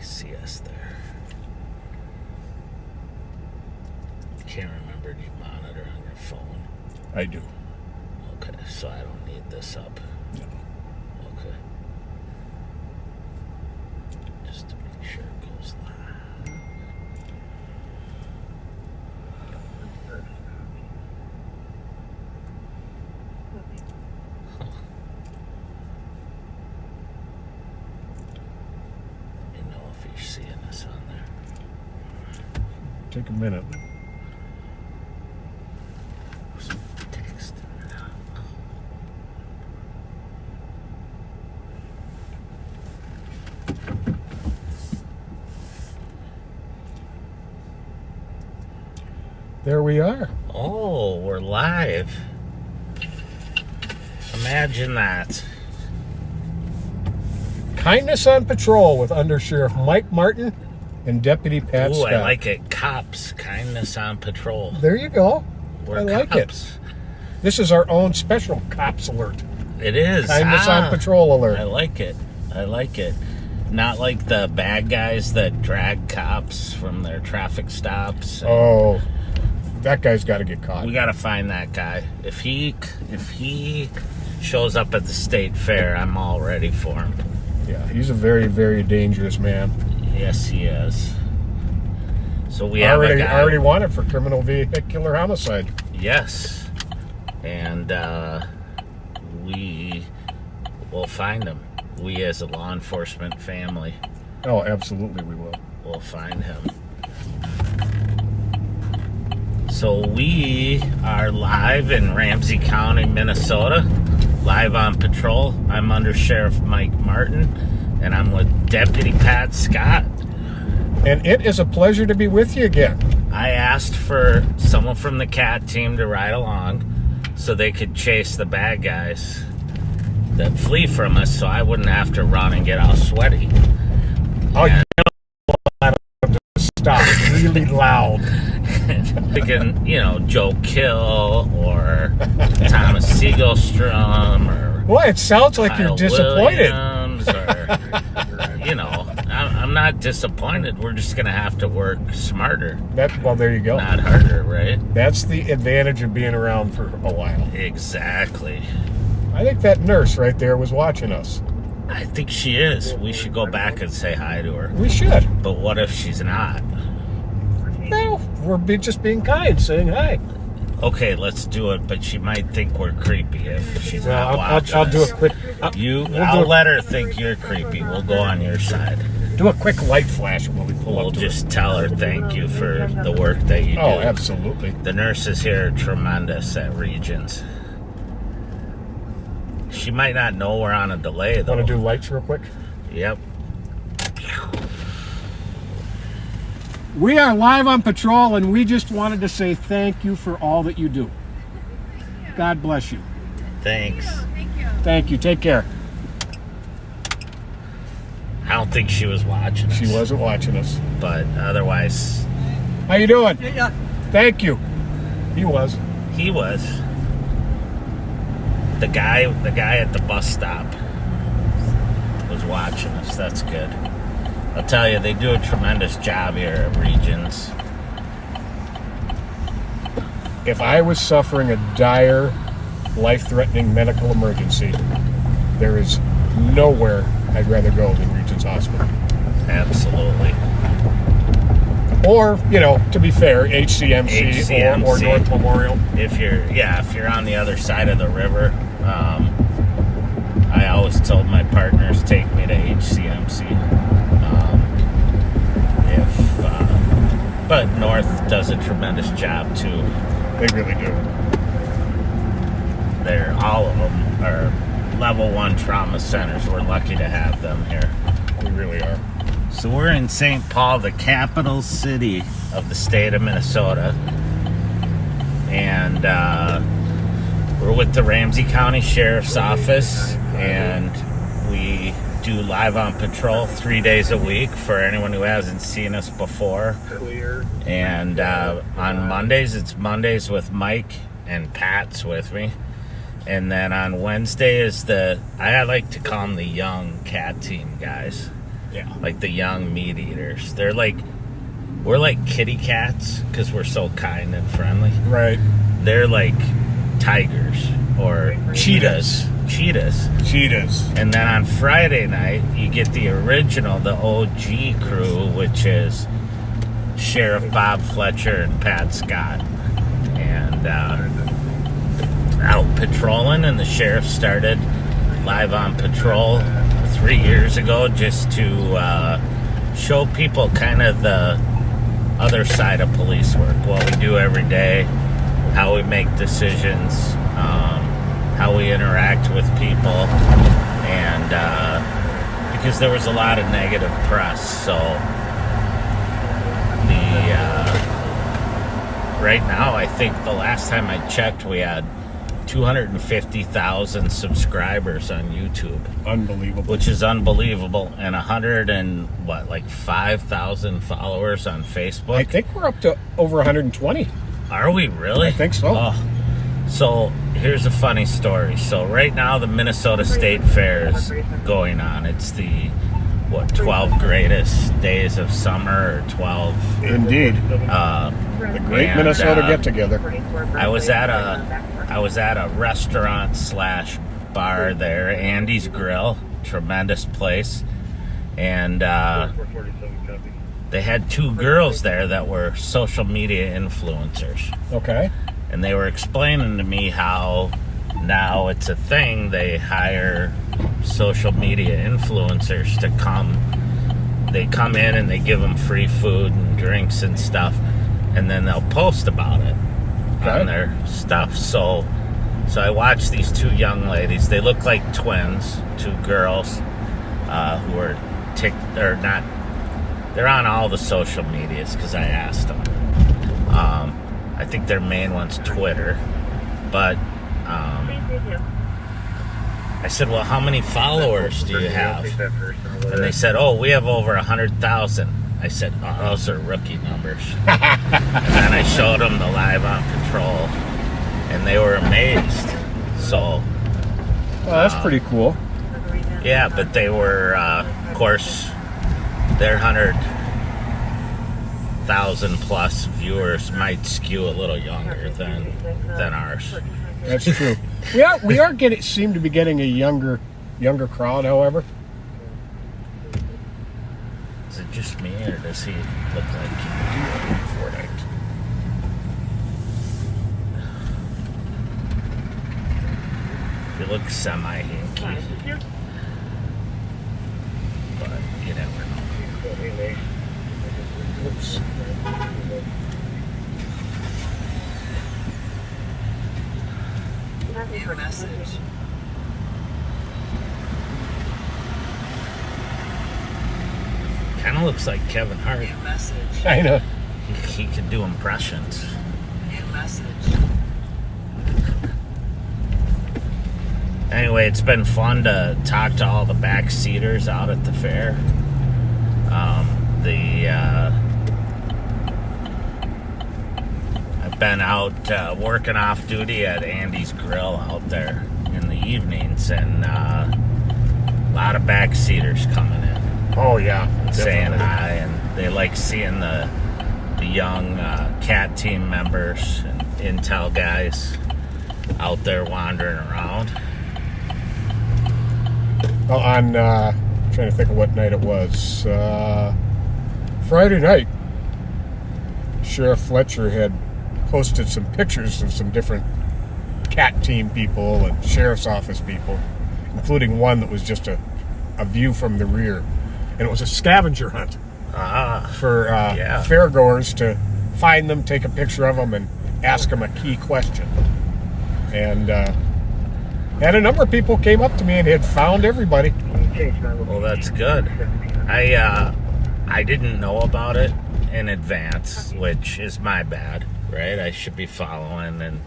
See us there. Can't remember, do you monitor on your phone? I do. Okay, so I don't need this up. No. Okay. Just to make sure it goes live. Let me know if you're seeing us on there. Take a minute. Text. There we are. Oh, we're live. Imagine that. Kindness on Patrol with Undersheriff Mike Martin and Deputy Pat Ooh, Scott. I like it. Cops, kindness on patrol. There you go. We're I like cops. it. This is our own special cops alert. It is. Kindness on Patrol alert. I like it. I like it. Not like the bad guys that drag cops from their traffic stops. Oh, that guy's got to get caught. We got to find that guy. If he shows up at the state fair, I'm all ready for him. Yeah, he's a very, very dangerous man. Yes, he is. So we have a guy. already wanted for criminal vehicular homicide. Yes. And we will find him. We as a law enforcement family Oh, absolutely we will. will find him. So we are live in Ramsey County, Minnesota, live on patrol. I'm Undersheriff Mike Martin, and I'm with Deputy Pat Scott. And it is a pleasure to be with you again. I asked for someone from the CAT team to ride along so they could chase the bad guys that flee from us so I wouldn't have to run and get all sweaty. Oh, you know, stop really loud. Thinking, Joe Kill or Thomas Segelstrom or Well, it sounds like Kyle you're disappointed. Williams or, I'm not disappointed. We're just going to have to work smarter. Well, there you go. Not harder, right? That's the advantage of being around for a while. Exactly. I think that nurse right there was watching us. I think she is. We should go back and say hi to her. We should. But what if she's not? No, we're just being kind, saying hi. Okay, let's do it, but she might think we're creepy if she's not watching I'll do us. a quick. I'll let her think you're creepy. We'll go on your side. Do a quick light flash when we pull We'll up to just tell her thank you for the work that you do. Oh, absolutely. The nurses here are tremendous at Regions. She might not know we're on a delay, though. Want to do lights real quick? Yep. We are live on patrol, and we just wanted to say thank you for all that you do. God bless you. Thanks. Thank you. Take care. I don't think she was watching us. She wasn't watching us. But otherwise, How you doing? Yeah. Thank you. He was. he was. The guy at the bus stop was watching us. That's good. I'll tell you, they do a tremendous job here at Regions. If I was suffering a dire, life-threatening medical emergency, there is nowhere I'd rather go than Regions Hospital. Absolutely. Or, to be fair, HCMC. Or North Memorial. If you're on the other side of the river, I always told my partners, take me to HCMC. But North does a tremendous job too. They really do. All of them are level 1 trauma centers. We're lucky to have them here. We really are. So we're in St. Paul, the capital city of the state of Minnesota. And and we're with the Ramsey County Sheriff's Office, and we do Live on Patrol 3 days a week for anyone who hasn't seen us before. And on Mondays, it's Mondays with Mike, and Pat's with me. And then on Wednesday is I like to call them the young cat team guys. Yeah. Like the young meat eaters. We're like kitty cats because we're so kind and friendly. Right. They're like tigers or cheetahs. And then on Friday night, you get the original, the OG crew, which is Sheriff Bob Fletcher and Pat Scott. And out patrolling, and the sheriff started Live on Patrol 3 years ago just to show people kind of the other side of police work, what we do every day, how we make decisions, how we interact with people, and because there was a lot of negative press, so right now I think the last time I checked we had 250,000 subscribers on YouTube. Unbelievable. Which is unbelievable. And 5,000 followers on Facebook. I think we're up to over 120. Are we really? I think so. Oh. So here's a funny story. So right now the Minnesota State Fair is going on. It's the 12 greatest days of summer, or 12. Indeed. The great Minnesota get together. I was at a restaurant / bar there, Andy's Grill, tremendous place, and they had 2 girls there that were social media influencers. Okay. And they were explaining to me how now it's a thing. They hire social media influencers to come. They come in and they give them free food and drinks and stuff, and then they'll post about it on their stuff. So I watched these 2 young ladies. They look like twins, 2 girls who are not. They're on all the social medias because I asked them. I think their main one's Twitter, but I said, "Well, how many followers do you have?" And they said, "Oh, we have over 100,000." I said, "Oh, those are rookie numbers." And then I showed them the Live on Patrol, and they were amazed. So, that's pretty cool. Yeah, but they were, of course, their 100,000 plus viewers might skew a little younger than ours. That's true. We are seem to be getting a younger crowd, however. Is it just me, or does he look like Fortnite? He looks semi-hinky, but you never know. Oops. Your message. Kind of looks like Kevin Hart. New message. I know. He could do impressions. New message. Anyway, it's been fun to talk to all the backseaters out at the fair. I've been out working off duty at Andy's Grill out there in the evenings, and a lot of backseaters coming in. Oh yeah, saying definitely. hi, and they like seeing the young cat team members and intel guys out there wandering around. Well, on trying to think of what night it was. Friday night, Sheriff Fletcher had posted some pictures of some different cat team people and sheriff's office people, including one that was just a view from the rear. And it was a scavenger hunt for fairgoers to find them, take a picture of them, and ask them a key question. And a number of people came up to me and had found everybody. Well, that's good. I didn't know about it in advance, which is my bad. right? I should be following, and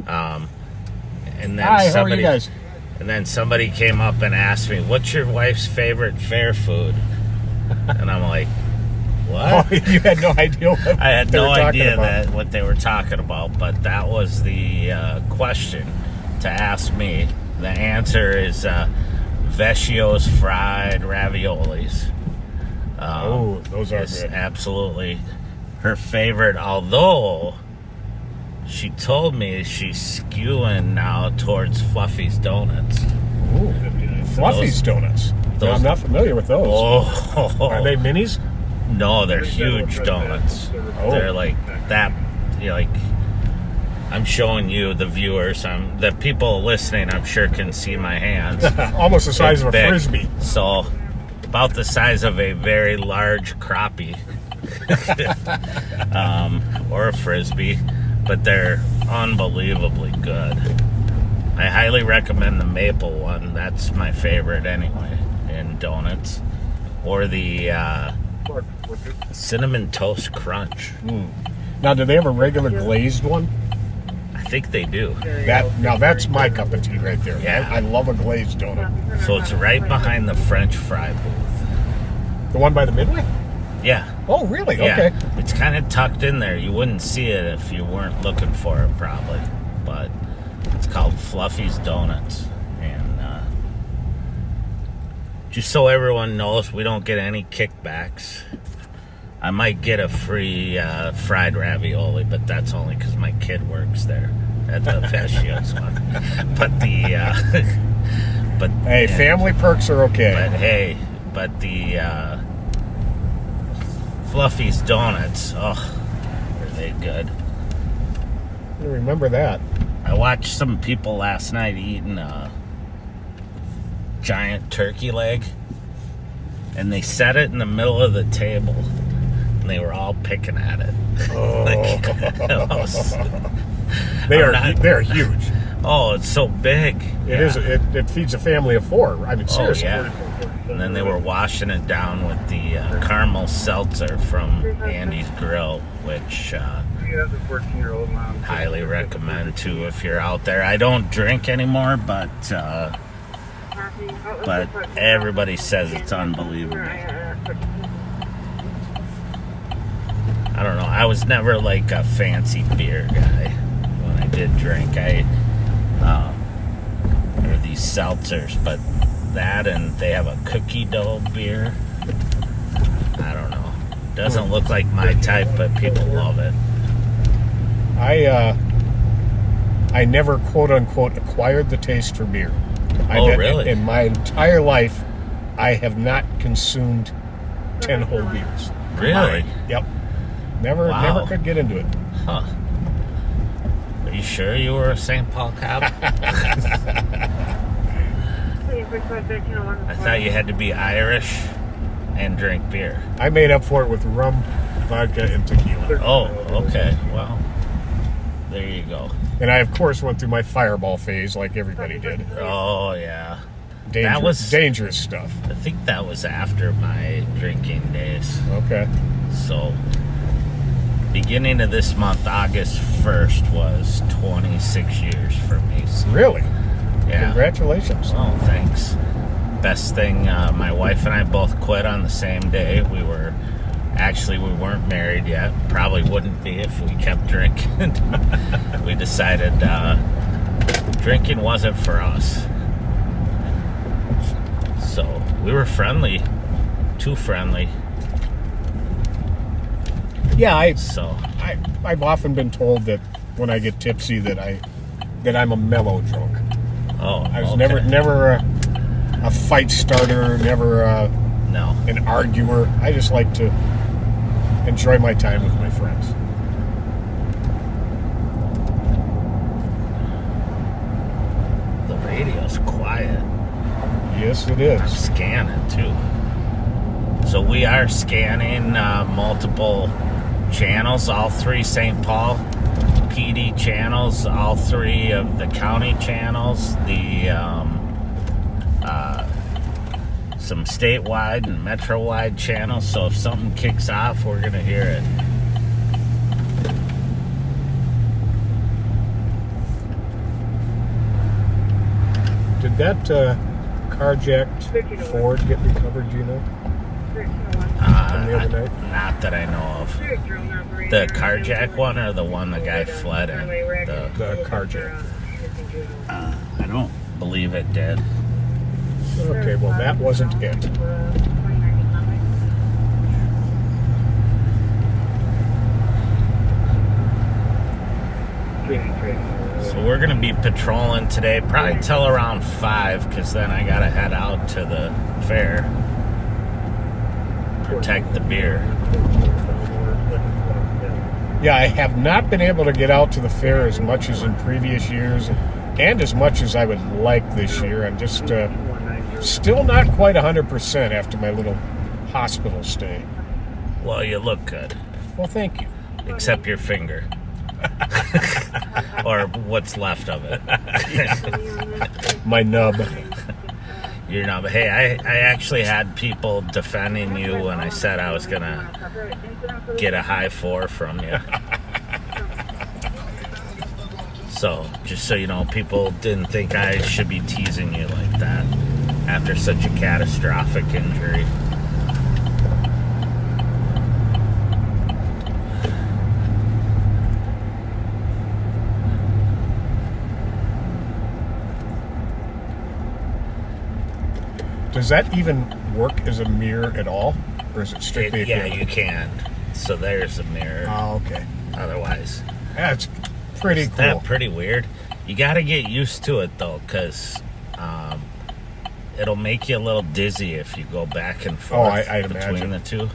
then Hi, how are somebody, you guys? and then somebody came up and asked me, "What's your wife's favorite fair food?" And I'm like, "What?" Oh, you had no idea what I had they no were talking idea about. that what they were talking about, but that was the question to ask me. The answer is Vecchio's fried raviolis. Oh, those are Is good. absolutely her favorite, although she told me she's skewing now towards Fluffy's Donuts. Ooh, Fluffy's donuts. No, those- I'm not familiar with those. Oh, Are they minis? no, they're huge donuts. Oh. They're like that, like, I'm showing you, the viewers, the people listening, I'm sure can see my hands. Almost the size It's of a big. frisbee. So, about the size of a very large crappie. Or a frisbee. But they're unbelievably good. I highly recommend the maple one. That's my favorite anyway, in donuts. Or the cinnamon toast crunch. Now, do they have a regular glazed one? I think they do. That's my cup of tea right there. Yeah. I love a glazed donut. So it's right behind the French fry booth. The one by the Midway? Yeah. Oh, really? Yeah. Okay. It's kind of tucked in there. You wouldn't see it if you weren't looking for it, probably. But it's called Fluffy's Donuts. And just so everyone knows, we don't get any kickbacks. I might get a free fried ravioli, but that's only because my kid works there at the Vecchio's one. But but Hey, yeah, family perks are okay. but the Fluffy's Donuts, oh, are they good? I remember that. I watched some people last night eating a giant turkey leg, and they set it in the middle of the table, and they were all picking at it. Oh. I'm They're huge. Oh, it's so big. It is. It feeds a family of four. I mean, Oh, seriously. yeah. And then they were washing it down with the caramel seltzer from Andy's Grill, which highly recommend too if you're out there. I don't drink anymore, but everybody says it's unbelievable. I don't know. I was never like a fancy beer guy when I did drink. Or these seltzers, but that, and they have a cookie dough beer. I don't know. Doesn't look like my type, but people love it. I never quote unquote acquired the taste for beer. Really? In my entire life, I have not consumed 10 whole beers. Really? Yep. Never could get into it. Huh. Are you sure you were a St. Paul cop? I thought you had to be Irish and drink beer. I made up for it with rum, vodka, and tequila. Oh, okay. Well, there you go. And I, of course, went through my fireball phase like everybody did. Oh, yeah. Dangerous stuff. I think that was after my drinking days. Okay. So, beginning of this month, August 1st, was 26 years for me. So, Really? yeah. Congratulations. Oh, thanks. Best thing, my wife and I both quit on the same day. We weren't married yet. Probably wouldn't be if we kept drinking. We decided drinking wasn't for us. So we were friendly, too friendly. Yeah, I've often been told that when I get tipsy that I'm a mellow drunk. Oh, I was okay. never a fight starter, never No. an arguer. I just like to enjoy my time with my friends. The radio's quiet. Yes, it is. Scanning too. So we are scanning multiple channels, all three St. Paul PD channels, all three of the county channels, some statewide and metro-wide channels. So if something kicks off, we're gonna hear it. that carjacked Ford get recovered, do you know? From the other night? Not that I know of. The carjack one or the one the guy fled in? The carjack. I don't believe it did. Okay, well, that wasn't it. So we're going to be patrolling today, probably till around 5, because then I got to head out to the fair. Protect the beer. Yeah, I have not been able to get out to the fair as much as in previous years and as much as I would like this year. I'm just still not quite 100% after my little hospital stay. Well, you look good. Well, thank you. Except your finger. Or what's left of it. My nub. You're not. Hey, I actually had people defending you when I said I was going to get a high 4 from you. So, just so you know, people didn't think I should be teasing you like that after such a catastrophic injury. Does that even work as a mirror at all? Or is it strictly a Yeah, camera? you can. So there's a mirror. Oh, okay. Otherwise. That's pretty Isn't cool. that pretty weird? You got to get used to it, though, because it'll make you a little dizzy if you go back and forth I'd between imagine. the two.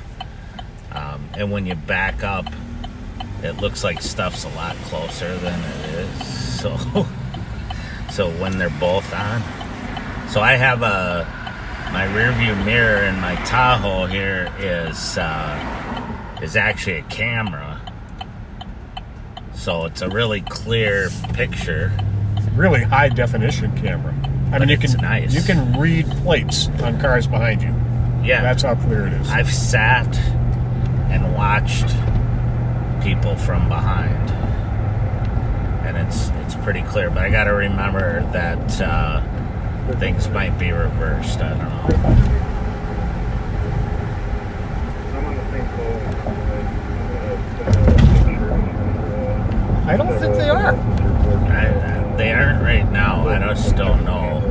And when you back up, it looks like stuff's a lot closer than it is. So when they're both on. So I have my rear view mirror in my Tahoe here is actually a camera. So it's a really clear picture. Really high definition camera. I mean, it's nice. You can read plates on cars behind you. Yeah. That's how clear it is. I've sat and watched people from behind. And it's pretty clear. But I got to remember that things might be reversed. I don't know. I don't think they are. They aren't right now. I just don't know.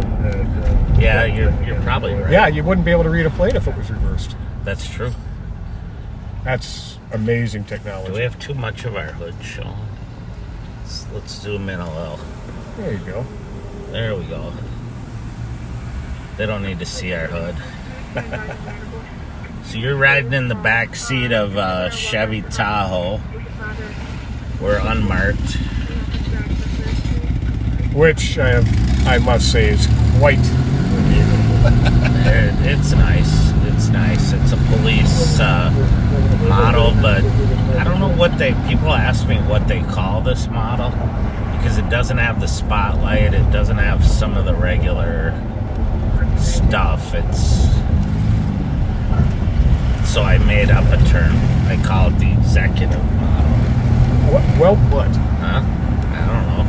Yeah, you're probably right. Yeah, you wouldn't be able to read a plate if it was reversed. That's true. That's amazing technology. Do we have too much of our hood shown? Let's zoom in a little. There you go. There we go. They don't need to see our hood. So you're riding in the back seat of a Chevy Tahoe. We're unmarked. Which I must say is quite the vehicle. It's nice. It's nice. It's a police model, but I don't know what people ask me what they call this model because it doesn't have the spotlight. It doesn't have some of the regular stuff. So I made up a term. I call it the executive model. Well put. Huh? I don't know.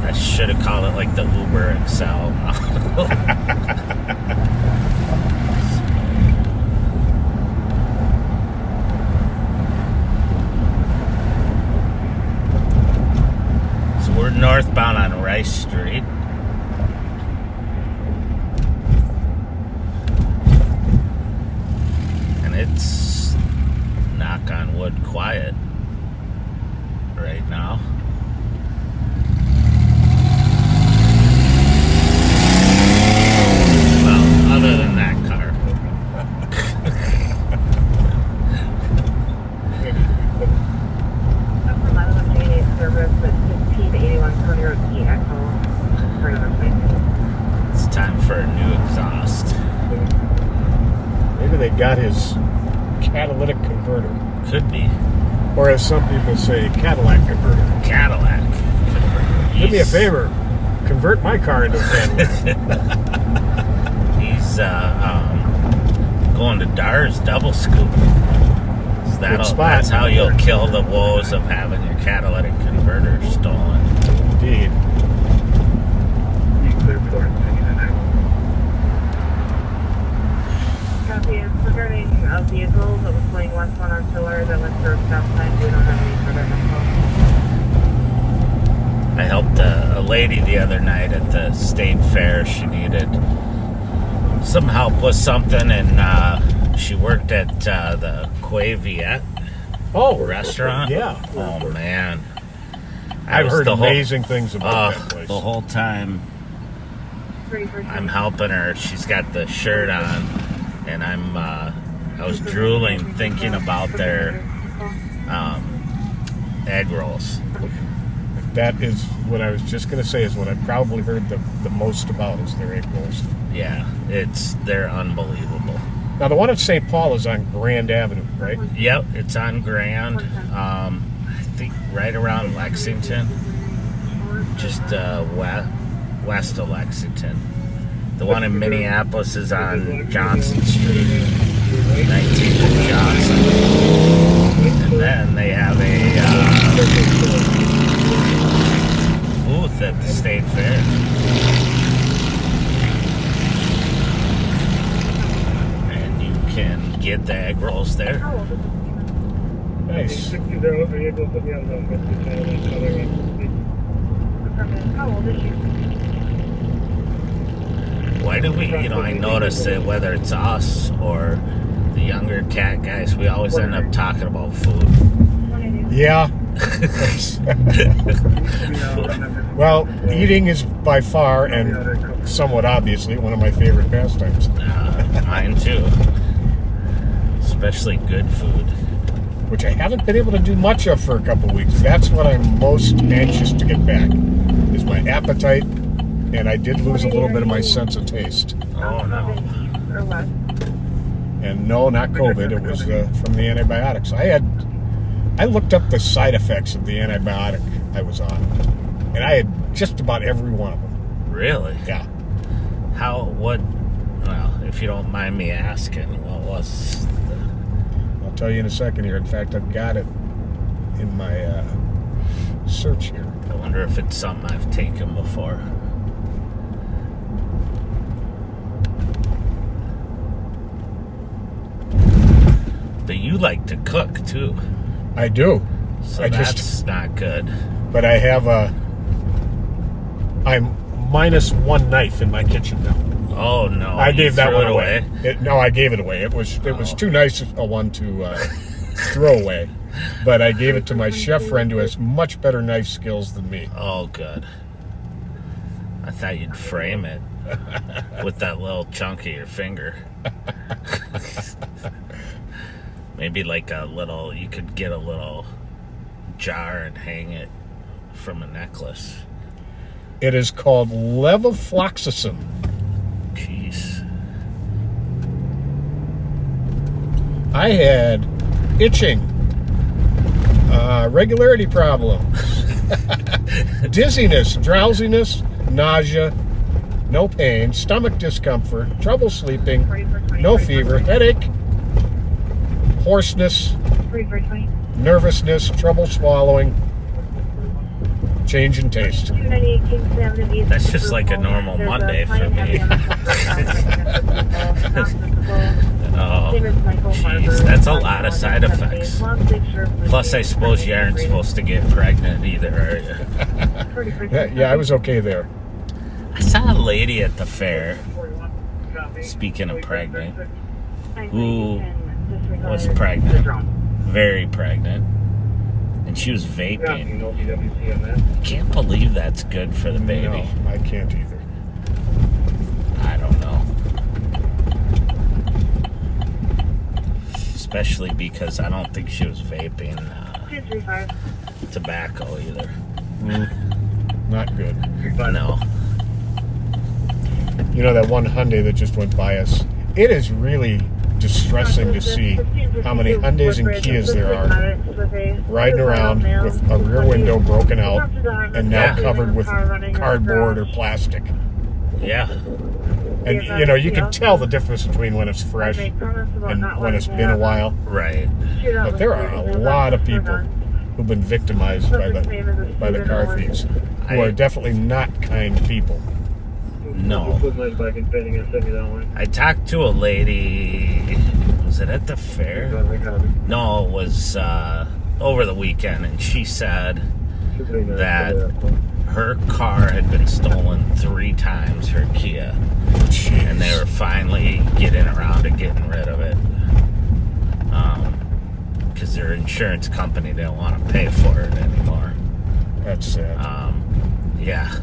I should have called it like the Uber XL model. So we're northbound on Rice Street. And it's, knock on wood, quiet right now. Well, other than that car. It's time for a new exhaust. Maybe they got his catalytic converter. Could be. Or as some people say, Cadillac converter. Cadillac converter. Do me a favor. Convert my car into a Cadillac. He's going to Dar's double scoop. So that's how you'll kill the woes of having your catalytic converter stolen. Indeed. Yes, regarding a vehicle that was going west on our pillar that went through a stop sign, we don't have any further info. I helped a lady the other night at the state fair. She needed some help with something, and she worked at the Quai Viet restaurant. Yeah. Oh, man. I've heard amazing things about that place. The whole time I'm helping her, she's got the shirt on, and I was drooling thinking about their egg rolls. That is what I was just going to say, is what I probably heard the most about is their egg rolls. Yeah, they're unbelievable. Now, the one at St. Paul is on Grand Avenue, right? Yep, it's on Grand. I think right around Lexington, just west of Lexington. The one in Minneapolis is on Johnson Street, 19th and Johnson. And then they have a booth at the State Fair. And you can get the egg rolls there. Nice. How old is she? Why do we, I notice that whether it's us or the younger cat guys, we always end up talking about food. Yeah. Well, eating is by far and somewhat obviously one of my favorite pastimes. Mine too. Especially good food. Which I haven't been able to do much of for a couple of weeks. That's what I'm most anxious to get back, is my appetite, and I did lose a little bit of my sense of taste. Oh, no. And no, not COVID. It was from the antibiotics. I looked up the side effects of the antibiotic I was on, and I had just about every one of them. Really? Yeah. Well, if you don't mind me asking, what was I'll tell you in a second here. In fact, I've got it in my search here. I wonder if it's something I've taken before. But you like to cook, too. I do. So that's not good. But I have I'm minus one knife in my kitchen now. Oh, no. I gave that one away. No, I gave it away. It was too nice a one to throw away. But I gave it to my chef friend who has much better knife skills than me. Oh, good. I thought you'd frame it with that little chunk of your finger. Maybe like you could get a little jar and hang it from a necklace. It is called levofloxacin. Jeez. I had itching, regularity problems, dizziness, drowsiness, nausea, no pain, stomach discomfort, trouble sleeping, no fever, headache, hoarseness, nervousness, trouble swallowing, change in taste. That's just like a normal Monday for me. Oh, jeez, that's a lot of side effects. Plus, I suppose you aren't supposed to get pregnant either, are you? Yeah, I was okay there. I saw a lady at the fair, speaking of pregnant, who was pregnant, very pregnant, and she was vaping. Can't believe that's good for the baby. No, I can't either. I don't know. Especially because I don't think she was vaping tobacco either. Not good. No. You know that one Hyundai that just went by us? It is really distressing to see how many Hyundais and Kias there are riding around with a rear window broken out and now covered with cardboard or plastic. Yeah. And, you can tell the difference between when it's fresh and when it's been a while. Right. But there are a lot of people who've been victimized by the car thieves, who are definitely not kind people. No. Put my bike and fitting and send me that one. I talked to a lady. Was it at the fair? No, it was over the weekend, and she said that her car had been stolen 3 times, her Kia. Jeez. And they were finally getting around to getting rid of it. Because their insurance company didn't want to pay for it anymore. That's sad. Yeah.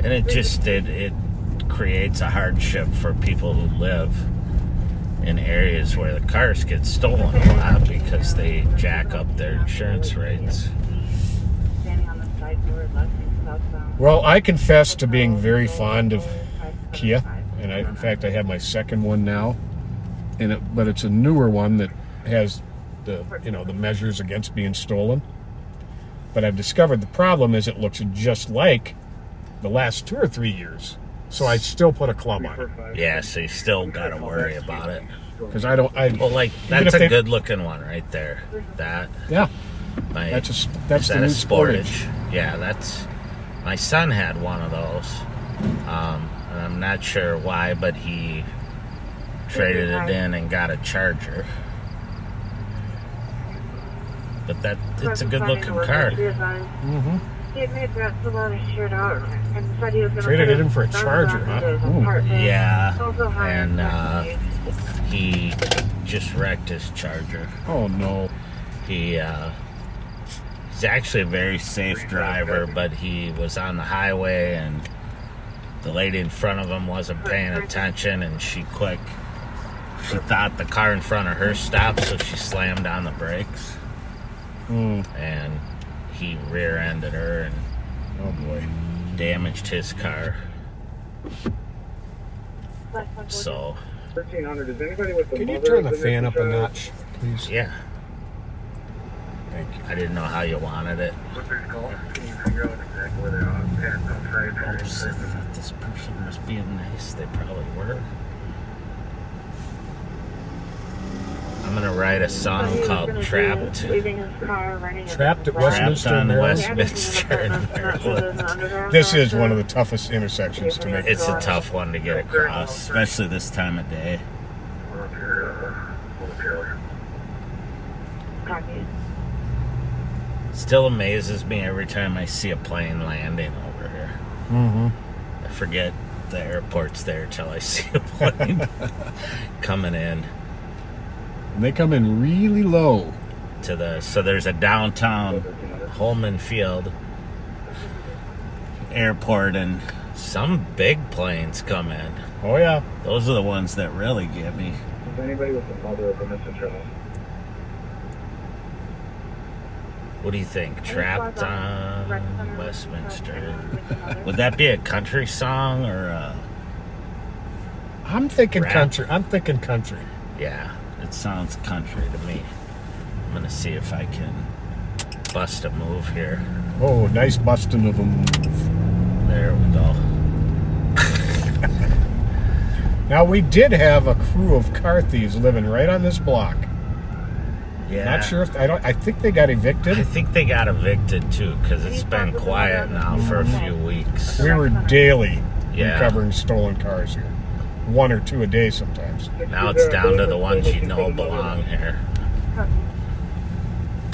And it just, it creates a hardship for people who live in areas where the cars get stolen a lot because they jack up their insurance rates. Standing on the side door, left and southbound. Well, I confess to being very fond of Kia, and in fact, I have my second one now, but it's a newer one that has the measures against being stolen. But I've discovered the problem is it looks just like the last 2 or 3 years, so I still put a club on it Yeah, so you still got to worry about it. because I don't. Well, like, that's a good looking one right there. That. Yeah, My, that's is the that new a Sportage. Yeah, that's. My son had one of those. And I'm not sure why, but he traded it in and got a Charger. But it's a good looking car. Mm-hmm. He made that so long as shirt out and said he was going to Traded it in for a Charger, huh? Ooh. Yeah, and he just wrecked his Charger. Oh no. He's actually a very safe driver, but he was on the highway and the lady in front of him wasn't paying attention, and she thought the car in front of her stopped, so she slammed on the brakes. And he rear-ended her and Oh boy. damaged his car. So 1300. Is anybody with the Can you mother turn the of fan up a child? notch, please? yeah, Thank you. I didn't know how you wanted it. What they're called? Can you figure out exactly where they are? Yeah, outside. Oops, I thought this person was being nice. They probably were. I'm gonna write a song called Trapped. Trapped at Westminster, Trapped on Maryland? Westminster in Maryland. This is one of the toughest intersections to make. It's a tough one to get across, especially this time of day. Still amazes me every time I see a plane landing over here. Mm-hmm. I forget the airport's there till I see a plane coming in. And they come in really low. So there's a downtown Holman Field airport, and some big planes come in. Oh yeah. Those are the ones that really get me. Is anybody with the mother of the missing child? What do you think? Trapped on Westminster. Would that be a country song or a... I'm thinking Rap. country. I'm thinking country. Yeah, it sounds country to me. I'm gonna see if I can bust a move here. Oh, nice busting of them. There we go. Now we did have a crew of car thieves living right on this block. Yeah. Not sure if I think they got evicted. I think they got evicted too, because it's been quiet now for a few weeks. We were daily Yeah. recovering stolen cars here. 1 or 2 a day sometimes. Now it's down to the ones you know belong here.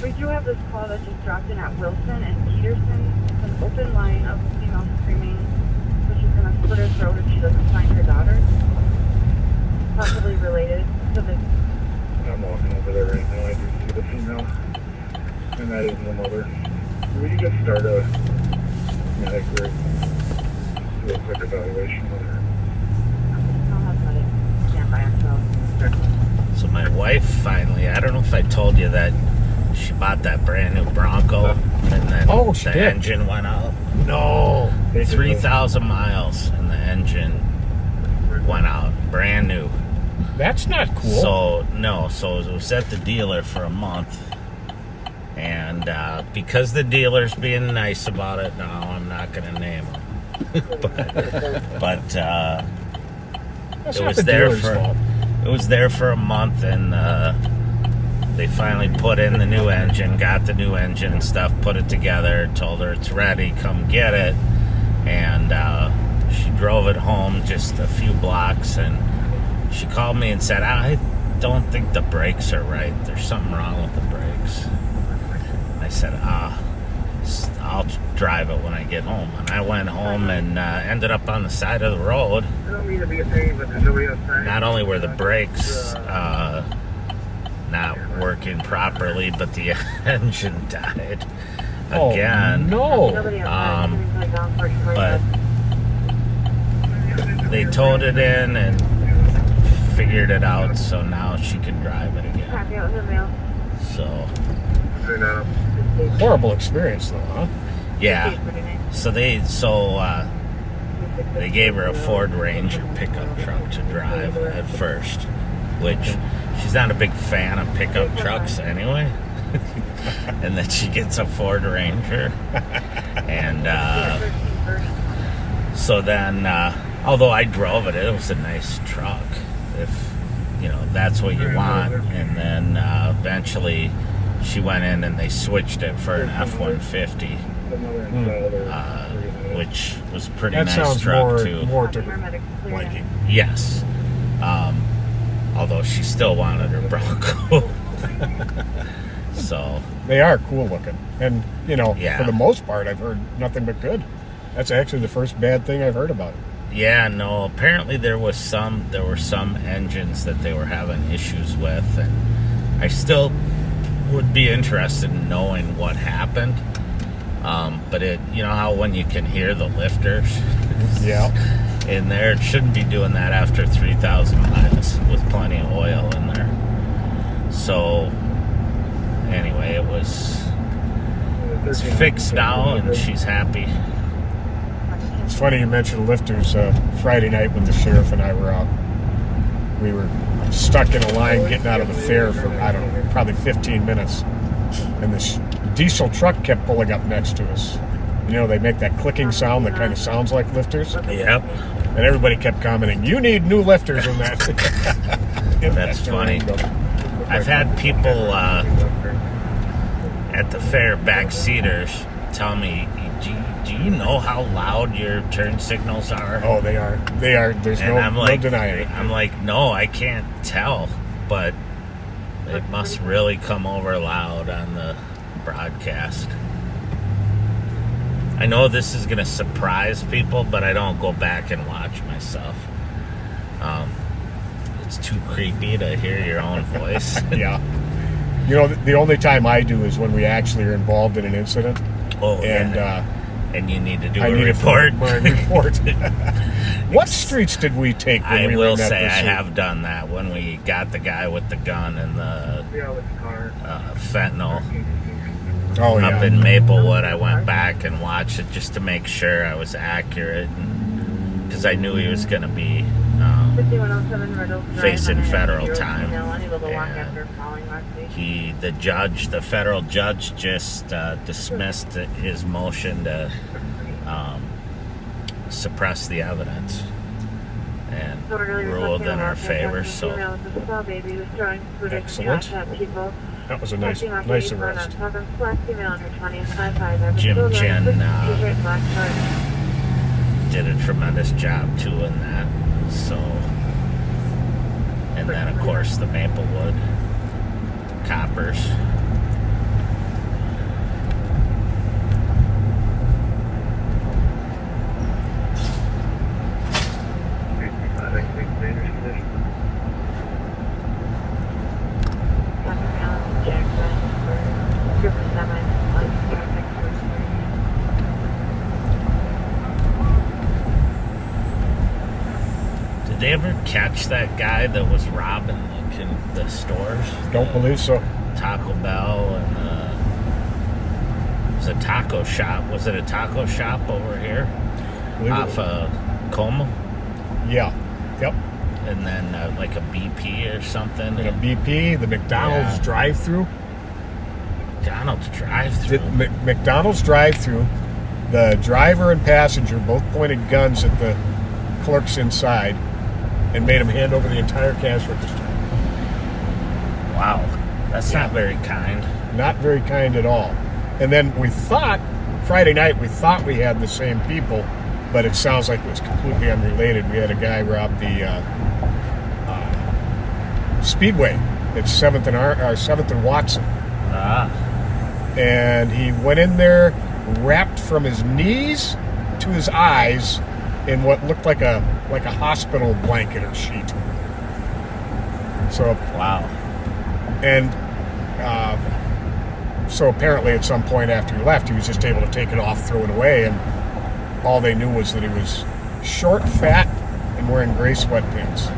We do have this call that just dropped in at Wilson and Peterson. It's an open line of a female screaming that she's going to slit her throat if she doesn't find her daughter. Possibly related to the... I'm walking over there right now. I do see the female, and that is the mother. Will you just start a medic group? Do a quick evaluation with her. I'll have medic stand by herself. So my wife finally, I don't know if I told you that she bought that brand new Bronco, and then Oh, she the did. engine went out. No. 3,000 miles, and the engine went out, brand new. That's not cool. So it was at the dealer for a month, and because the dealer's being nice about it now, I'm not going to name him. but That's it not was the there dealer's fault. it was there for a month, and they finally put in the new engine, got the new engine and stuff, put it together, told her it's ready, come get it, and she drove it home just a few blocks, and she called me and said, I don't think the brakes are right. There's something wrong with the brakes. I said, I'll drive it when I get home. And I went home and ended up on the side of the road. I don't mean to be a pain, but there's nobody else trying. Not only were the brakes not working properly, but the engine died again. Oh, no. Nobody else. But they towed it in and figured it out, so now she can drive it again. Happy out with the mail. So, Horrible experience, though, huh? yeah. So they gave her a Ford Ranger pickup truck to drive at first, which she's not a big fan of pickup trucks anyway. And then she gets a Ford Ranger. And so then, although I drove it, it was a nice truck, if you know that's what you want. And then eventually she went in and they switched it for an F-150, which was a pretty That nice sounds truck too. more to liking. Yes. Although she still wanted her Bronco. So They are cool looking. And, you know, Yeah. for the most part, I've heard nothing but good. That's actually the first bad thing I've heard about it. yeah, no, apparently there were some engines that they were having issues with, and I still would be interested in knowing what happened. But it, you know how when you can hear the lifters Yeah. in there, it shouldn't be doing that after 3,000 miles with plenty of oil in there. So anyway, it's fixed now, and she's happy. It's funny you mentioned lifters. Friday night when the sheriff and I were out, we were stuck in a line getting out of the fair for, I don't know, probably 15 minutes. And this diesel truck kept pulling up next to us. You know, they make that clicking sound that kind of sounds like lifters. Yep. And everybody kept commenting, you need new lifters in that. That's funny. I've had people at the fair, backseaters, tell me, do you know how loud your turn signals are? Oh, they are. They are. There's And I'm no like, denying it. I'm like, no, I can't tell, but it must really come over loud on the broadcast. I know this is going to surprise people, but I don't go back and watch myself. It's too creepy to hear your own voice. Yeah. You know, the only time I do is when we actually are involved in an incident. Oh, And and you need to do I a need report. my report. What streets did we take when I we will were in that say I pursuit? have done that when we got the guy with the gun and the fentanyl Oh, up yeah. in Maplewood. I went back and watched it just to make sure I was accurate, because I knew he was going to be 5107 Riddle Drive, facing on an federal zero time. email, unable to walk And after falling last week. the federal judge just dismissed his motion to suppress the evidence and So we're really ruled looking in our at favor. the So email with the small baby was throwing food at Excellent. shots at people. That was a nice Touching off arrest. babies on a southern flat female in her 20s, 5'5", Jim children, Chen, t-shirt, black shorts. did a tremendous job too in that. So, and then of course the Maplewood coppers. Did they ever catch that guy that was robbing the stores? Don't believe so. Taco Bell and it was a taco shop. Was it a taco shop over here Believe off it. Como? Yeah. Yep. And then like a BP or something. And a BP, the McDonald's Yeah. drive-through. McDonald's drive-through. McDonald's drive-through. The driver and passenger both pointed guns at the clerks inside and made them hand over the entire cash register. Wow, that's not very kind. Not very kind at all. And then we thought, Friday night, we thought we had the same people but it sounds like it was completely unrelated. We had a guy rob the Speedway at 7th and Watson. Ah. And he went in there wrapped from his knees to his eyes in what looked like a hospital blanket or sheet. So Wow. and so apparently at some point after he left, he was just able to take it off, throw it away, and all they knew was that he was short, fat, and wearing gray sweatpants.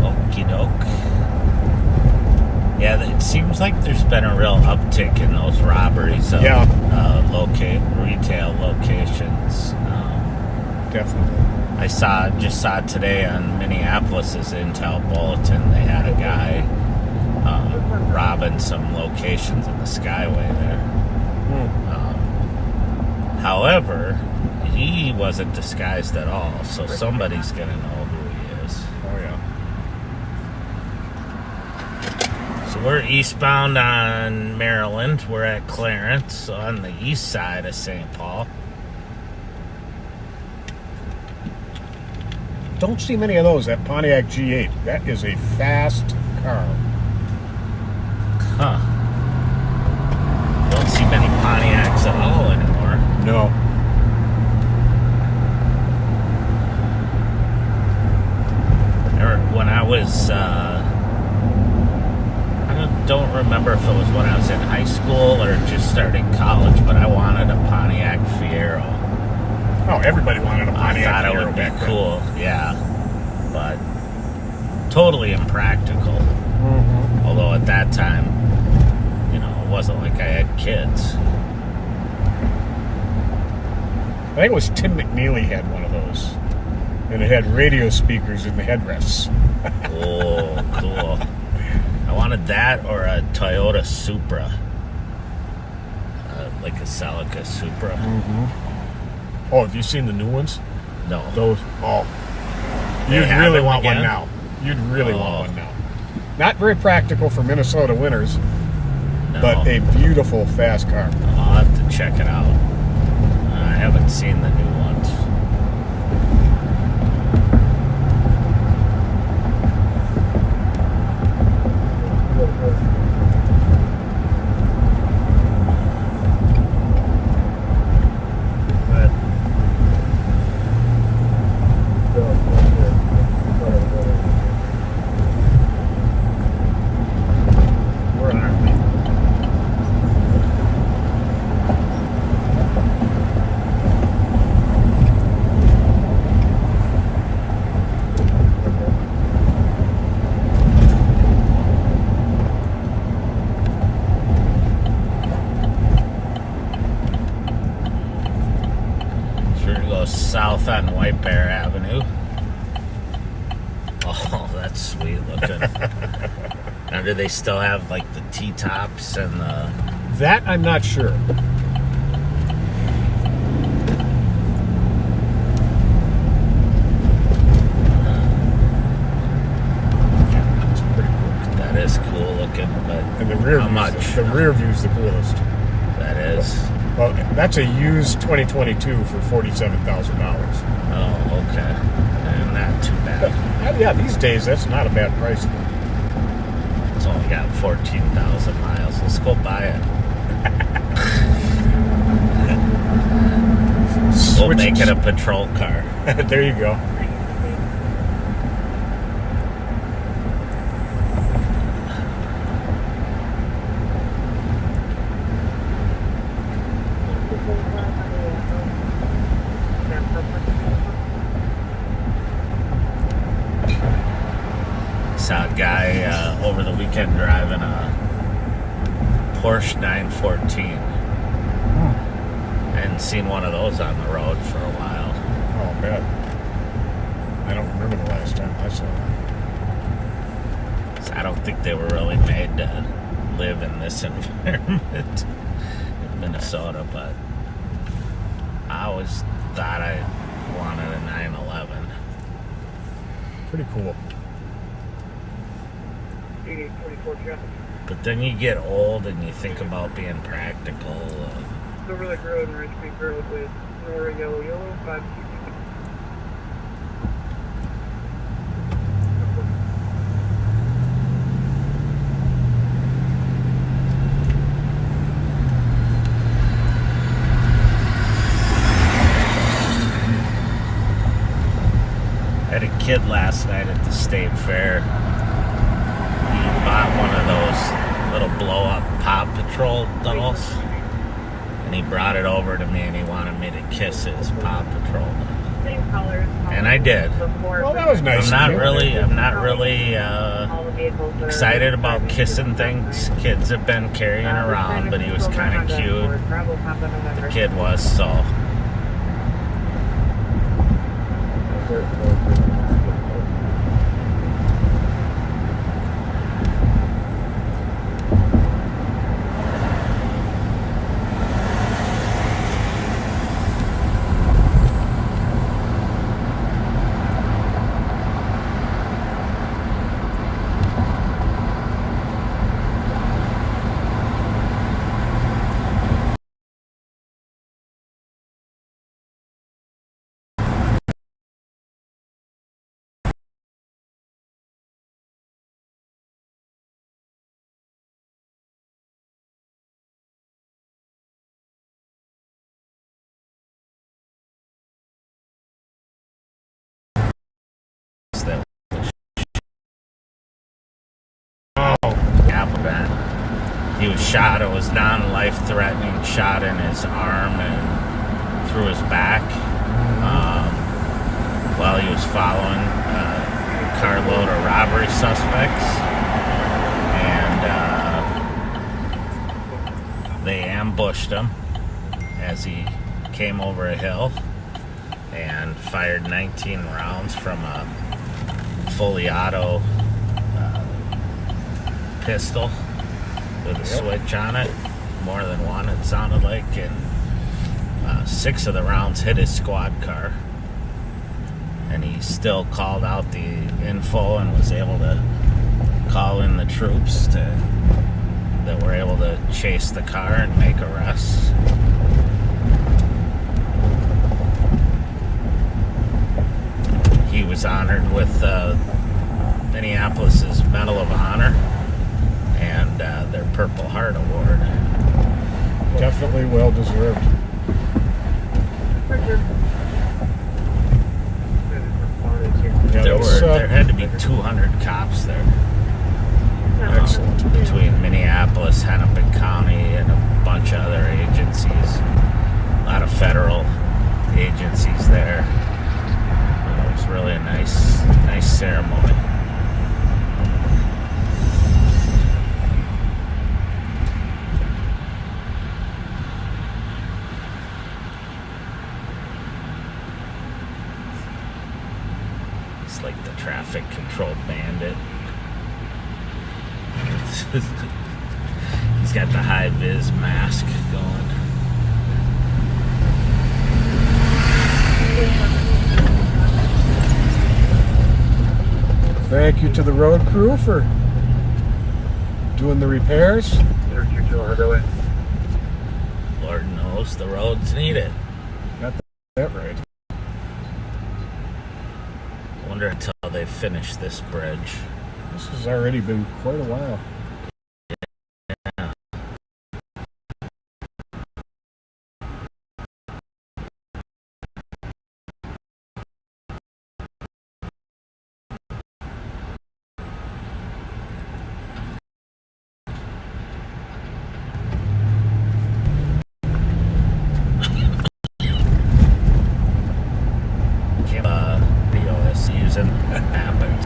Okie doke. Yeah, it seems like there's been a real uptick in those robberies of retail locations. Definitely. I just saw today on Minneapolis's Intel Bulletin, they had a guy robbing some locations in the Skyway there. However, he wasn't disguised at all, so somebody's going to know who he is. Oh, yeah. So we're eastbound on Maryland. We're at Clarence on the east side of St. Paul. Don't see many of those. That Pontiac G8. That is a fast car. Huh. Don't see many Pontiacs at all anymore. No. When I was, I don't remember if it was when I was in high school or just starting college, but I wanted a Pontiac Fiero. Oh, everybody wanted a I Pontiac thought it Fiero would be back then. cool, yeah. But totally impractical. Mm-hmm. Although at that time, it wasn't like I had kids. I think it was Tim McNeely had one of those. And it had radio speakers in the headrests. Oh, cool. I wanted that or a Toyota Supra. Like a Celica Supra. Mm-hmm. Oh, have you seen the new ones? No. Those. Oh. They You'd have really them want one again? now. You'd really Oh. want one now. Not very practical for Minnesota winters, No. but a beautiful, fast car. I'll have to check it out. I haven't seen the new ones. Where are we? Sure to go south on White Bear Avenue. Oh, that's sweet looking. Now, do they still have like the T-tops and the... That I'm not sure. Yeah, it's pretty cool. That is cool looking, but And the rear how view's much? The rear view's the coolest. That is. Well, that's a used 2022 for $47,000. Oh, okay. And not too bad. Yeah, these days that's not a bad price. It's only got 14,000 miles. Let's go buy it. We'll make it a patrol car. There you go. Saw a guy over the weekend driving a Porsche 914. I hadn't seen one of those on the road for a while. Oh, bad. I don't remember the last time I saw one. So I don't think they were really made to live in this environment in Minnesota, but I always thought I wanted a 911. Pretty cool. 8844 traffic. But then you get old and you think about being practical. Silver Lake Road and Rice Creek Road with Nora Yellow Yellow 5. I had a kid last night at the state fair. He bought one of those little blow-up Paw Patrol dolls, and he brought it over to me, and he wanted me to kiss his Paw Patrol doll. Same colors. And I did. Well, that was nice. I'm of not you. really All the vehicles are excited about kissing things kids have been carrying around, but he was kind of cute. The kid was, so. He was shot. It was non-life-threatening shot in his arm and through his back while he was following a carload of robbery suspects. And they ambushed him as he came over a hill and fired 19 rounds from a fully auto pistol with a switch on it, more than one it sounded like, and 6 of the rounds hit his squad car, and he still called out the info and was able to call in the troops that were able to chase the car and make arrests. He was honored with Minneapolis's Medal of Honor and their Purple Heart Award. Definitely well deserved. Yeah, There had to be 200 cops there. Excellent. Between Minneapolis, Hennepin County, and a bunch of other agencies. A lot of federal agencies there. It was really a nice ceremony. It's like the traffic control bandit. He's got the high-vis mask going. Thank you to the road crew for doing the repairs. Lord knows the roads need it. Got that right. Wonder until they finish this bridge. This has already been quite a while. Yeah. BOS using happened.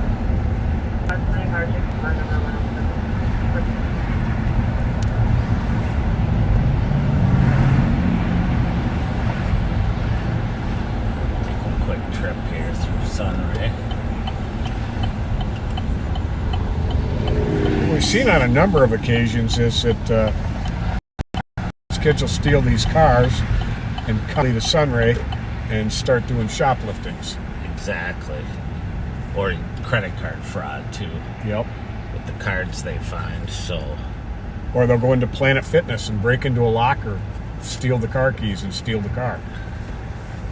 Take a quick trip here through Sunray. We've seen on a number of occasions is that kids will steal these cars and come to Sunray and start doing shopliftings. Exactly. Or credit card fraud too, Yep. with the cards they find. So Or they'll go into Planet Fitness and break into a locker steal the car keys and steal the car.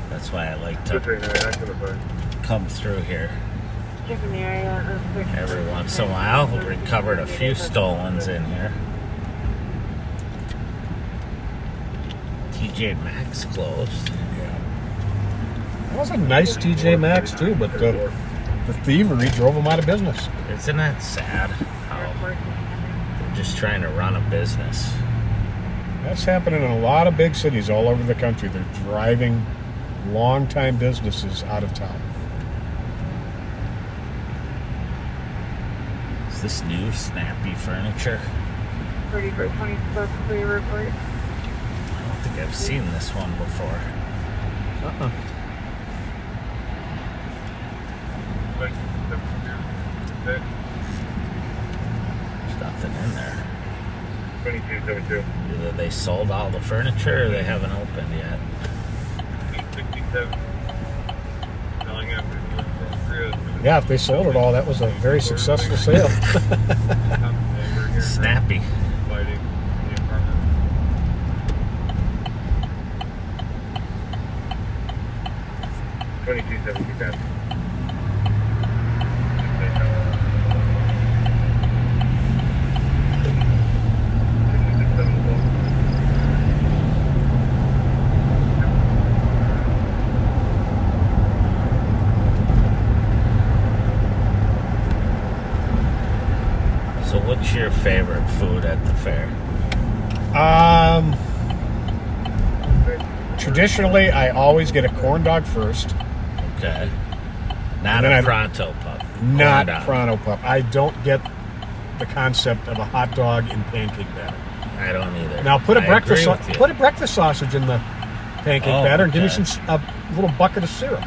That's why I like Just to right now, I could have come through here Checking the area. every once in a while. We recovered a few stolens in here. TJ Maxx closed. Yeah. That was a nice TJ Maxx too, but the thievery drove them out of business. Isn't that sad how they're just trying to run a business? That's happening in a lot of big cities all over the country. They're driving long-time businesses out of town. Is this new snappy furniture? Ready for 20 bucks for your report? I don't think I've seen this one before. There's nothing in there. 2272. Either they sold all the furniture or they haven't opened yet. 67. Telling after Yeah, if they sold it all, that was a very successful sale. Snappy. Fighting the apartment. $22.72. So what's your favorite food at the fair? Traditionally, I always get a corn dog first. Okay. Not And then a I- pronto pup. Not Corn dog. Pronto Pup. I don't get the concept of a hot dog in pancake batter. I don't either. Now put a I breakfast agree with you. put a breakfast sausage in the pancake Oh, batter and give me okay. a little bucket of syrup.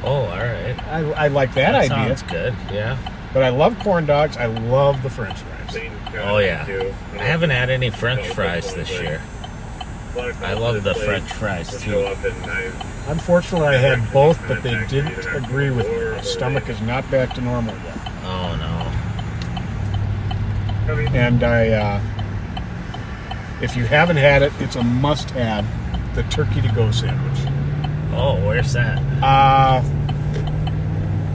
Oh, all right. I like that idea. Sounds good. Yeah. But I love corn dogs. I love the French fries. Oh yeah. I haven't had any French fries this year. I love the French fries too. Unfortunately, I had both, but they didn't agree with me. My stomach is not back to normal yet. Oh no. And if you haven't had it, it's a must-have. The turkey to go sandwich. Oh, where's that?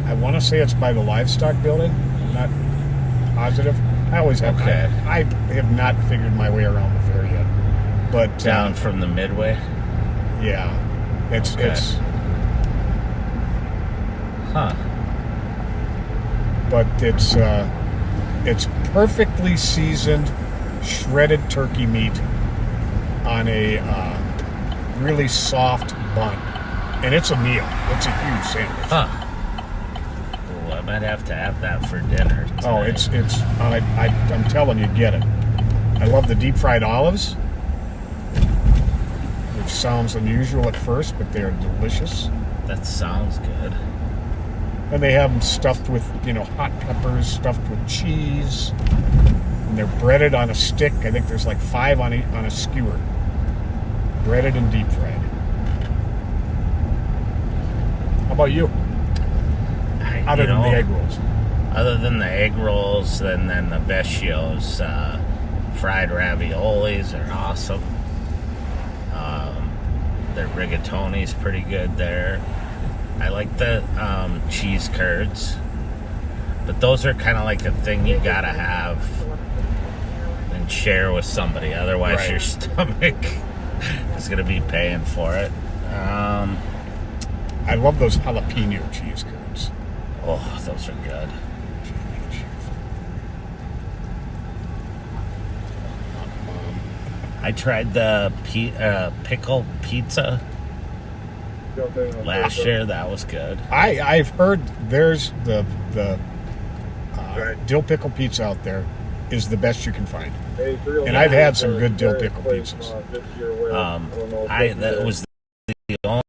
I want to say it's by the livestock building. I'm not positive. I always have. Okay. I have not figured my way around the fair yet. But Down from the Midway. yeah, it's Okay. Huh. but it's perfectly seasoned shredded turkey meat on a really soft bun, and it's a meal. It's a huge sandwich. Huh. Ooh, I might have to have that for dinner. Oh, tonight. I'm telling you, get it. I love the deep fried olives, which sounds unusual at first, but they're delicious. That sounds good. And they have them stuffed with, hot peppers, stuffed with cheese, and they're breaded on a stick. I think there's like 5 on a skewer, breaded and deep fried. How about you? Other than the egg rolls. Other than the egg rolls, and then the Vecchio's fried raviolis are awesome. Their rigatoni's pretty good there. I like the cheese curds, but those are kind of like a thing you gotta have and share with somebody. Otherwise, Right. your stomach is gonna be paying for it. I love those jalapeno cheese curds. Oh, those are good. I tried the pickle pizza last year. That was good. I've heard there's the dill pickle pizza out there is the best you can find. And I've had some good dill pickle pizzas. That was the only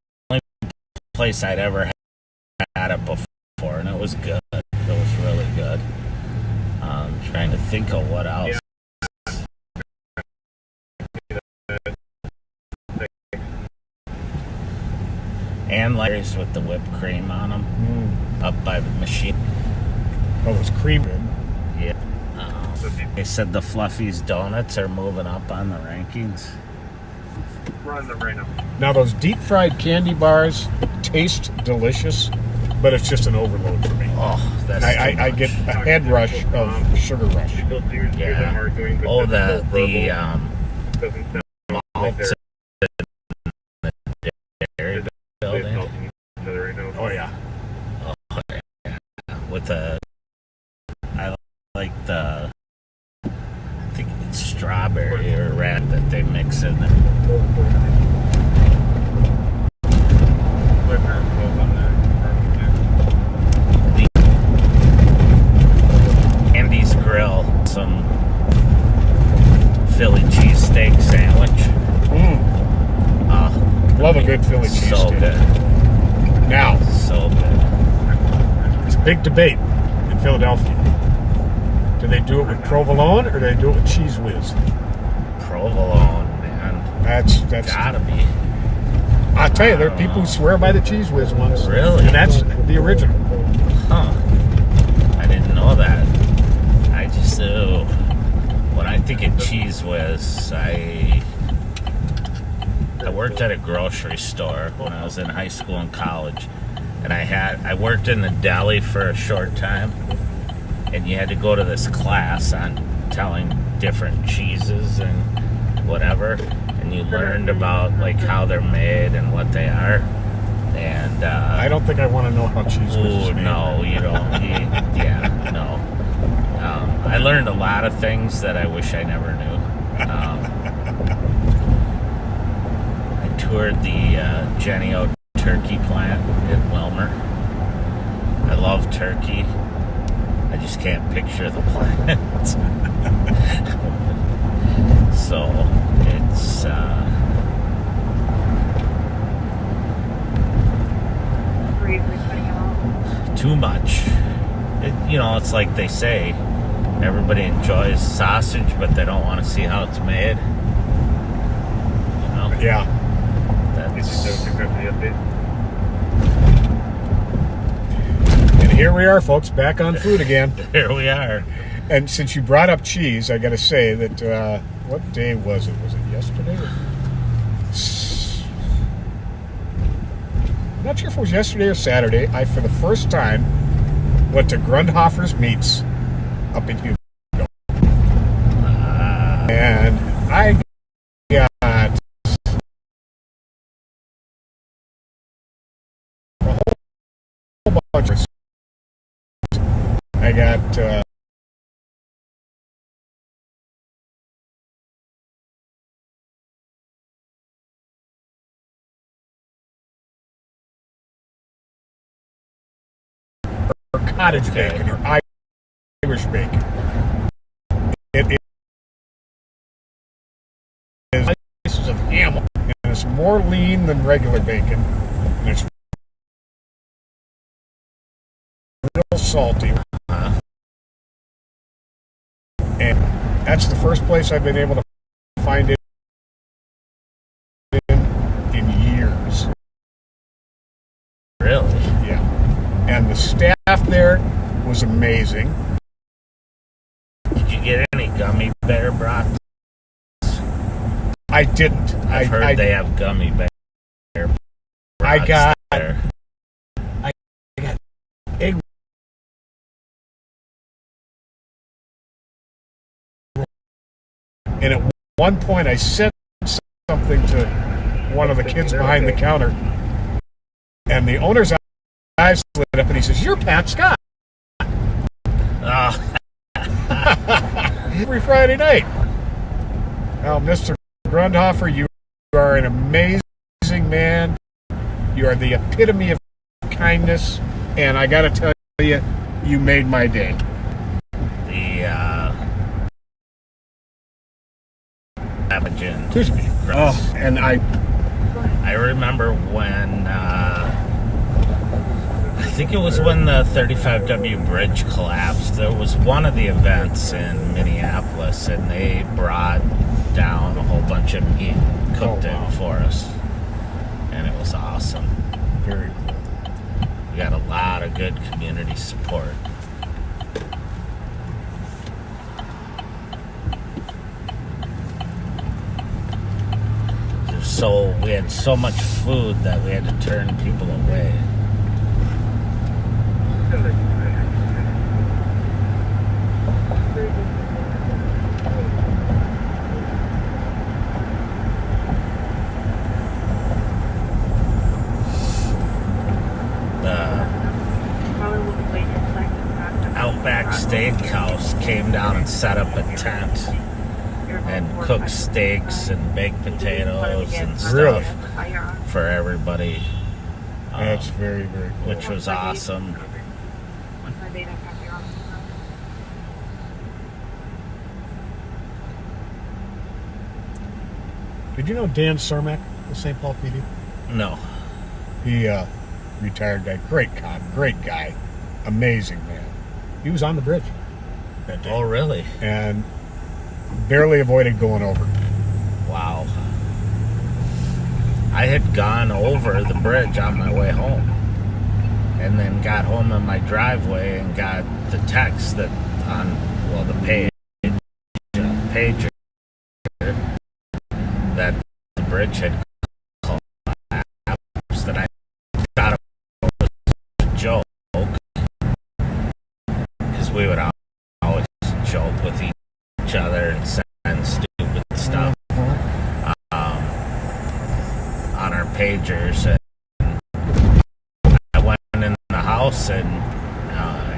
place I'd ever had it before, and it was good. It was really good. Trying to think of what else. And layers with the whipped cream on them up by the machine. Oh, it's cream. Yeah. They said the Fluffy's Donuts are moving up on the rankings. running them right now. Now, those deep fried candy bars taste delicious, but it's just an overload for me. Oh, that's I get a head rush of sugar rush. Still hear them yeah. arguing, but Oh, that's the still verbal. Doesn't sound like malts they're dairy building insulting each other right now. Oh, yeah. with the I like the I think it's strawberry or red that they mix in there. Andy's Grill, some Philly cheesesteak sandwich. Love a good Philly cheesesteak. So good. Now, So good. it's a big debate in Philadelphia. Do they do it with provolone or do they do it with cheese whiz? Provolone, man. That's Gotta be. I'll tell you, there are people who swear by the cheese whiz ones. Really? And that's the original. Huh. I didn't know that. I just, when I think of Cheese Whiz, I worked at a grocery store when I was in high school and college. And I worked in the deli for a short time. And you had to go to this class on telling different cheeses and whatever. And you learned about like how they're made and what they are. And I don't think I want to know how cheese whiz is ooh, made. no, you don't. Yeah, no. I learned a lot of things that I wish I never knew. I toured the Genio turkey plant in Wilmer. I love turkey. I just can't picture the plant. So it's Briefly cutting him off. too much. It's like they say, everybody enjoys sausage, but they don't want to see how it's made. Yeah. That's And here we are, folks, back on food again. here we are. And since you brought up cheese, I got to say that, what day was it? Was it yesterday? Not sure if it was yesterday or Saturday. I, for the first time, went to Grundhofer's Meats up in Hugo. And I got a whole bunch of. I got cottage bacon or Irish bacon. It is pieces of ham, and it's more lean than regular bacon, and it's real salty. And that's the first place I've been able to find it in years. Really? Yeah. And the staff there was amazing. Did you get any gummy bear broth? I didn't. I've heard they have gummy bear broths I got there. egg and at one point I said something to one of the kids behind the counter, and the owner's eyes lit up and he says, "You're Pat Scott." Every Friday night. Now, Mr. Grundhofer, you are an amazing man. You are the epitome of kindness, and I got to tell you, you made my day. Excuse me. Oh, and I remember when I think it was when the 35W bridge collapsed. There was one of the events in Minneapolis, and they brought down a whole bunch of meat, cooked it for us, and it was awesome. very cool. We got a lot of good community support. So we had so much food that we had to turn people away. Outback Steakhouse came down and set up a tent and cooked steaks and baked potatoes and stuff Really? for everybody, That's very, very cool. which was awesome. Did you know Dan Cermak with St. Paul PD? No. He retired guy. Great cop, great guy. Amazing man. He was on the bridge that day. Oh, really? And barely avoided going over. Wow. I had gone over the bridge on my way home and then got home in my driveway and got the text that on, well, the pager that the bridge had collapsed, that I thought it was a joke because we would always joke with each other and send stupid stuff on our pagers. And I went in the house and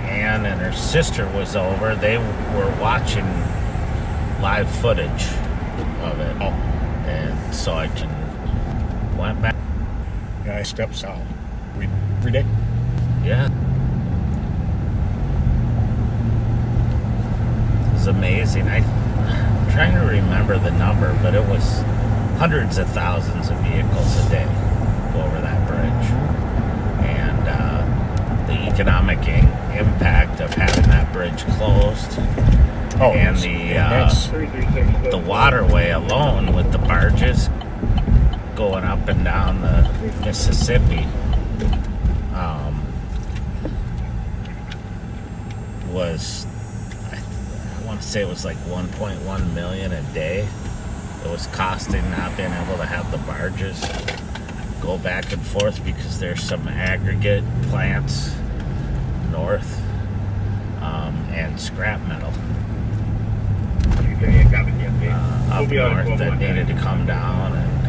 Ann and her sister was over. They were watching live footage of it, and so I went back. Yeah, I stepped south every day. Yeah, it was amazing. I'm trying to remember the number, but it was hundreds of thousands of vehicles a day go over that bridge, and the economic impact of having that bridge closed. Oh, And the waterway alone with the barges going up and down the Mississippi was, I want to say it was like 1.1 million a day. It was costing not being able to have the barges go back and forth because there's some aggregate plants north and scrap metal up north that needed to come down, and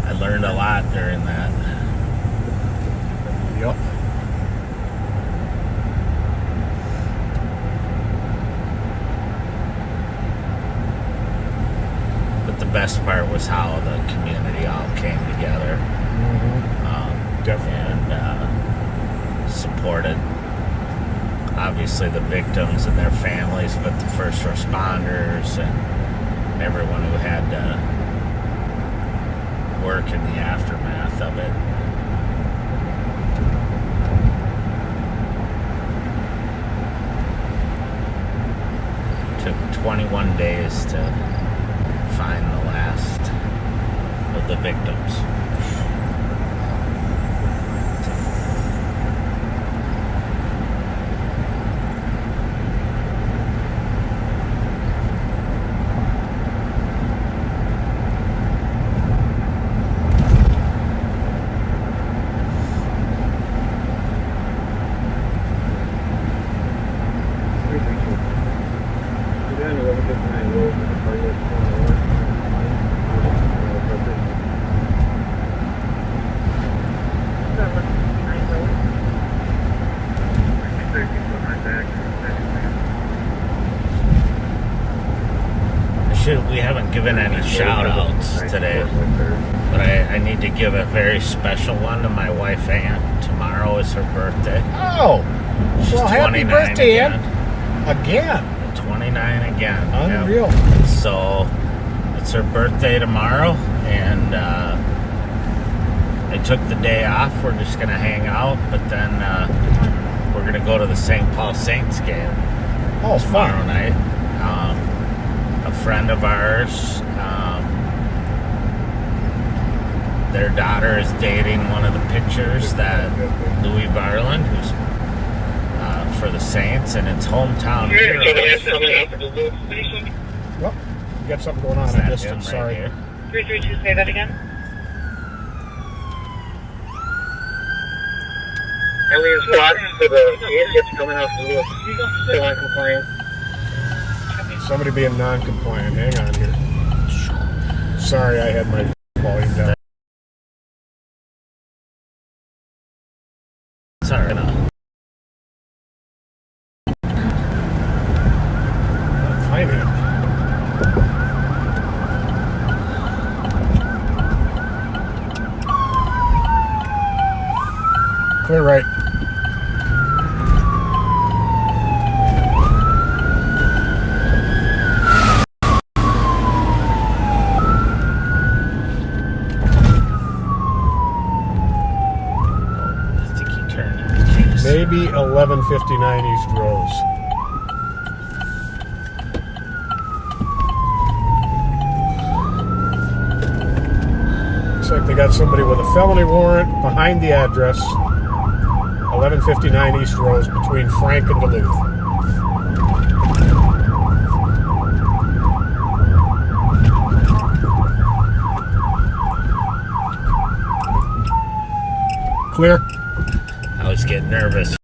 I learned a lot during that. Yep. But the best part was how the community all came together. Definitely. And supported, obviously, the victims and their families, but the first responders and everyone who had to work in the aftermath of it. Took 21 days to find the last of the victims. We haven't given any shout outs today, but I need to give a very special one to my wife Ann. Tomorrow is her birthday. Oh, She's well, happy 29 birthday, Ann. again. Again. 29 again. Unreal. Yep. So it's her birthday tomorrow, and I took the day off. We're just gonna hang out, but then we're gonna go to the St. Paul Saints game Oh, tomorrow fun. night. A friend of ours, their daughter is dating one of the pitchers that Louis Varland, who's for the Saints, and it's hometown heroes. Well, You got something going on. Is I that missed him it. Sorry. right here? 332, say that again. Alien SWAT to the idiots coming off the roof. Still on compliance. Somebody being non-compliant. Hang on here. Sorry, I had my volume down. Sorry, no. Find him. Clear right. I think he turned in the case. Maybe 1159 East Rose. Looks like they got somebody with a felony warrant behind the address. 1159 East Rose between Frank and Duluth. Clear. I was getting nervous.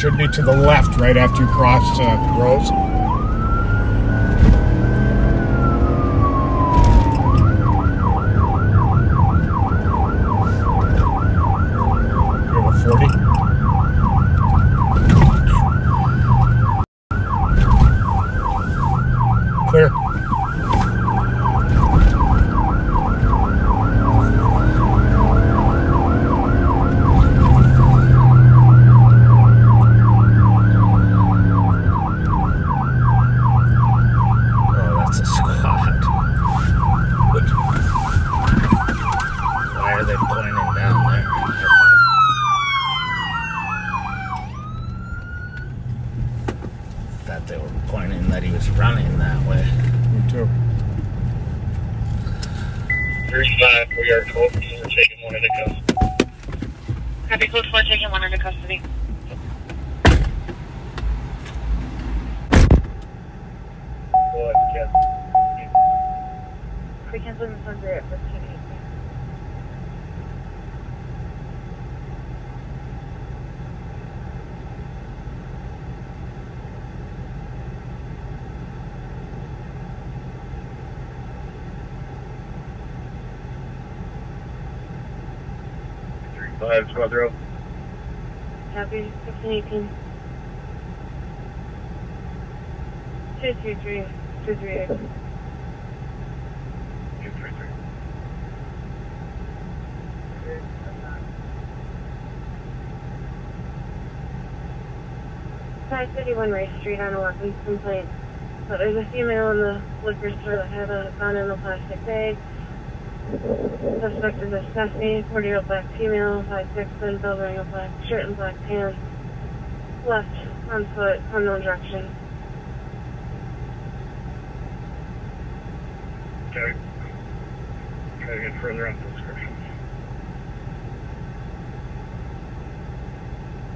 Should be to the left right after you cross Rose. You have a 40. Clear. Oh, that's a squad. Why are they pointing down there? Thought they were pointing that he was running that way. Me too. 35, we are close. We're taking one into custody. Copy, code 4, taking one into custody. Go ahead, Ken. We canceling this under at 1518. Five, Squadro. Copy, 1518. 223, 238. 233. 551 Race Street on a weapons complaint. So there's a female in the liquor store that had a gun in a plastic bag. Suspect is a Stephanie, 40-year-old black female, 5'6", belt wearing a black shirt and black pants. Left on foot, unknown direction. Okay. Try to get further on the description.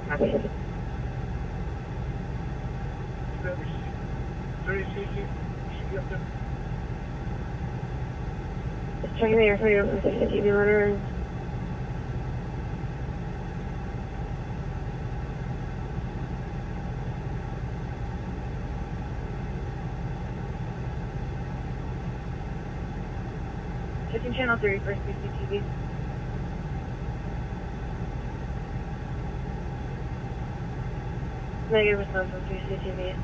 Copy. 30cc. Should be up there. Checking the air for your CCTV monitor. Checking channel 3 for CCTV. Negative response from CCTV.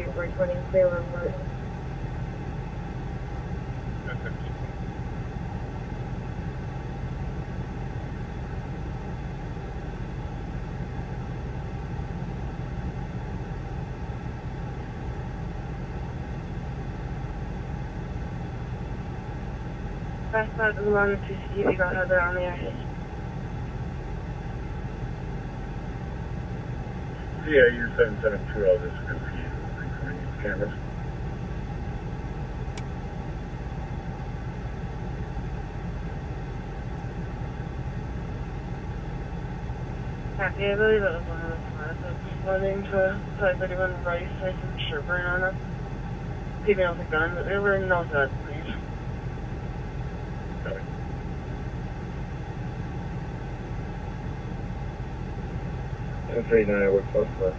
4320 Sailor Alert. Fast out of the line to see if you got another on the ice. Yeah, you're 772. I'll just confuse the cameras. Happy, I believe it was one of the flats that's running to side 31 Rice. I some shirt burn on it. Keeping out the gun, but there were no threats made. Got it. That's 89, we're close to that.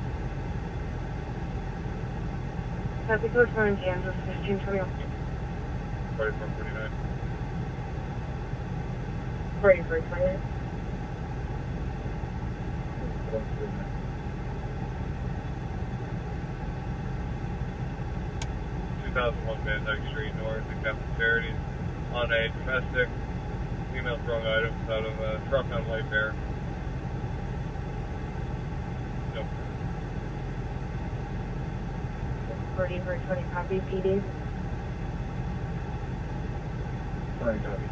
Happy Coast Run, Kansas, 1521. 4449. 4320. Van Dyke Street North in Captain Charities on a domestic female throwing items out of a truck on White Bear. Nope. 4320 copy, PD. Fine, copy.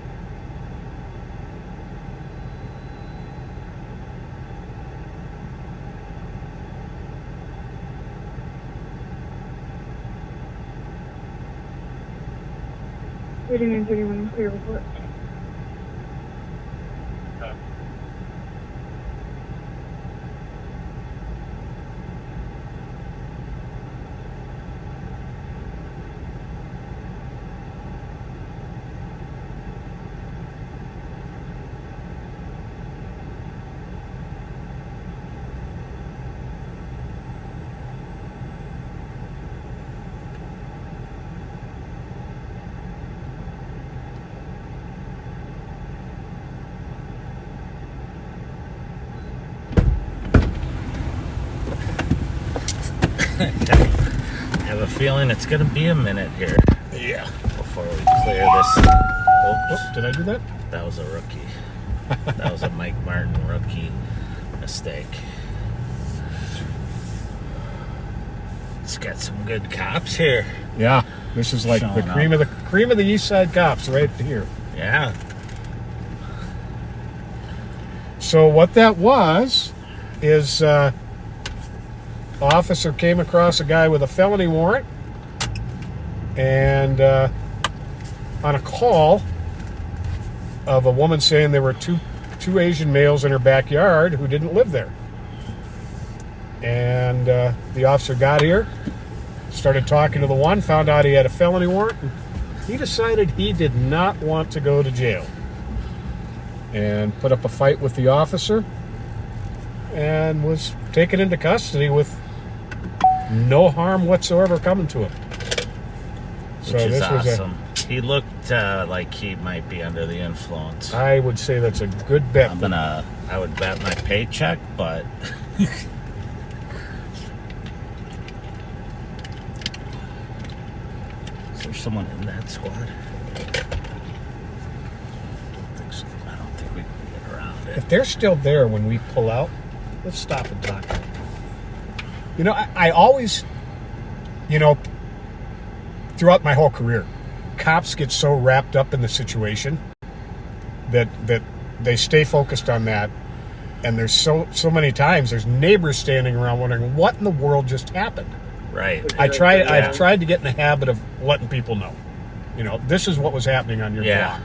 Reading in 31 clear report. I have a feeling it's going to be a minute here. Yeah. Before we clear this. Oops. Oh, did I do that? That was a rookie. That was a Mike Martin rookie mistake. It's got some good cops here. Yeah. This is like Showing the cream of the East Side cops right here. Yeah. So what that was is officer came across a guy with a felony warrant and on a call of a woman saying there were two Asian males in her backyard who didn't live there. And the officer got here, started talking to the one, found out he had a felony warrant, and he decided he did not want to go to jail. And put up a fight with the officer and was taken into custody with no harm whatsoever coming to him. Which is awesome. He looked like he might be under the influence. I would say that's a good bet. I would bet my paycheck, but is there someone in that squad? I don't think we can get around it. If they're still there when we pull out, let's stop and talk. You know, I always, throughout my whole career, cops get so wrapped up in the situation that they stay focused on that. And there's so many times there's neighbors standing around wondering what in the world just happened. Right. I've tried to get in the habit of letting people know. This is what was happening on your block.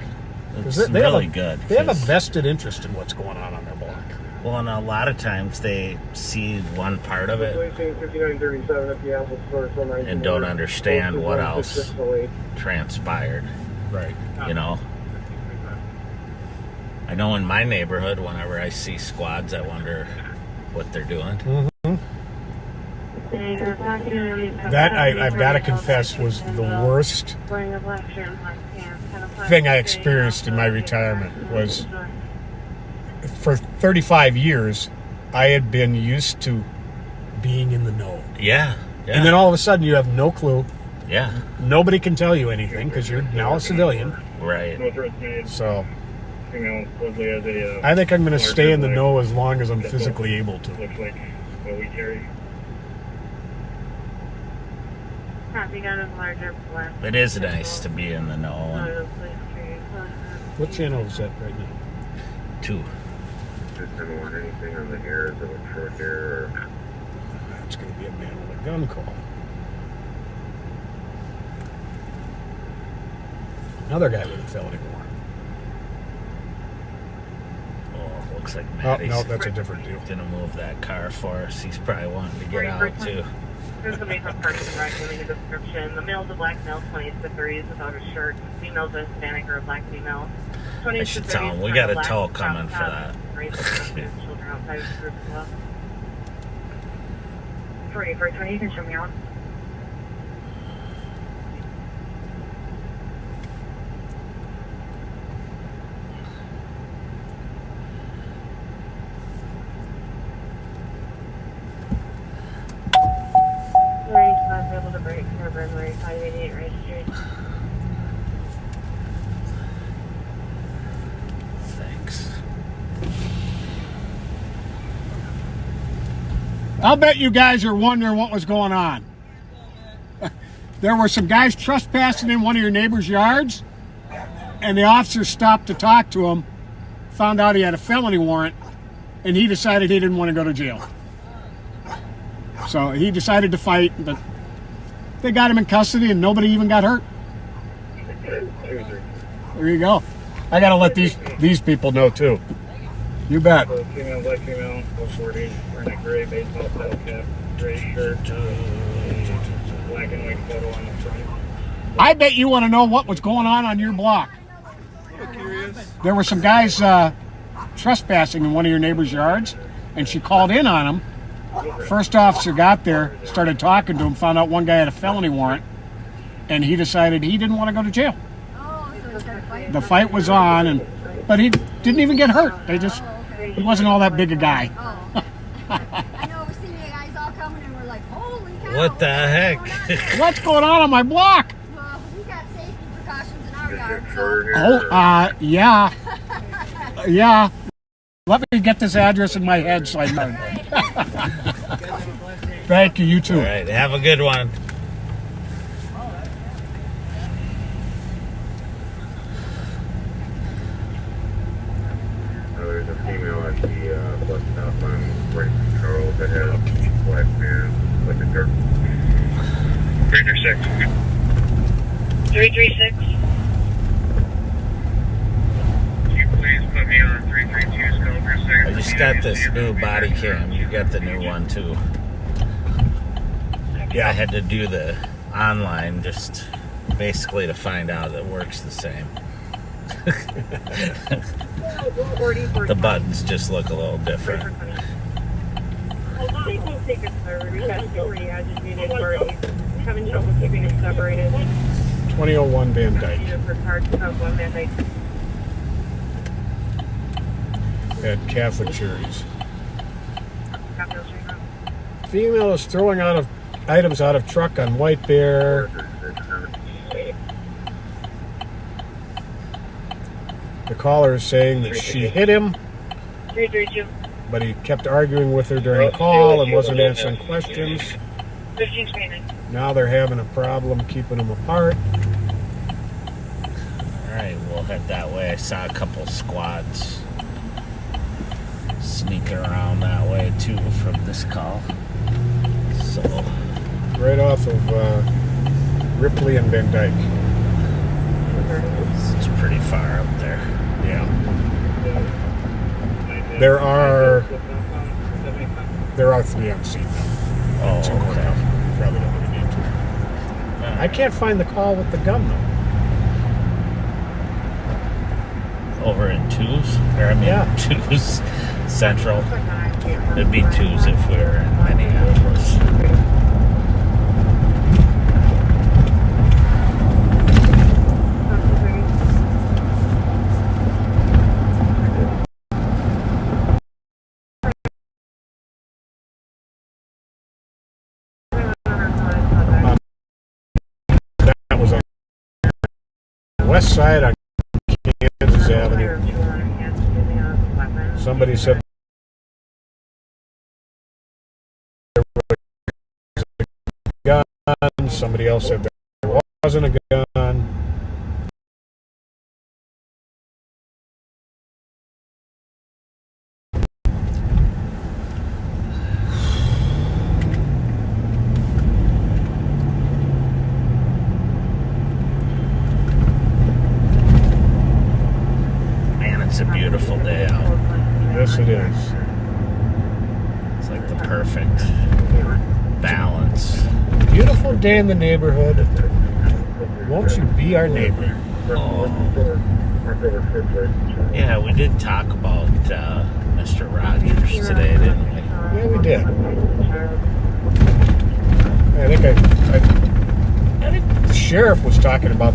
It's really good. They have a vested interest in what's going on their block. Well, and a lot of times they see one part of it and don't understand what else transpired. Right. I know in my neighborhood, whenever I see squads, I wonder what they're doing. Mm-hmm. That, I've got to confess, was the worst thing I experienced in my retirement. Was for 35 years, I had been used to being in the know. Yeah. Yeah. And then all of a sudden you have no clue. Yeah. Nobody can tell you anything because you're now a civilian. Right. No threats made. So Supposedly has a. I think I'm going to stay in the larger know as long as I'm physically able to. Looks like what we carry. Copy, got a larger black. It is nice to be in the know. What channel is that right now? 2. Just didn't want anything on the hairs of a short hair or. It's going to be a man with a gun call. Another guy with a felony warrant. Oh, looks like Oh, Maddie's no, that's a different deal. gonna move that car for us. He's probably wanting to get out too. There's somebody from Parks and Rec giving a description. The male's a black male, 20s to 30s, without a shirt. Female's a Hispanic or a black female. 20s I should to tell 30s, him we wearing got a black tow crop coming for top, that. raised children outside of the group as well. 4420, you can show me out. Able to break for burglary, 588 Ridge Street. Thanks. I'll bet you guys are wondering what was going on. There were some guys trespassing in one of your neighbor's yards, and the officer stopped to talk to him, found out he had a felony warrant, and he decided he didn't want to go to jail. So he decided to fight, but they got him in custody and nobody even got hurt. There you go. I gotta let these people know too. You bet. So female, black female, 140, wearing a gray baseball style cap, gray shirt, black and white photo on the front. I bet you want to know what was going on your block. There were some guys trespassing in one of your neighbor's yards, and she called in on them. First officer got there, started talking to him, found out one guy had a felony warrant, and he decided he didn't want to go to jail. The fight was on, but he didn't even get hurt. He wasn't all that big a guy. I know we're seeing you guys all coming and we're like, holy cow. What the heck? What's going on my block? Well, we got safety precautions in our yard, so. Shorter hair. Yeah. Yeah. Let me get this address in my head so I know. Thank you, you too. All right, have a good one. There's a female at the bus stop on Right Control that has a black man, like a dark. 336. 336. Can you please put me on 332's call for a second? I just got this new body cam. You got the new one too. Yeah, I had to do the online just basically to find out it works the same. The buttons just look a little different. Take a server. We got pretty agitated. We're having trouble keeping it separated. 2001 Van Dyke For cards, one Van Dyke. at Catholic Charities. Capital Street Road. Female is throwing items out of truck on White Bear. The caller is saying that she hit him, 332. but he kept arguing with her during the call and wasn't answering questions. 1529. Now they're having a problem keeping them apart. All right, we'll head that way. I saw a couple squads sneaking around that way too from this call. So Right off of Ripley and Van Dyke. it's pretty far up there. Yeah. There are 3 on scene now. Oh, Two more okay. coming. You probably don't really need to. I can't find the call with the gun though. Over in Twos? Or I mean Yeah. Twos Central. It'd be Twos if we were in Minneapolis. west side on Kansas Avenue. Somebody said there was a gun. Somebody else said there wasn't a gun. Man, it's a beautiful day out. Yes, it is. It's like the perfect balance. Beautiful day in the neighborhood. Won't you be our neighbor? Oh. Yeah, we did talk about Mr. Rogers today, didn't we? Yeah, we did. I think the sheriff was talking about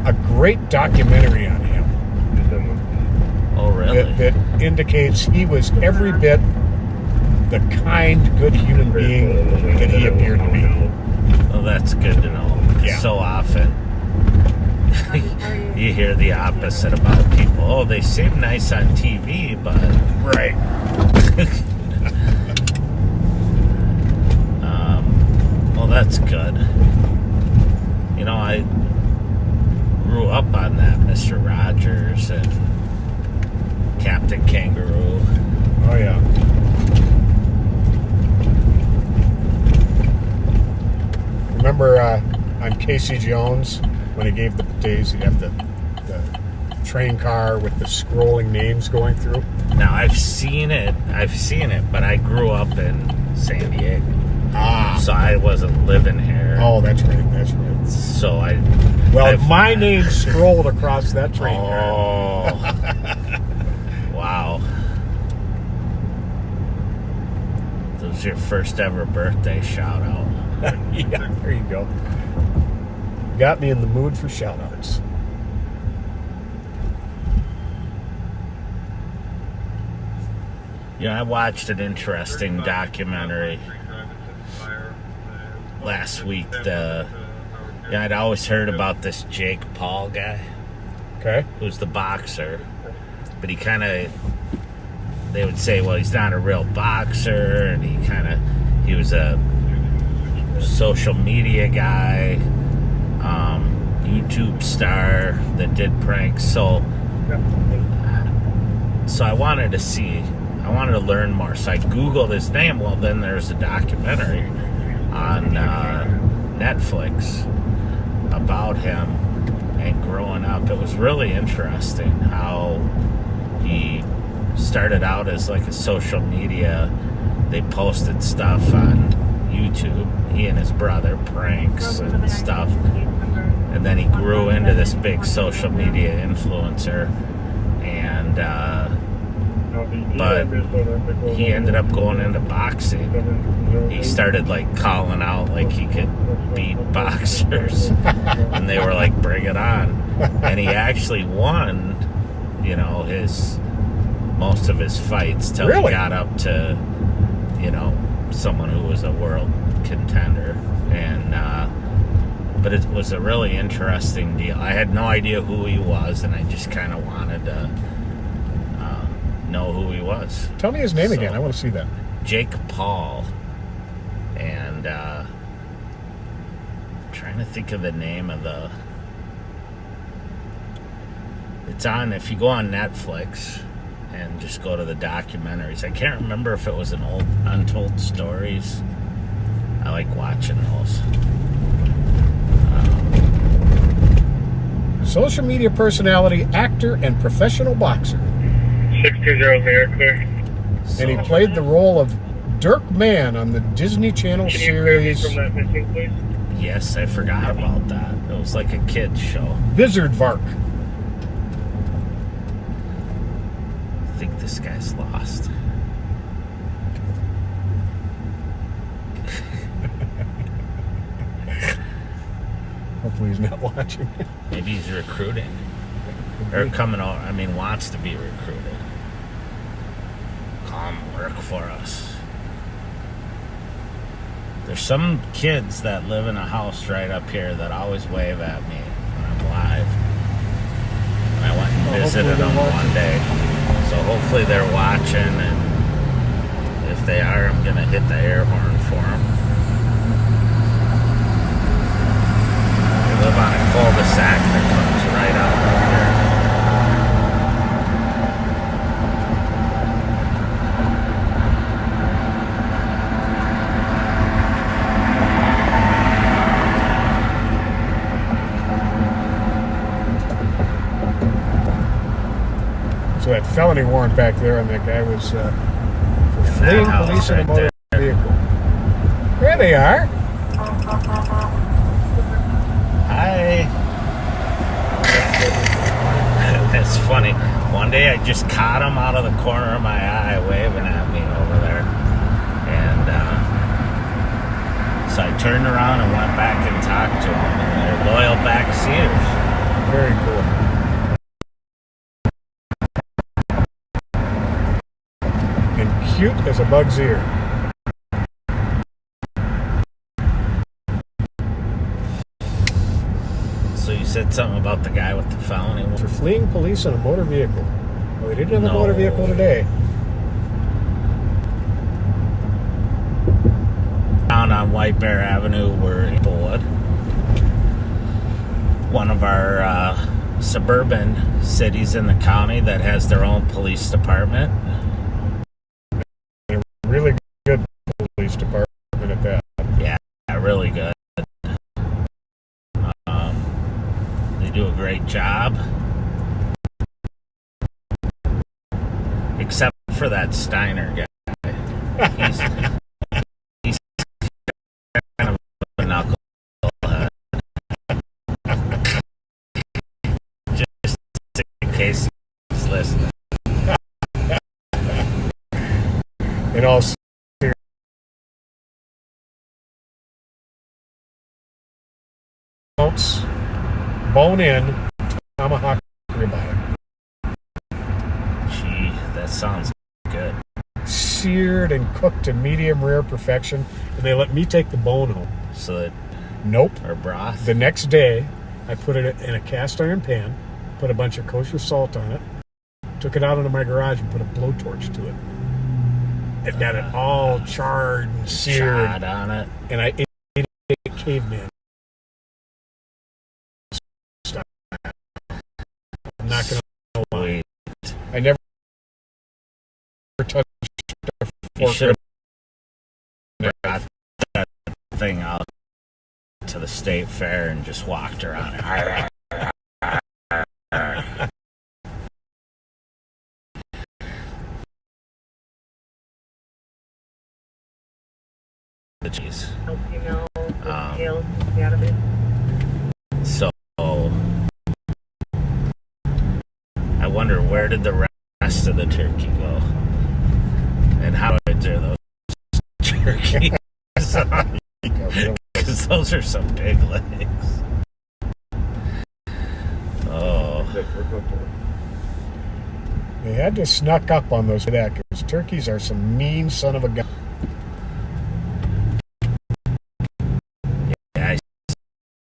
a great documentary on him Oh, really? that indicates he was every bit the kind, good human being that he appeared to be. Oh, that's good to know. Yeah. So often you hear the opposite about people. Oh, they seem nice on TV, but Right. well, that's good. You know, I grew up on that Mr. Rogers and Captain Kangaroo. Oh, yeah. Remember on Casey Jones when he gave the days, he'd have the train car with the scrolling names going through? Now, I've seen it, but I grew up in San Diego. Ah. So I wasn't living here. Oh, that's right. So Well, my name scrolled across that train car. Oh. Wow. That was your first ever birthday shout out. Yeah, there you go. Got me in the mood for shout-outs. You know, I watched an interesting documentary last week. I'd always heard about this Jake Paul guy, Okay. who's the boxer, but they would say, well, he's not a real boxer, and he was a social media guy, YouTube star that did pranks. So I wanted to learn more. So I Googled his name. Well, then there's a documentary on Netflix about him and growing up. It was really interesting how he started out as like a social media. They posted stuff on YouTube, he and his brother, pranks and stuff. And then he grew into this big social media influencer. And but he ended up going into boxing. He started like calling out like he could beat boxers, and they were like, "Bring it on!" And he actually won, most of his fights till Really? he got up to, someone who was a world contender. And but it was a really interesting deal. I had no idea who he was, and I just kind of wanted to know who he was. Tell me his name again. I want to see that. Jake Paul. And I'm trying to think of the name of it's on, if you go on Netflix and just go to the documentaries. I can't remember if it was an old Untold Stories. I like watching those. Social media personality, actor, and professional boxer. 620 Mayor Clear. And he played the role of Dirk Mann on the Disney Channel Can you clear me series from that missing, please? Yes, I forgot about that. It was like a kid's show. Wizardvark. I think this guy's lost. Hopefully he's not watching. Maybe he's recruiting. Or coming out, wants to be recruited. Come work for us. There's some kids that live in a house right up here that always wave at me when I'm live. I went and visited them one day. So hopefully they're watching, and if they are, I'm going to hit the air horn for them. They live on a cul-de-sac that comes right out of there. So that felony warrant back there on that guy was for fleeing house police in a right motor vehicle. There they are. Hi. That's funny. One day I just caught him out of the corner of my eye waving at me over there. And so I turned around and went back and talked to him. And they're loyal backseaters. Very cool. And cute as a bug's ear. So you said something about the guy with the felony. For fleeing police in a motor vehicle. Well, they didn't have a No. motor vehicle today. Down on White Bear Avenue, we're in Maplewood. One of our suburban cities in the county that has their own police department. A really good police department at that. Yeah, really good. They do a great job. Except for that Steiner guy. He's kind of a knucklehead. Just in case he's listening. In all seriousness, bone in, tomahawk ribeye. Gee, that sounds good. Seared and cooked to medium rare perfection, and they let me take the bone home. So that Nope. our broth. The next day, I put it in a cast iron pan, put a bunch of kosher salt on it, took it out into my garage and put a blowtorch to it. It got it all charred and seared, Shot on it. and I ate it caveman style. I'm not going to lie. Sweet. I never touched a You fork. should have brought that thing out to the state fair and just walked around it. The cheese. So I wonder, where did the rest of the turkey go? And how big are those turkeys? Because those are some big legs. Oh, They had to snuck up on those because turkeys are some mean son of a gun. yeah, I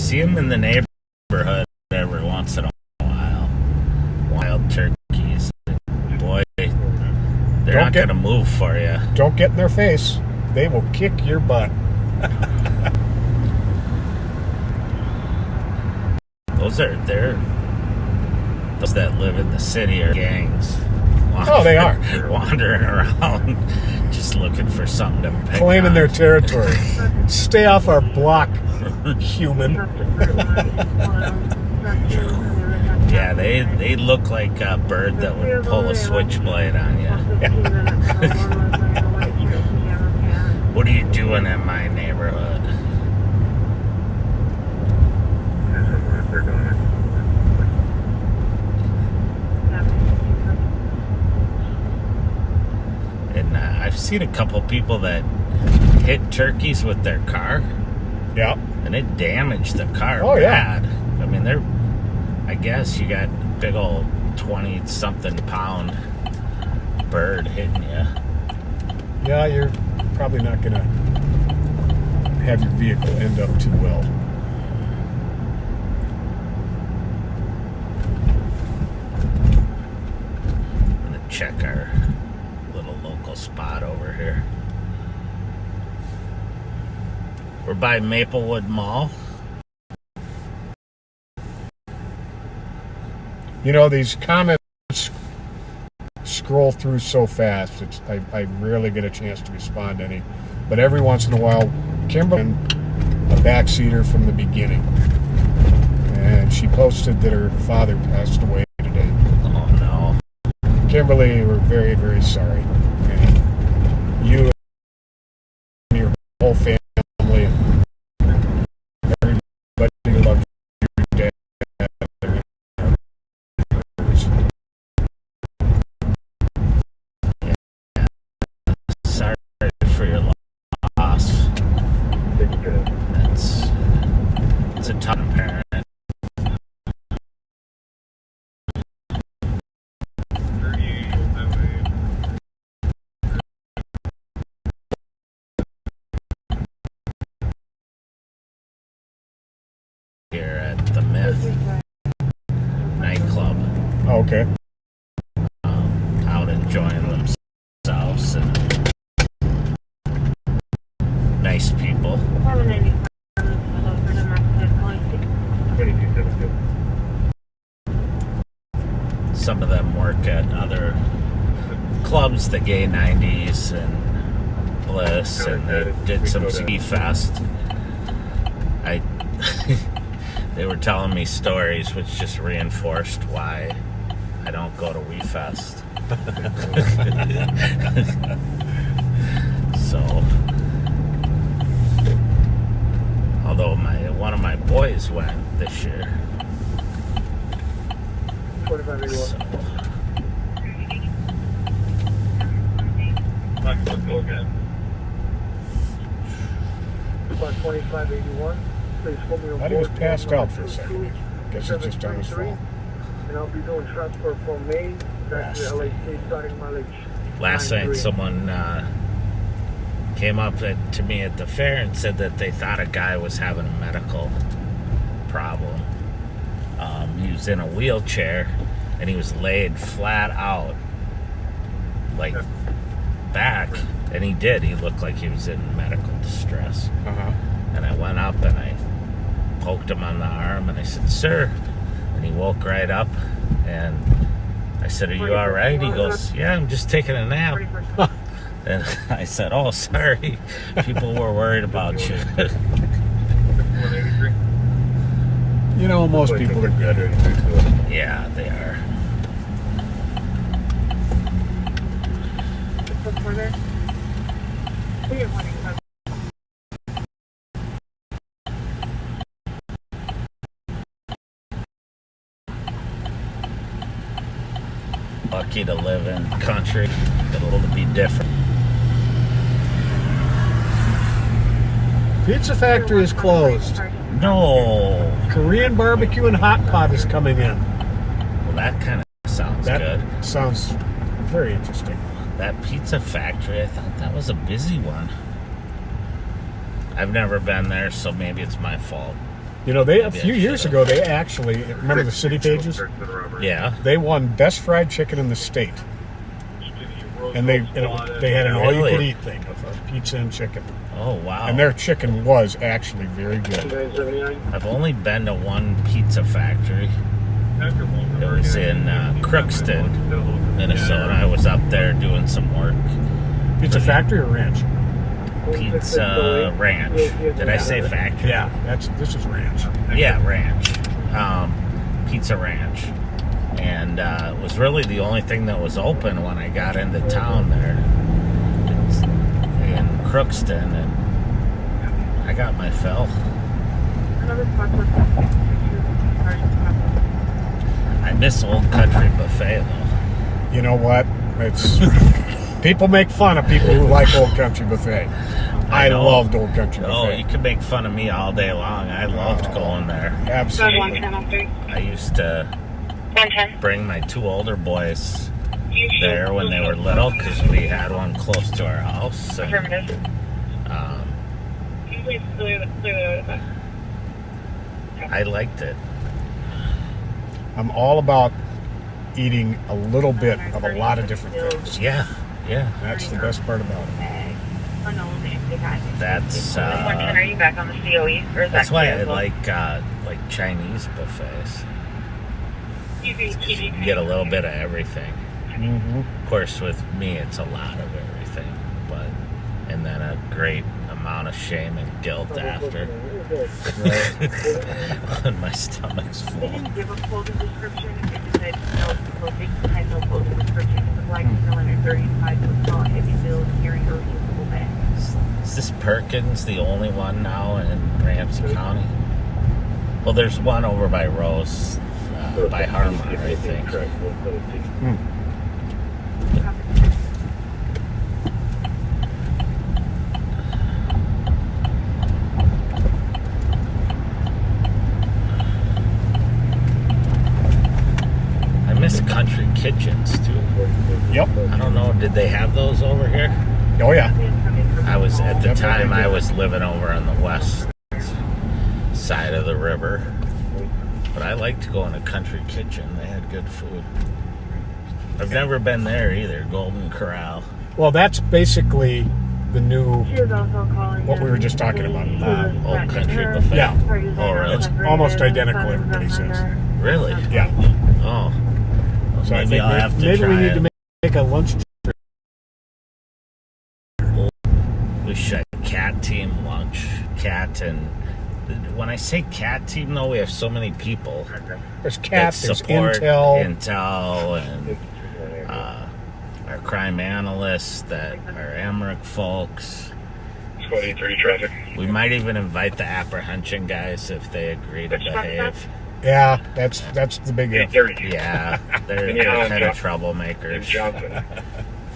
see them in the neighborhood every once in a while. Wild turkeys. Boy, they're not get- going to move for you. Don't get in their face. They will kick your butt. Those that live in the city are gangs. Oh, they are. Wandering around just looking for something to pick Claiming on. their territory. Stay off our block, human. Yeah, they look like a bird that would pull a switchblade on you. What are you doing in my neighborhood? And I've seen a couple people that hit turkeys with their car, Yeah. and it damaged the car Oh, yeah. bad. I mean, I guess you got big old 20-something pound bird hitting you. Yeah, you're probably not going to have your vehicle end up too well. check our little local spot over here. We're by Maplewood Mall. You know, these comments scroll through so fast. I rarely get a chance to respond to any. But every once in a while, Kimberly, a backseater from the beginning, and she posted that her father passed away today. Oh no. Kimberly, we're very, very sorry. And you and your whole family and everybody who loved your dad. Sorry for your loss. It's a tough parent. Here at the Myth nightclub, Okay. out enjoying themselves and nice people. 2272. Some of them work at other clubs, the Gay 90s and Bliss, and they did some Ski Fest. They were telling me stories which just reinforced why I don't go to Wee Fest. So, although one of my boys went this year. 2581. So, Let's go again. About 2581. Please hold me on I thought he was board. passed out for a second. Guess it's just on his phone. And I'll be doing transfer from Maine back to LAC starting mileage. last night someone came up to me at the fair and said that they thought a guy was having a medical problem. He was in a wheelchair and he was laid flat out, like back, and he looked like he was in medical distress. And I went up and I poked him on the arm and I said, "Sir," and he woke right up and I said, "Are you all right?" He goes, "Yeah, I'm just taking a nap." And I said, "Oh, sorry, people were worried about you." 183. You know, most people are good. Yeah, they are. Lucky to live in country, a little to be different. Pizza Factory is closed. No, Korean barbecue and hot pot is coming in. well, that kind of sounds That good. sounds very interesting. That Pizza Factory, I thought that was a busy one. I've never been there, so maybe it's my fault. You know, a Maybe I few years should've. ago, they actually, remember the city pages? Yeah. They won best fried chicken in the state. And they had an all-you-can-eat thing of pizza and chicken. Oh, wow. And their chicken was actually very good. 979. I've only been to one Pizza Factory. It was in Crookston, Minnesota. I was up there doing some work. Pizza Factory or Ranch? Pizza Ranch. Did I say factory? Yeah, this is Ranch. Yeah, Ranch. Pizza Ranch. And it was really the only thing that was open when I got into town there. It's in Crookston, and I got my fill. I miss Old Country Buffet, though. You know what? It's people make fun of people who like Old Country Buffet. I know. loved Old Country Oh, Buffet. you can make fun of me all day long. I loved going there. Absolutely. I used to bring my two older boys there when they were little because we had one close to our house. And, I liked it. I'm all about eating a little bit of a lot of different things. Yeah, yeah. That's the best part about it. That's Are you back on the COE? Or is that's that why I canceled? like Chinese buffets. You You can get a little bit of everything. Mm-hmm. Of course, with me, it's a lot of everything, but and then a great amount of shame and guilt after when my stomach's They full. didn't give a clothing description. It just said no clothing, had no clothing description. The black snow under 35 was small, heavy build, carrying a reusable bag. Is this Perkins the only one now in Ramsey County? Well, there's one over by Rose, by Harmar, I think. I miss country kitchens too. Yep. I don't know, did they have those over here? Oh, yeah. I was at the time I was living over on the west side of the river, but I liked to go in a country kitchen. They had good food. I've never been there either. Golden Corral. Well, that's basically the new, She was also calling what we were just talking about. Old Country Buffet. Yeah. Oh, really? It's almost identical, everybody says. Really? Yeah. Oh. Well, So I maybe think I'll have to maybe try we need it. to make a lunch. We should cat team lunch. Cat and when I say cat team, though, we have so many people There's that CAT, there's support Intel. and our crime analysts, that our Emmerich folks. Squad 830 traffic. We might even invite the apprehension guys if they agree to behave. Yeah, that's the big if. 830. Yeah, they're Yeah, kind of James troublemakers. Johnson.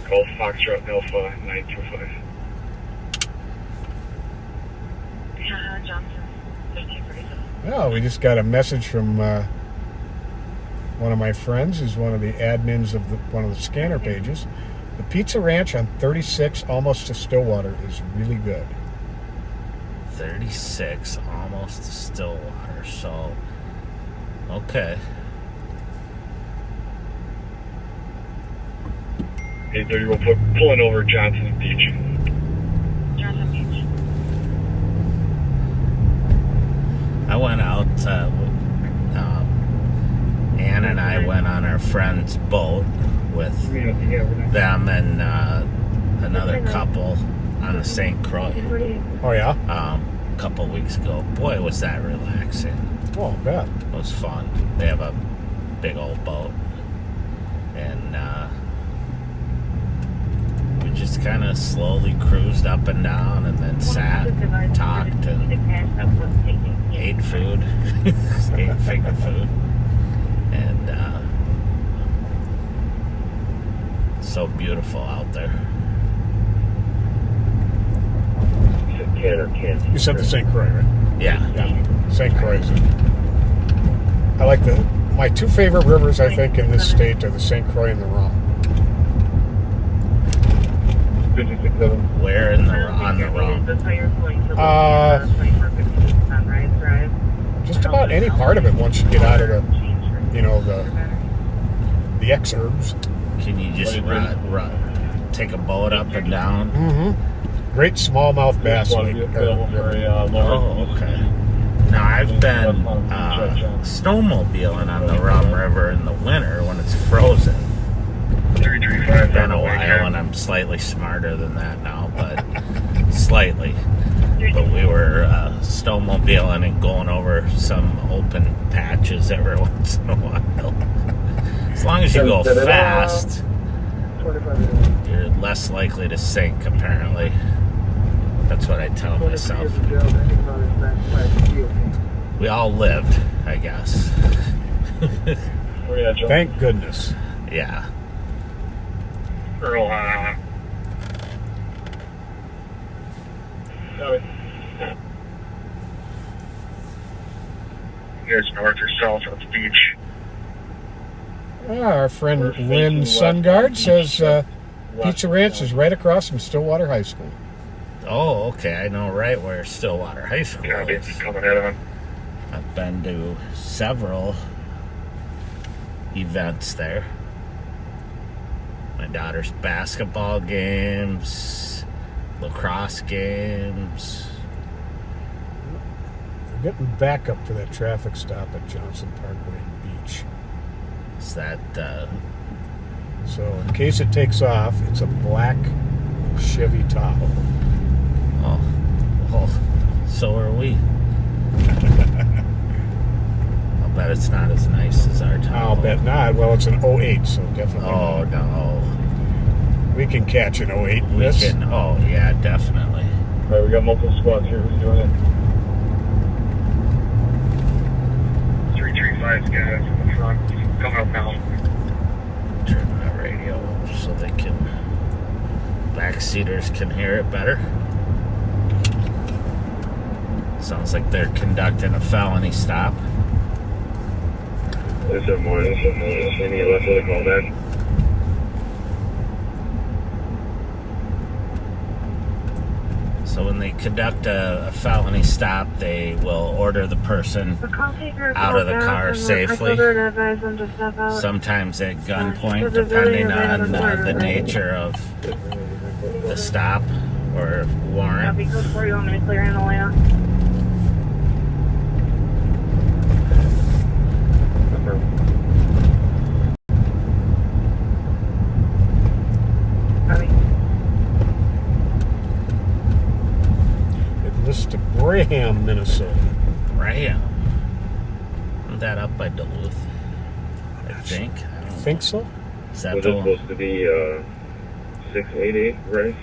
Golf Foxtrot Alpha 925. Johnson, 1537. Oh, we just got a message from one of my friends, who's one of the admins of one of the scanner pages. The Pizza Ranch on 36, almost to Stillwater, is really good. 36, almost to Stillwater. So, okay. 830, we'll put pulling over Johnson Beach. Johnson Beach. I went out, Ann and I went on our friend's boat with them and another couple on the St. Croix Oh, yeah? a couple weeks ago. Boy, was that relaxing. Oh, I bet. It was fun. They have a big old boat. And we just kind of slowly cruised up and down and then sat and talked and ate food. Ate finger food. And so beautiful out there. You said the St. Croix, right? Yeah. Yeah. St. Croix. I like my two favorite rivers, I think, in this state are the St. Croix and the Rum. 567. Where on the Rum? Just about any part of it once you get out of the exurbs. Can you just take a boat up and down? Mm-hmm. Great smallmouth bass lake. Oh, okay. Now, I've been snowmobiling on the Rum River in the winter when it's frozen. 335. It's been a while, and I'm slightly smarter than that now, but slightly. But we were snowmobiling and going over some open patches every once in a while. As long as you go fast, you're less likely to sink, apparently. That's what I tell myself. We all lived, I guess. Thank goodness. Yeah. Earl, here's north or south of the beach. Our friend Lynn Sungard says Pizza Ranch is right across from Stillwater High School. Oh, okay. I know right where Stillwater High School Copy. is. Coming out of him. I've been to several events there. My daughter's basketball games, lacrosse games. We're getting back up for that traffic stop at Johnson Parkway Beach. Is that, So in case it takes off, it's a black Chevy Tahoe. oh, so are we. I'll bet it's not as nice as our Tahoe. I'll bet not. Well, it's an 08, so definitely Oh, not. no. We can catch an 08 in We this. can, oh, yeah, definitely. All right, we got multiple squads here. Who's doing it? 335 guys in the front. Coming up now. Turn my radio up so they can, backseaters can hear it better. Sounds like they're conducting a felony stop. There's some more. Any left of the call back? So when they conduct a felony stop, they will order the person The call taker out of the called car back and safely. I told her to advise them to step out. sometimes at gunpoint, Because it's really depending on available. the nature of the stop or warrant. Copy code 4, you want me to clear in Elena? Copy. It lists to Braham, Minnesota. Ram. Isn't that up by Duluth? I think. I don't know. Think so? Is that Was the it one? supposed to be 688, right?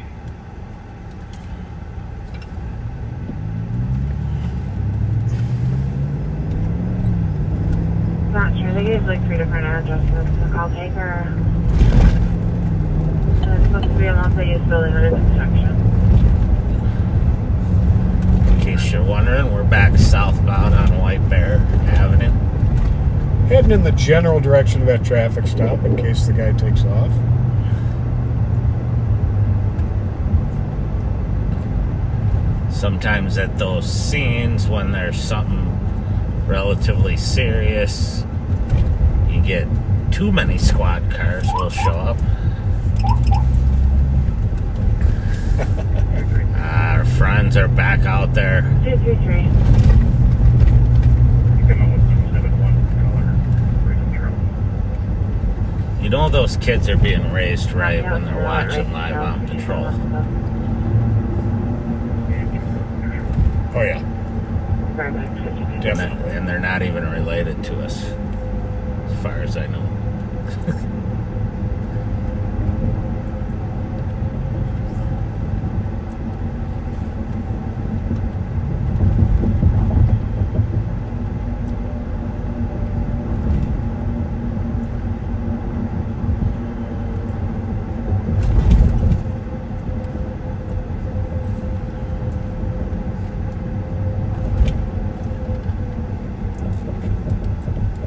Not sure. They gave like 3 different addresses. The call taker. And it's supposed to be a multi-use building under construction. In case you're wondering, we're back southbound on White Bear Avenue. Heading in the general direction of that traffic stop in case the guy takes off. Sometimes at those scenes, when there's something relatively serious, you get too many squad cars will show up. Our friends are back out there. 233. You can almost 271 color. Raising trouble. You know those kids are being raised right when they're watching Live on Patrol. Oh yeah, Very much. definitely. And they're not even related to us, as far as I know.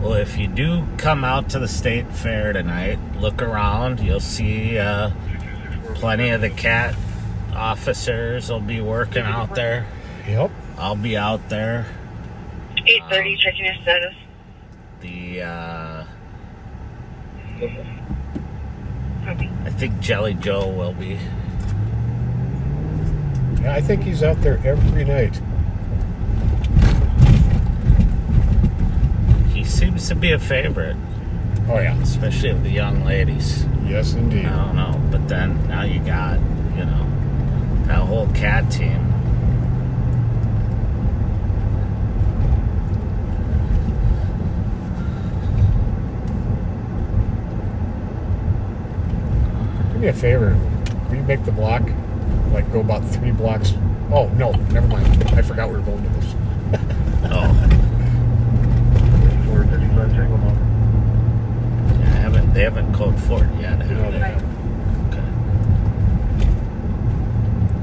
Well, if you do come out to the state fair tonight, look around. You'll see plenty of the CAT officers will be working out there. Yep. I'll be out there. 830, checking your status. The Copy. I think Jelly Joe will be. Yeah, I think he's out there every night. He seems to be a favorite, Oh yeah. especially of the young ladies. Yes, indeed. I don't know, but then now you got, that whole CAT team. Do me a favor. Will you make the block? Like go about 3 blocks. Oh no, never mind. I forgot we were going to this. Oh, 435 Tango Mom. they haven't code 4 yet, have No, they? they haven't. Okay.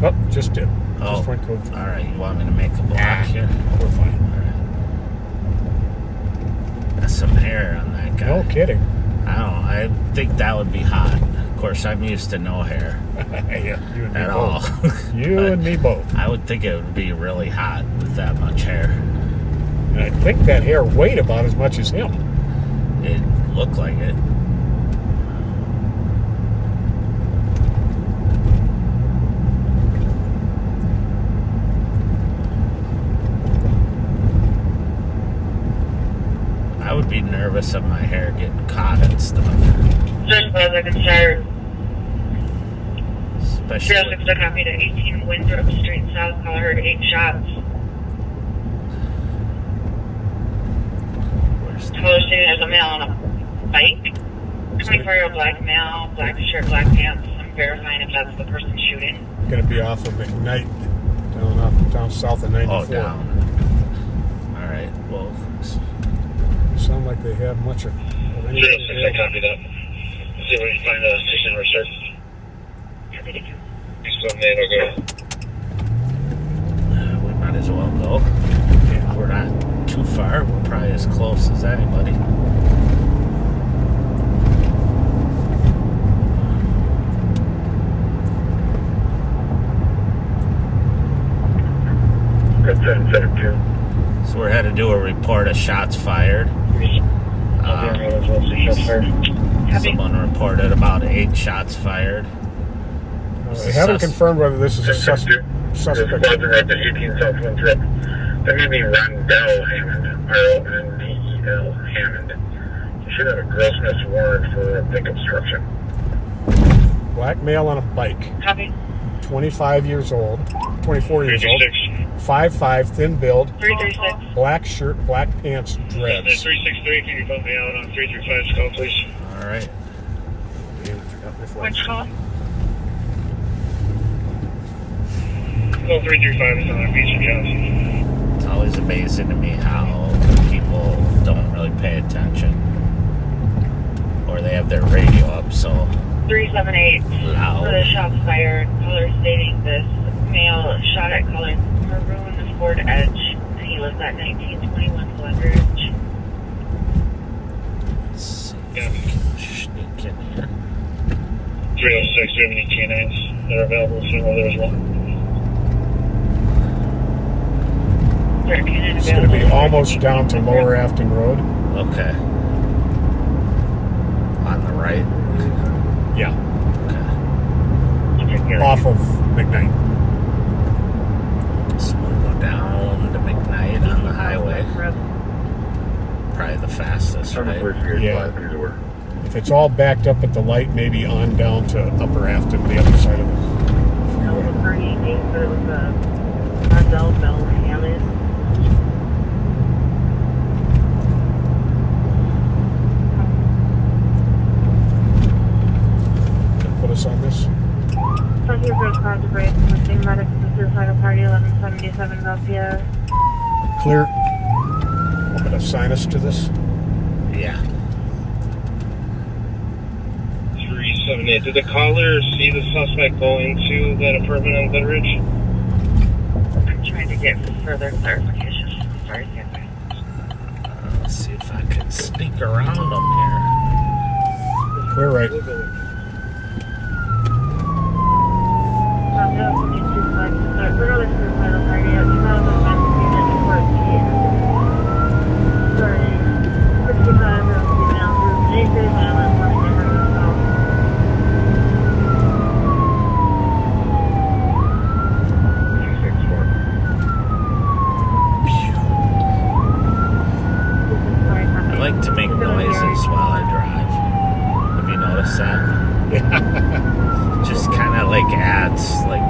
Oh, just did. Oh, Just went code 4. all right. You want me to make a block here? We're fine. All right. Got some hair on that guy. No kidding. I don't know. I think that would be hot. Of course, I'm used to no hair Yeah, you and me at both. all. You But and me both. I would think it would be really hot with that much hair. And I think that hair weighed about as much as him. It Doesn't look like it. I would be nervous of my hair getting caught and stuff. Just as I can start. Especially 06 to copy to 18 Winthrop Street South. Call heard 8 shots. where's the, Caller stated as a male on a bike. 24-year-old black male, black shirt, black pants. I'm verifying if that's the person shooting. Going to be off of McKnight, down south of 94. oh, down. All right. Well, Sound like they have much of anything. 06, I copy that. See if we can find a station restart. Copy to you. So, man, will go. we might as well go. Yeah, we're not too far. We're probably as close as anybody. Good 772. So we're headed to a report of shots fired. Someone reported about 8 shots fired. They haven't confirmed whether this is a suspect. Squadron at the 18 South Winthrop. That may be Rondell Hammond. R-O-N-D-E-L Hammond. You should have a gross miswarrant for thick obstruction. Black male on a bike. Copy. 25 years old. 24 years old. 5'5", thin build. 336. Black shirt, black pants, dreads. 363, can you bump me out on 335's call, please? All right. Damn, I forgot my Which flash. call? Call 335 is on our beach, yes. It's always amazing to me how people don't really pay attention, or they have their radio up so 378. For the loud. shots fired, caller stating this male shot at caller Maroon Ford Edge. He lives at 1921 Leverage. Let's see if we can sneak in here. 306, do you have any canines that are available sooner there as well? It's going to be almost down to Lower Afton Road. Okay. On the right. Yeah, Okay. off of McKnight. So we'll go down to McKnight on the highway. Probably the fastest, right? Yeah. If it's all backed up at the light, maybe on down to Upper Afton, the other side of the freeway. Bernie Inc., but it was a Rondell Bell Hammond. Put us on this. Thank you for the call to break. Listing medics to suicidal party 1177 Belfia. Clear. I'm going to assign us to this. Yeah. 378, did the caller see the suspect go into that apartment on Glenridge? I'm trying to get further clarification. Sorry, Sandra. Let's see if I can sneak around them here. Clear right. Literally suicidal party at 2005 unit 14. Sorry. 65 female group. Anything violent, running in her assault. I like to make noises while I drive. Have you noticed that? Yeah. Just kind of like adds, like,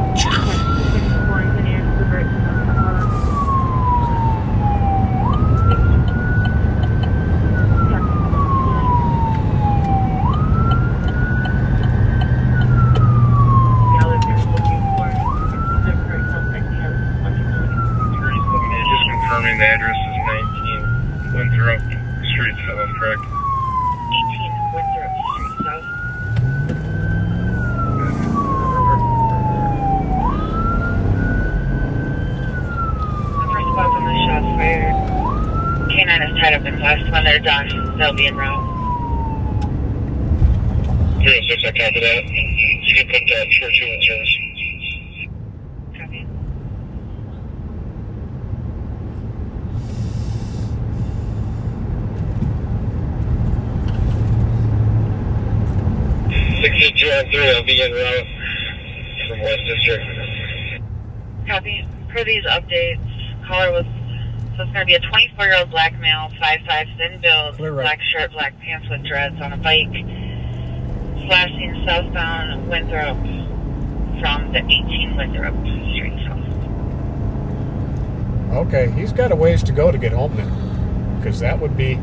Just confirming the address is 19 Winthrop Street South, correct? 18 Winthrop Street South. The first spot on the shots fired. K9 is tied up in class. When they're done, they'll be en route. 306, I copy that. You can put that for 2 in service. Copy. 313, I'll be en route from West District. Copy. Per these updates, caller was, so it's going to be a 24-year-old black male, 5'5", thin build, Clear right. black shirt, black pants with dreads on a bike, flashing southbound Winthrop from the 18 Winthrop Street south. Okay, he's got a ways to go to get home then, because that would be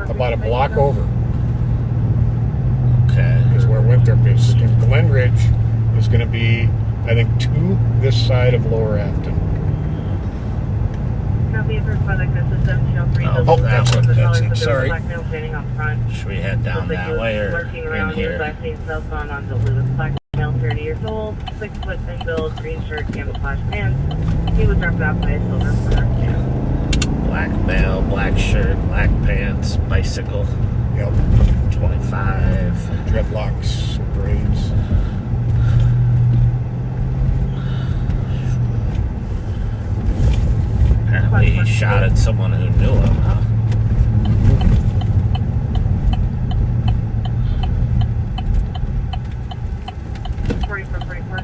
about a block over Okay. is where Winthrop is. And Glen Ridge is going to be, I think, to this side of Lower Afton. Copy for product system, Oh, that one, that's it. Sorry. Black male standing up front. Should we head down that way or Lurking in around here? flashing southbound on Duluth. Black male, 30 years old, 6 foot thin build, green shirt, camouflage pants. He was dropped off by a silver Ford. Black male, black shirt, black pants, bicycle, Yep. 25. Dreadlocks, braids. Apparently he shot at someone who knew him, huh? 44, 44.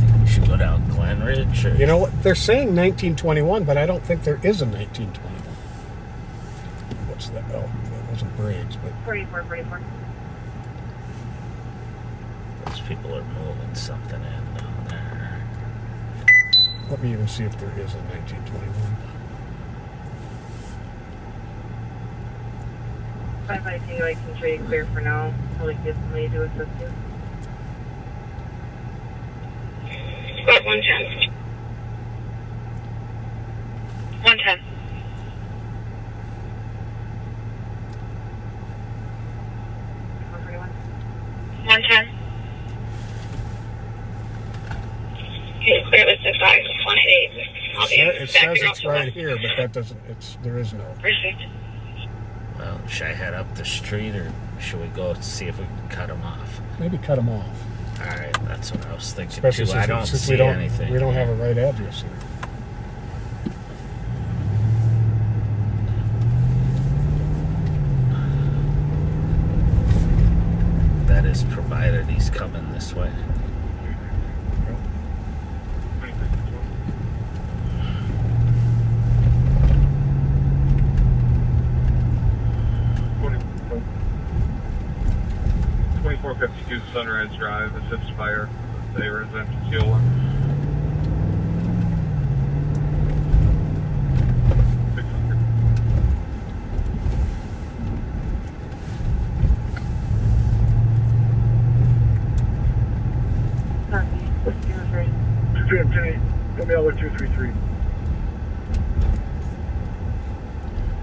Think we should go down Glen Ridge or... You know what? They're saying 1921, but I don't think there is a 1921. What's that? Oh, that wasn't braids, but 44, 44. Those people are moving something in down there. let me even see if there is a 1921. If I think I can trade clear for now, until we get somebody to assist you. Got 110. 110. One 10. Okay, clear with 6 eyes. 188. I'll be It says backing it's off right the here, but that doesn't. There is no. Received. Well, should I head up the street or should we go see if we can cut them off? Maybe cut them off. All right, that's what I was thinking Especially too. I don't since see we don't, anything. we don't have a right address here. That is provided he's coming this way. Sunrise Drive, assist fire, say residential steel one. 600. Penny, ML 233.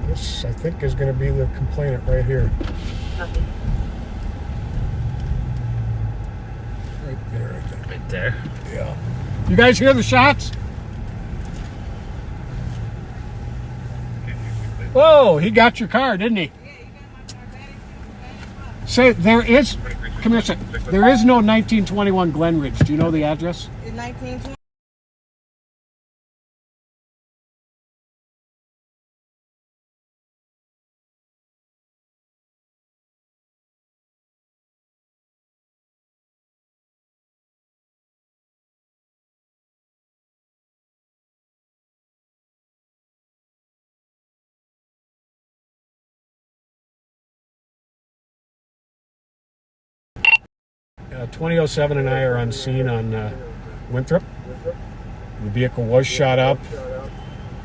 This, I think, is going to be the complainant right here. Right there, I think. Right there. Yeah. You guys hear the shots? Whoa, he got your car, didn't he? Say, there is, come here a sec. There is no 1921 Glen Ridge. Do you know the address? 1920. Uh, 2007 and I are on scene on Winthrop. The vehicle was shot up.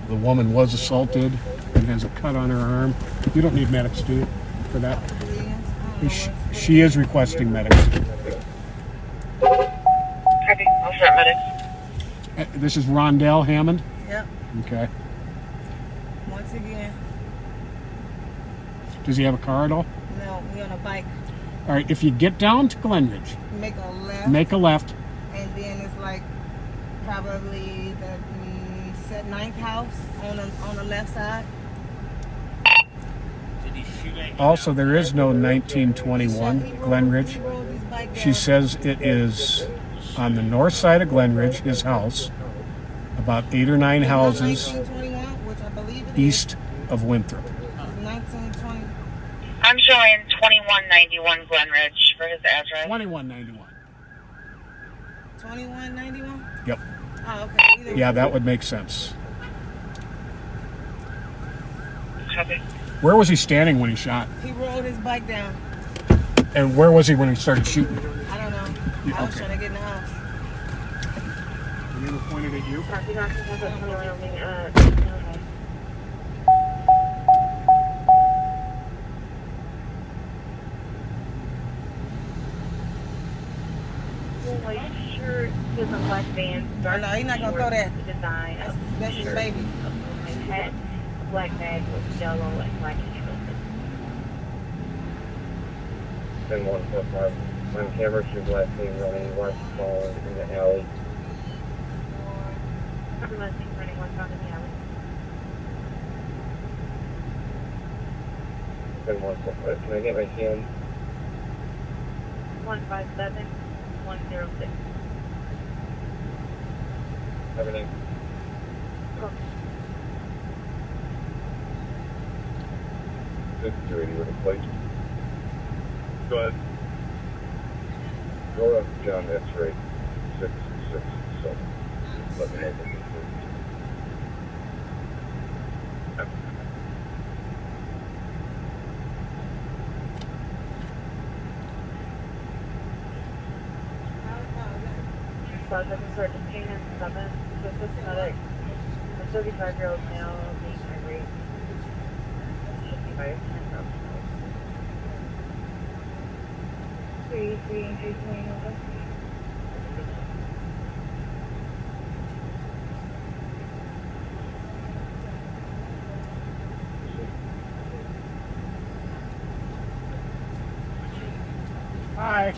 The woman was assaulted and has a cut on her arm. You don't need medics, do you, for that? She is requesting medics. Copy. I'll start medics. This is Rondell Hammond? Yep. Okay. Once again, Does he have a car at all? no, we on a bike. All right, if you get down to Glen Ridge, Make a left, make a left. and then it's like probably the ninth house on the left side. Did he shoot anything? Also, there is no 1921 Glen Ridge. He rolled his bike She down. says it is on the north side of Glen Ridge, his house, about 8 or 9 houses 1921, which I believe it is. east of Winthrop. 1920. I'm showing 2191 Glen Ridge for his address. 2191. 2191? Yep. Oh, okay. Either Yeah, way. that would make sense. Copy. Where was he standing when he shot? He rode his bike down. And where was he when he started shooting? I don't know. I was Okay. trying to get in the house. He never pointed at you? Copy, Dr. Has at 20 Wyoming, okay. White shirt with a black band. No, he's not gonna throw that. Design. That's his baby. A hat, a black bag with yellow and black handles. 10-145. On camera, she's last name running west falling in the alley. Everyone's being running one found in the alley. 10-145. Can I get my hand? 157106. Everything. This is 280 with a plate. Go ahead. Go up John X-ray 667. Let me know if it's Sergeant Sergeant Payne 7. So systematic. A 35-year-old male being irate. 55 handcuffs. 3 Hi.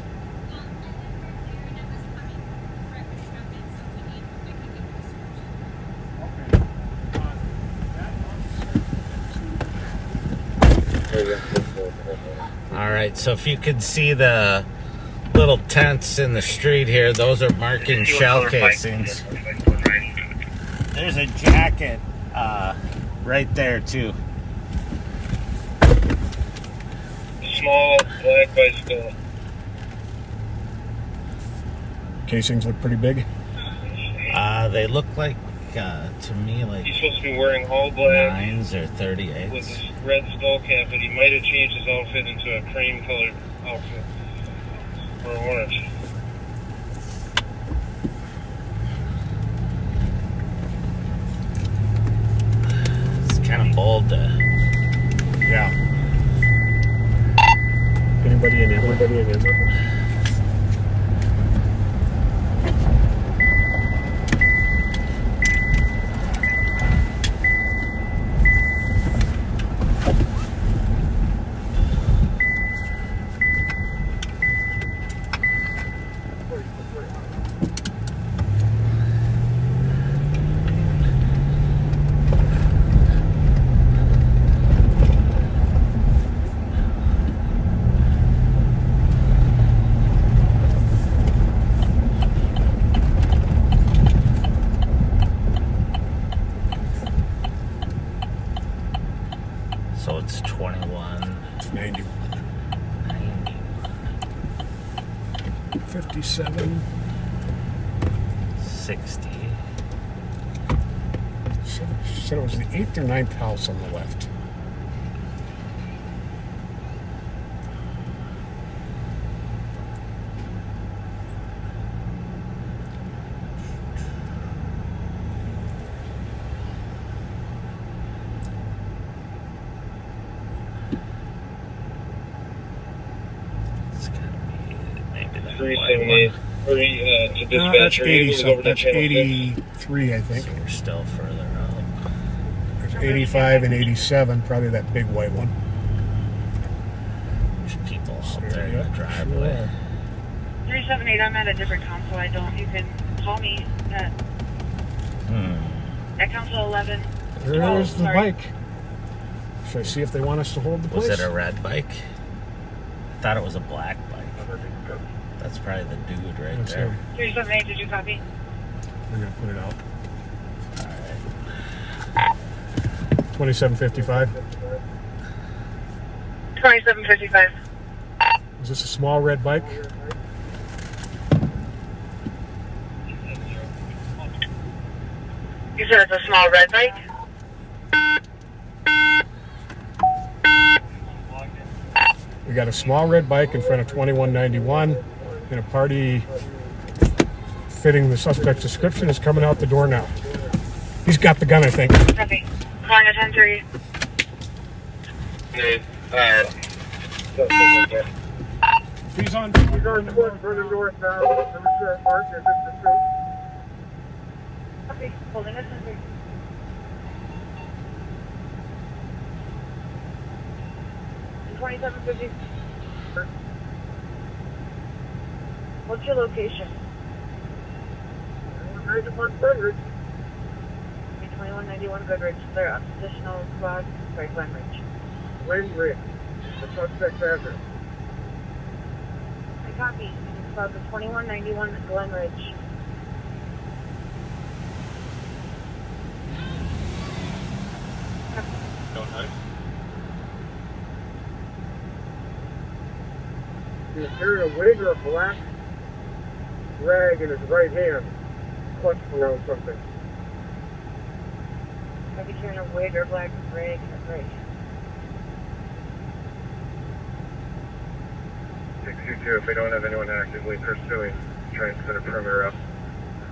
All right, so if you could see the little tents in the street here, those are marking shell casings. There's a jacket right there, too. Small black bicycle. Casings look pretty big. They look like, to me, like He's supposed to be wearing all black 9s or with 38s. this red skull cap, but he might have changed his outfit into a cream colored outfit. Or orange. It's kind of bold to... Yeah. Anybody in here? So it's 21, 91. 91. 57. 60. Said it was the 8th or 9th house on the left. It's gotta be maybe that 378. white Or to No, dispatch. that's Are you 80 able to go over something. to That's channel 83, I one. think. So we're still further out. There's 85 and 87, probably that big white one. There's people out there in Yeah, the driveway. sure. 378, I'm at a different console. I don't. You can call me at console 11. There's the sorry. bike. Should I see if they want us to hold the place? Was it a red bike? I thought it was a black bike. That's probably the dude right That's there. him. 378, did you copy? We're going to put it out. All right. 2755. 2755. Is this a small red bike? You said it's a small red bike? We got a small red bike in front of 2191, and a party fitting the suspect's description is coming out the door now. He's got the gun, I think. Copy. Calling a 10-3. He's on. He's on towards running north now. Undersheriff Park. There's just pursuit. Copy. Holding a 10-3. And 2750. What's your location? 91 Goodrich. 2191 Goodrich. They're on additional squad. Sorry, Glenridge. Glenridge. The suspect's address. I copy. It's about the 2191 Glenridge. Don't know. He's carrying a wig or a black rag in his right hand, clutched around something. I'd be carrying a wig or black rag. That's right. 622, if we don't have anyone actively pursuing, try and set a perimeter up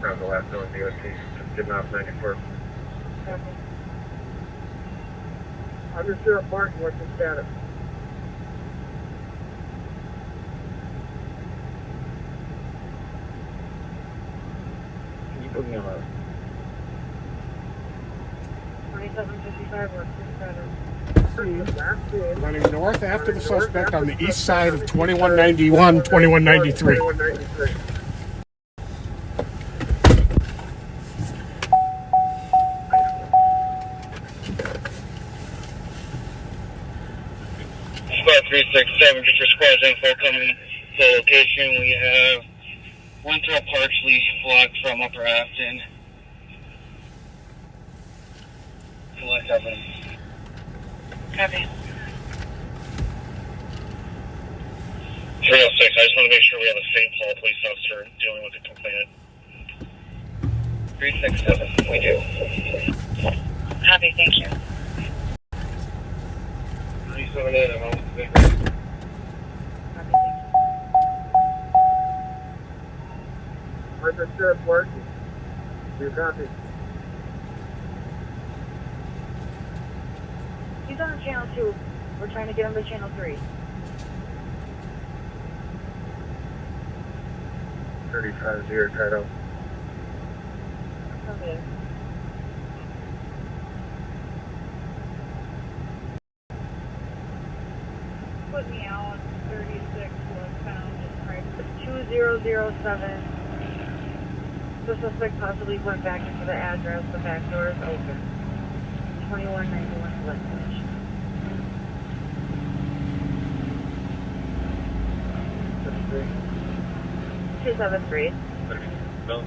around the last known DOT. Just getting off 94. Copy. Undersheriff Park, what's the status? Can you put me on a 2755. What's the status? Running north after the suspect on the east side of 2191, 2193. 2193. Squad 367, just for squad's info coming to the location. We have Winthrop partially blocked from Upper Afton. Select evidence. Copy. 306, I just want to make sure we have a St. Paul police officer dealing with the complainant. 367, we do. Copy, thank you. 378, I'm on the big. Copy, thank you. Undersheriff Park, you copy? He's on channel 2. We're trying to get him to channel 3. 35-0 title. Okay. Put me out 36 westbound in Price 2007. The suspect possibly went back into the address. The back door is open. 2191 Glenridge. 273. Bill.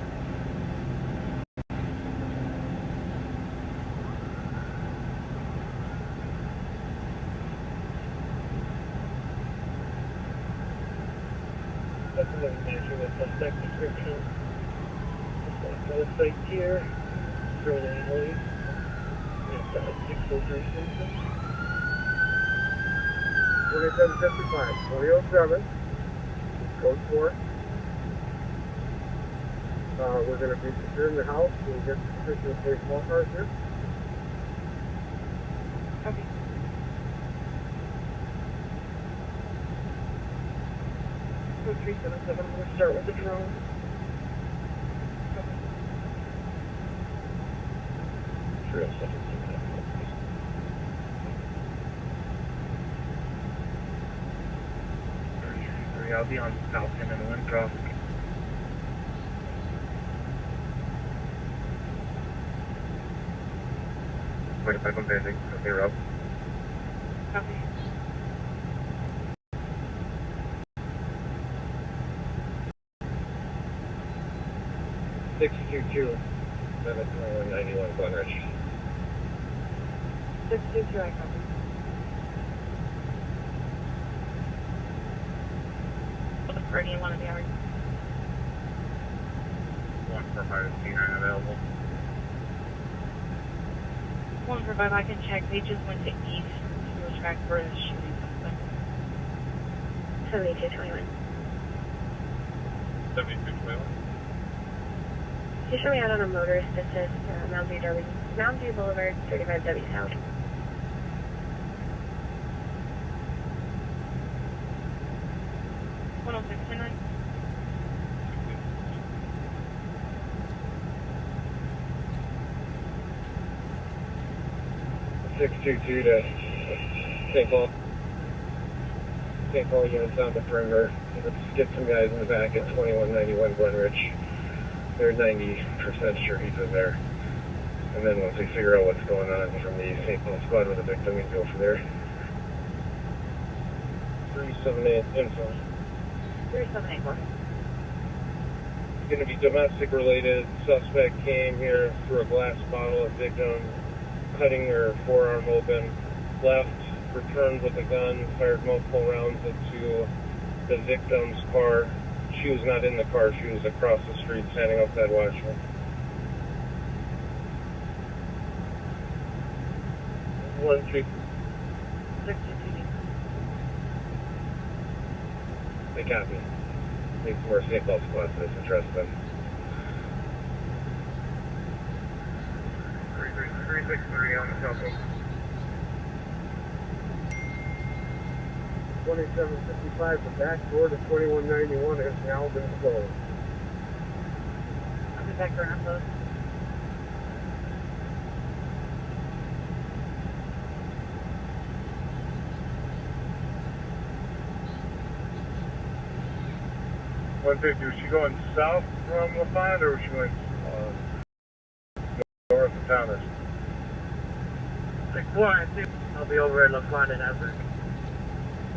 That's another measure with suspect description. Got a site here. Through an alley. It's 603 Simpson. 2755. 2007. Code 4. We're going to be securing the house. We'll get suspicion of police small cars here. Okay. Code 377. We'll start with the drone. I'll be on South End and Winthrop. Wait, if I'm bending, okay, Rob. Copy. $622. 2191 Glenridge. 622, I copy. for any one of the hours. 145 C9 available. 145, I can check. They just went to east to track for the shooting suspect. 7221. 7221. You show me out on a motorist assist, Mountain View Boulevard, 35W South. 10629. 622 to St. Paul units on the perimeter. Let's get some guys in the back at 2191 Glenridge. They're 90% sure he's in there. And then once we figure out what's going on from the St. Paul squad with the victim, we can go from there. 378 info. 3784. Going to be domestic related. Suspect came here through a glass bottle of victim, cutting her forearm open, left, returned with a gun, fired multiple rounds into the victim's car. She was not in the car, she was across the street standing outside watching. One, three. 622. They copy. Need some more St. Paul squads to address them. 363 on the couple. 2755, the back door to 2191 has now been closed. I'll be back for upload. One fifty. Was she going south from LaFond or was she going north of Thomas? 6-4, I'll be over at LaFond and Everett.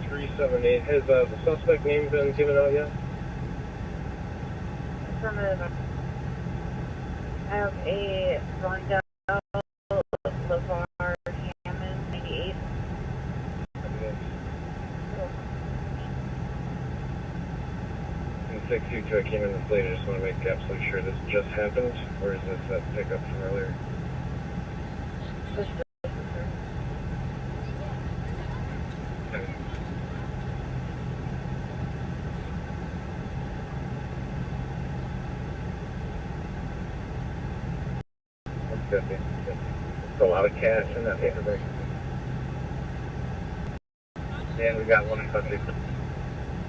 378. Has the suspect name been given out yet? Affirmative. I have a Rondell LeVar Hammond, 98. And 622, I came in this late. I just want to make absolutely sure this just happened, or is this that pickup from earlier? This is It's a lot of cash in that paper bag. And we got one in custody.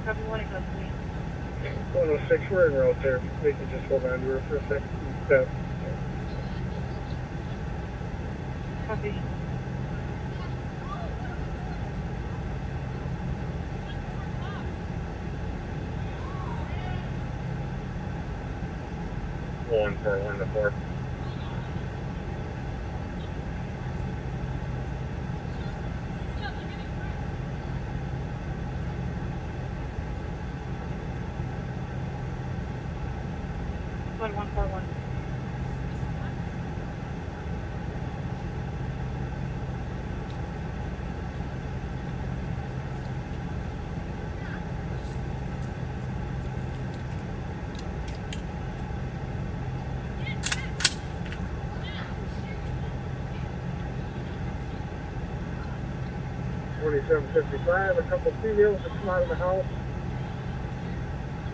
Copy one in custody. 106, we're en route there. They can just hold on to her for a second. Step. Copy. One for 1 to 4. One 141. $27.55. A couple females have come out of the house.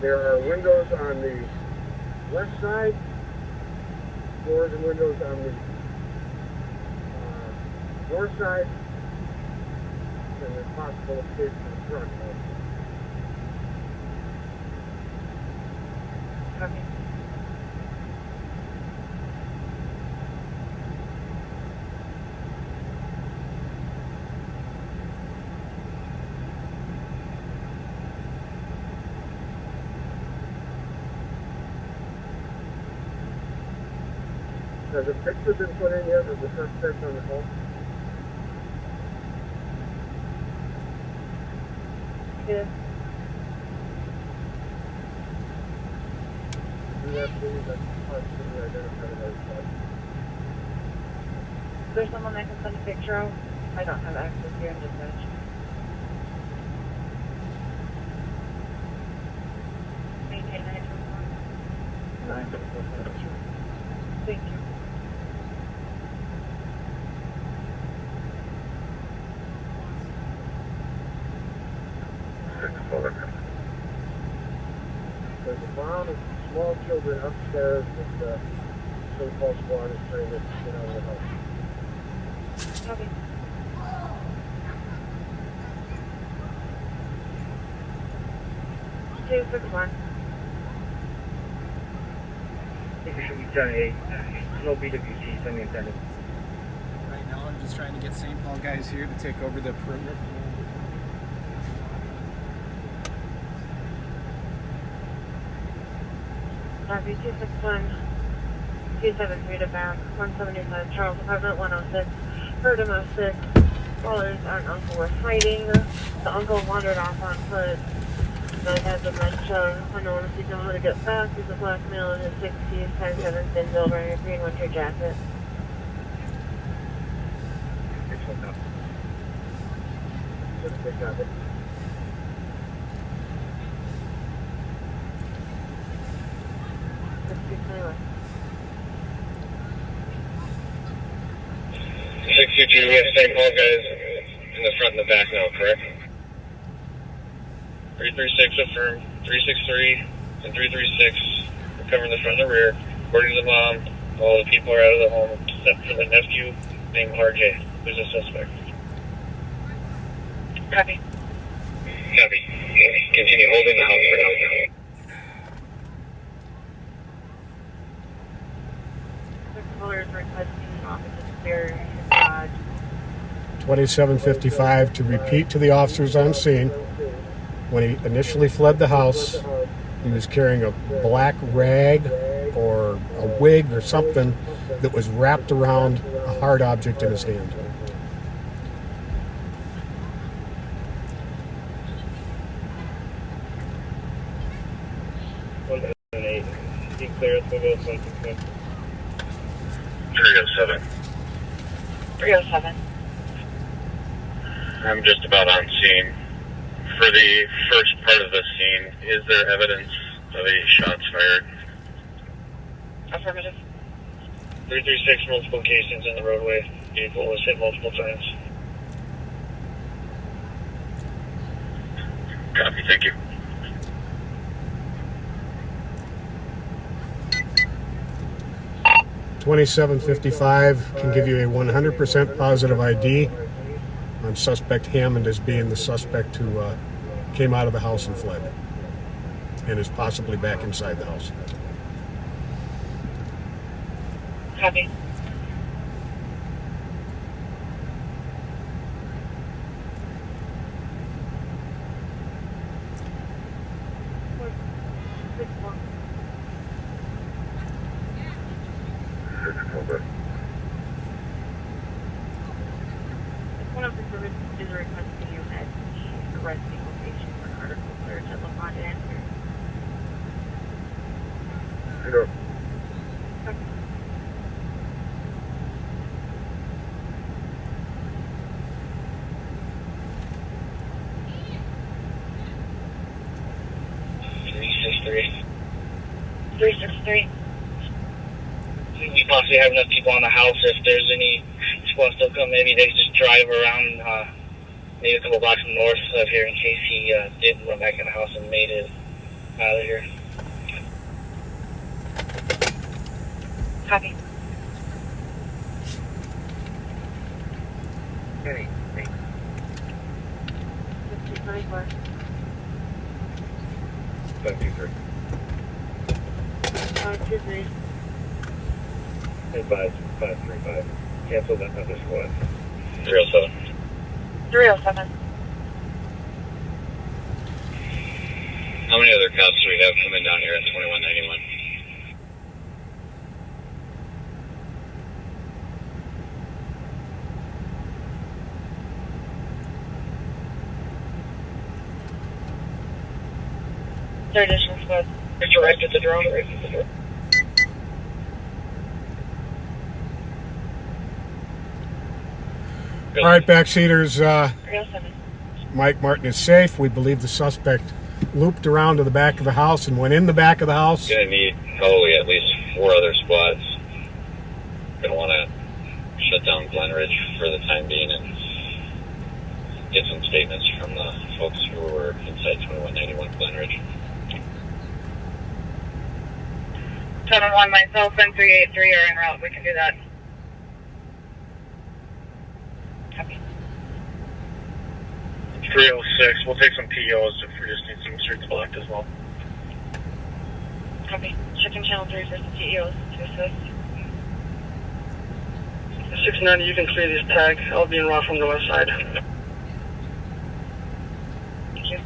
There are windows on the left side, doors and windows on the north side, and there's possible escape from the front. Copy. Has a picture been put in yet of the suspect on the home? Good. Do that, please. That's partially identified as such. Is there someone I can send a picture of? I don't have access here in dispatch. Thank you. There's a mom and small children upstairs with the so-called squad is trying to get out of the house. Copy. Two, 6-1. No BWC, semi-intended. Right now, I'm just trying to get St. Paul guys here to take over the perimeter. Copy, 261. 273 to back. 175 Charles Apartment 106. Heard him 06. Callers and uncle were fighting. The uncle wandered off on foot. Guy has dementia. Unknown if he knows how to get back. He's a black male in his 60s. 5'7" thin build, wearing a green winter jacket. Copy. We have St. Paul guys in the front and the back now, correct? 336 affirm, 363 and 336. We're covering the front and the rear. According to the mom, all the people are out of the home except for the nephew named RJ, who's a suspect. Copy. Copy. Continue holding the house for now. The callers requesting officers clear garage. 2755 to repeat to the officers on scene. When he initially fled the house, he was carrying a black rag or a wig or something that was wrapped around a hard object in his hand. Clearance, we'll go 307. 307. I'm just about on scene. For the first part of the scene, is there evidence of any shots fired? Affirmative. 336, multiple casings in the roadway. Vehicle was hit multiple times. Copy, thank you. $27.55 can give you a 100% positive ID on suspect Hammond as being the suspect who came out of the house and fled and is possibly back inside the house. Copy. One of the services is requesting you at the arresting location for an article clear to look on and answer. Sure. We possibly have enough people on the house. If there's any squad still come, maybe they just drive around maybe a couple blocks north of here in case he did run back in the house and made it out of here. Copy. Hey, thanks. 54. 523. 523. And 535. Cancel that other squad. 307. 307. How many other cops do we have coming down here at 2191? Third additional squad. Directed the drone. All right, backseaters. 307. Mike Martin is safe. We believe the suspect looped around to the back of the house and went in the back of the house. Gonna need probably at least 4 other squads. Gonna want to shut down Glen Ridge for the time being and get some statements from the folks who were inside 2191 Glen Ridge. 7-1, myself and 383 are en route. We can do that. Copy. 306, we'll take some POs if we just need some streets blocked as well. Copy. Checking channel 3 for some PEOs to assist. 690, you can clear these tags. I'll be en route from the west side. Thank you.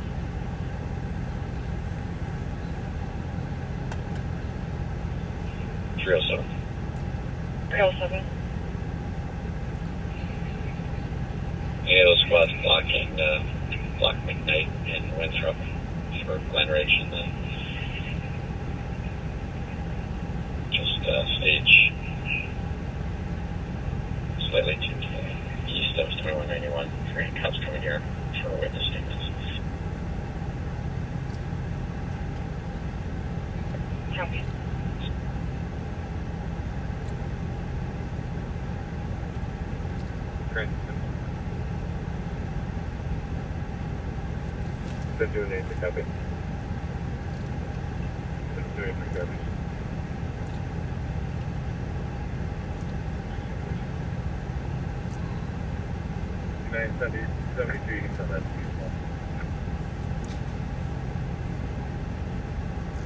Three 307. Any of those squads blocking block McKnight and Winthrop for Glen Ridge, and then just stage slightly to the east of 2191 for any cops coming here for witness statements. Copy. Great. Been doing anything, copy. Been doing anything, copy. 972, you can tell that to me as well.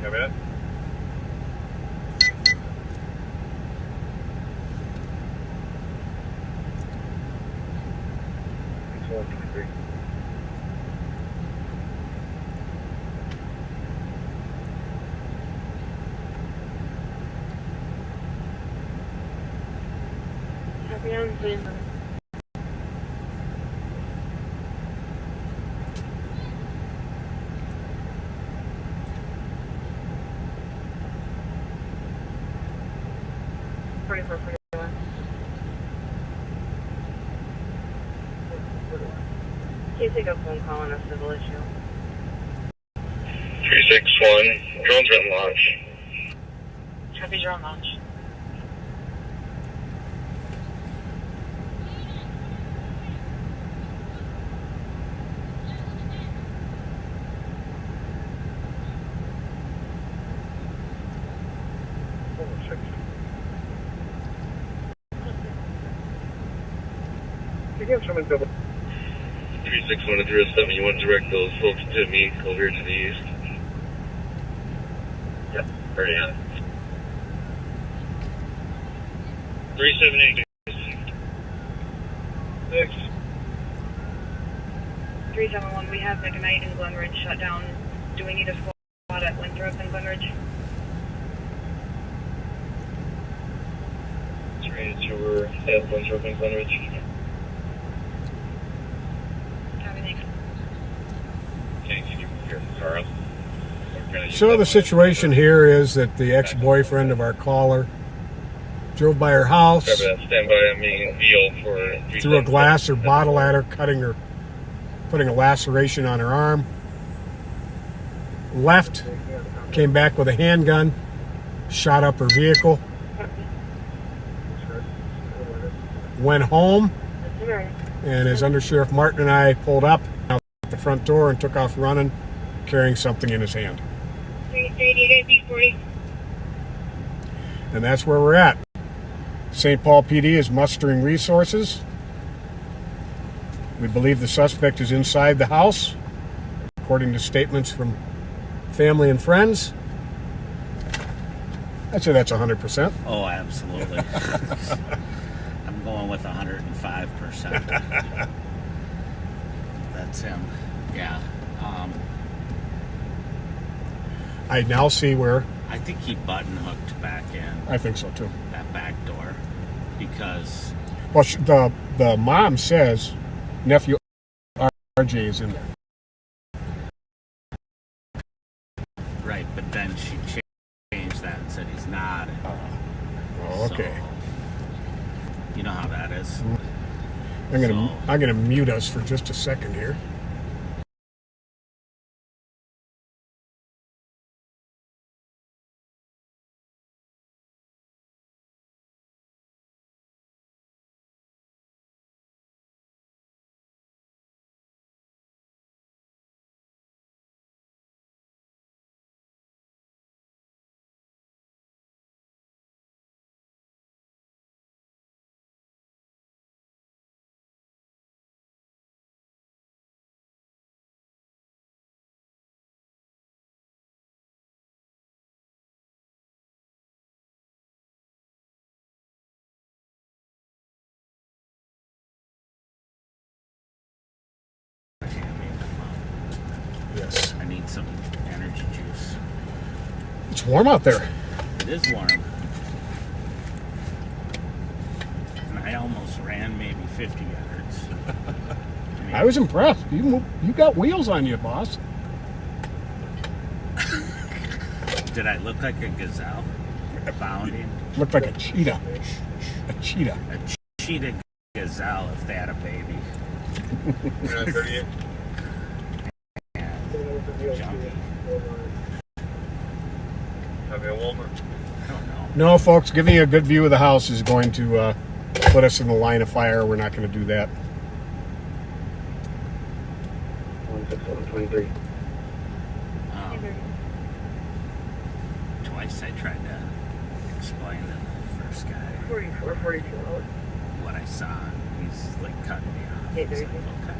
Copy that? It's 123. Copy on 3. 4441. Can you take a phone call on a civil issue? 361, drones are in launch. Copy, drone launch. You can come and double. 361 to 307, you want to direct those folks to me over here to the east? Yep, already on it. 378. 6. 371, we have McKnight and Glen Ridge shut down. Do we need a squad at Winthrop and Glen Ridge? 382 were at Winthrop and Glen Ridge. So the situation here is that the ex-boyfriend of our caller drove by her house, Stand by on me and Veal for threw a glass or bottle at her, putting a laceration on her arm, left, came back with a handgun, shot up her vehicle, went home, and as Undersheriff Martin and I pulled up out the front door and took off running, carrying something in his hand. 338 And that's where we're at. St. Paul PD is mustering resources. We believe the suspect is inside the house, according to statements from family and friends. I'd say that's 100%. Oh, absolutely. I'm going with 105%. That's him. Yeah. I now see where. I think he button hooked back in. I think so too. That back door, because. Well, the mom says nephew RJ is in there. Right, but then she changed that and said he's not. Okay. So, you know how that is. I'm gonna mute us for just a second here. Yes. I need some energy juice. It's warm out there. It is warm. And I almost ran maybe 50 yards. I was impressed. You got wheels on you, boss. Did I look like a gazelle? Bounding? Looked like a cheetah. A cheetah. A cheetah gazelle if they had a baby. And jumpy. Have you a Walmart? I don't know. No, folks, giving you a good view of the house is going to put us in the line of fire. We're not going to do that. 16123. Twice I tried to explain to the first guy 4442 out. what I saw. He's like cutting me off. Hey, It's like, there okay.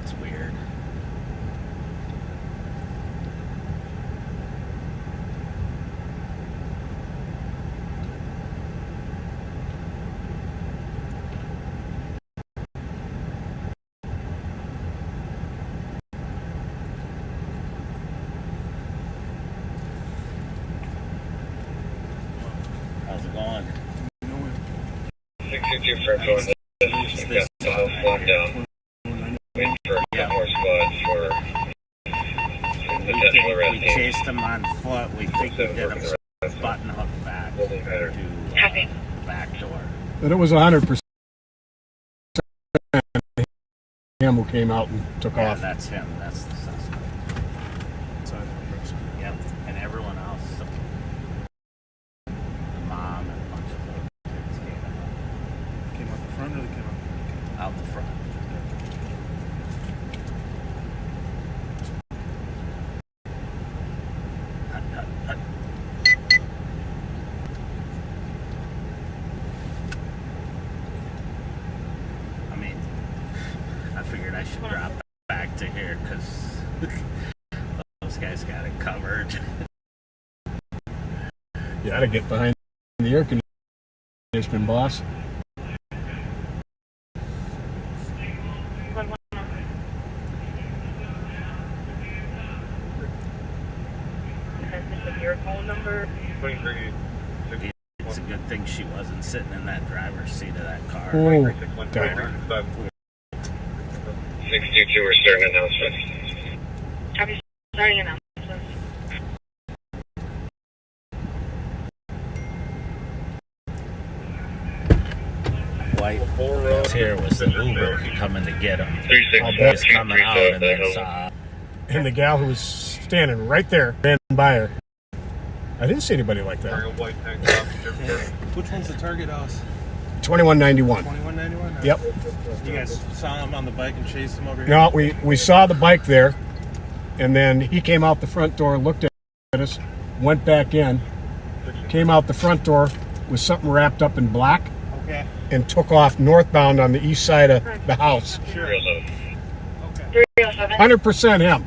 It's weird. How's it going? 622 for going to Use this the house locked down. Waiting for more squads for potential We arresting. chased him on foot. We think we did him button hook back to the back door. But it was 100% him who came out and took Yeah, off. that's him. That's the suspect. Yep. And everyone else. The mom and a bunch of little kids Came out the front or they came out the front. Hut, hut, hut. I mean, I figured I should drop back to here because those guys got it covered. You got to get behind the air conditioning, boss. Your phone number. 23. It's a good thing she wasn't sitting in that driver's seat of that car. Oh, 612. 622, we're starting announcement. Copy. Starting announcements. White that's here was the Uber coming to get him. 36. He was coming out and then saw. And the gal who was standing right there ran by her. I didn't see anybody like that. White tank top. Which one's the target house? 2191. 2191? Yep. You guys saw him on the bike and chased him over here? No, we saw the bike there, and then he came out the front door, looked at us, went back in, came out the front door with something wrapped up in black, Okay. and took off northbound on the east side of the house. Sure. 307. 100% him.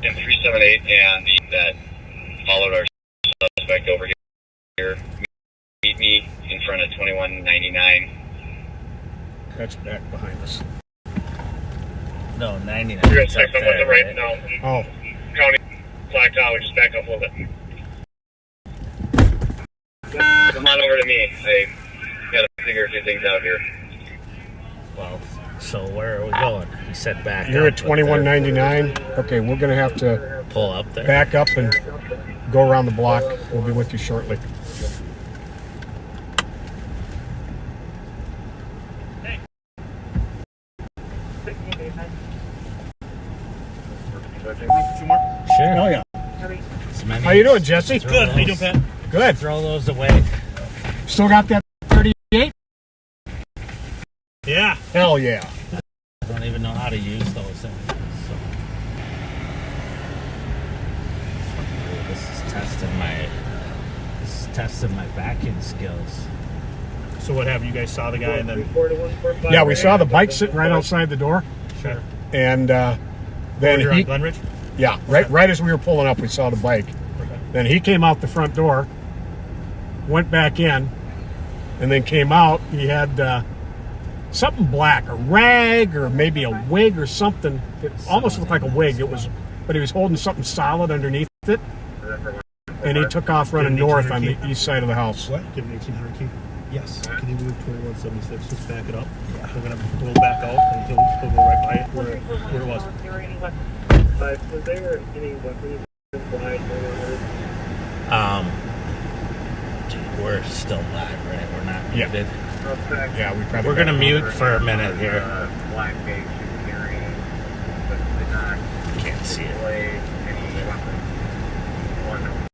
And 378 and that followed our suspect over here. Meet me in front of 2199. That's back behind us. No, 99. You're It's up gonna check on there, the right right? now. Oh, County Black Tower, just back up a little bit. Come on over to me. I gotta figure a few things out here. Well, so where are we going? He said back you're up, at but 2199. Okay, we're going to have to pull up there. back up and go around the block. We'll be with you shortly. Two more? Sure. Oh, yeah. So many- How you doing, Jesse? Throw Good. How you those- doing, Pat? Good. Throw those away. Still got that 38? Yeah. Hell yeah. I don't even know how to use those things. So. This is testing my backing skills. So what happened? You guys saw the guy and then... Yeah, we saw the bike sitting right outside the door. Sure. And then Here on he, Glenridge? yeah, right as we were pulling up, we saw the bike. Okay. Then he came out the front door, went back in, and then came out. He had something black, a rag or maybe a wig or something. It almost looked like a wig. It was, but he was holding something solid underneath it. And he took off running north on the east side of the house. What? Give me 1800 key. Yes. Can you move 2176? Just back it up. Yeah. We'll back out and he'll go right by it where it was. Was there any weapons inside? Dude, we're still live, right? We're not Yeah. muted. Yeah, we probably. We're gonna mute for a minute here. Black base carrying, but did not Can't see it. display any weapons. One.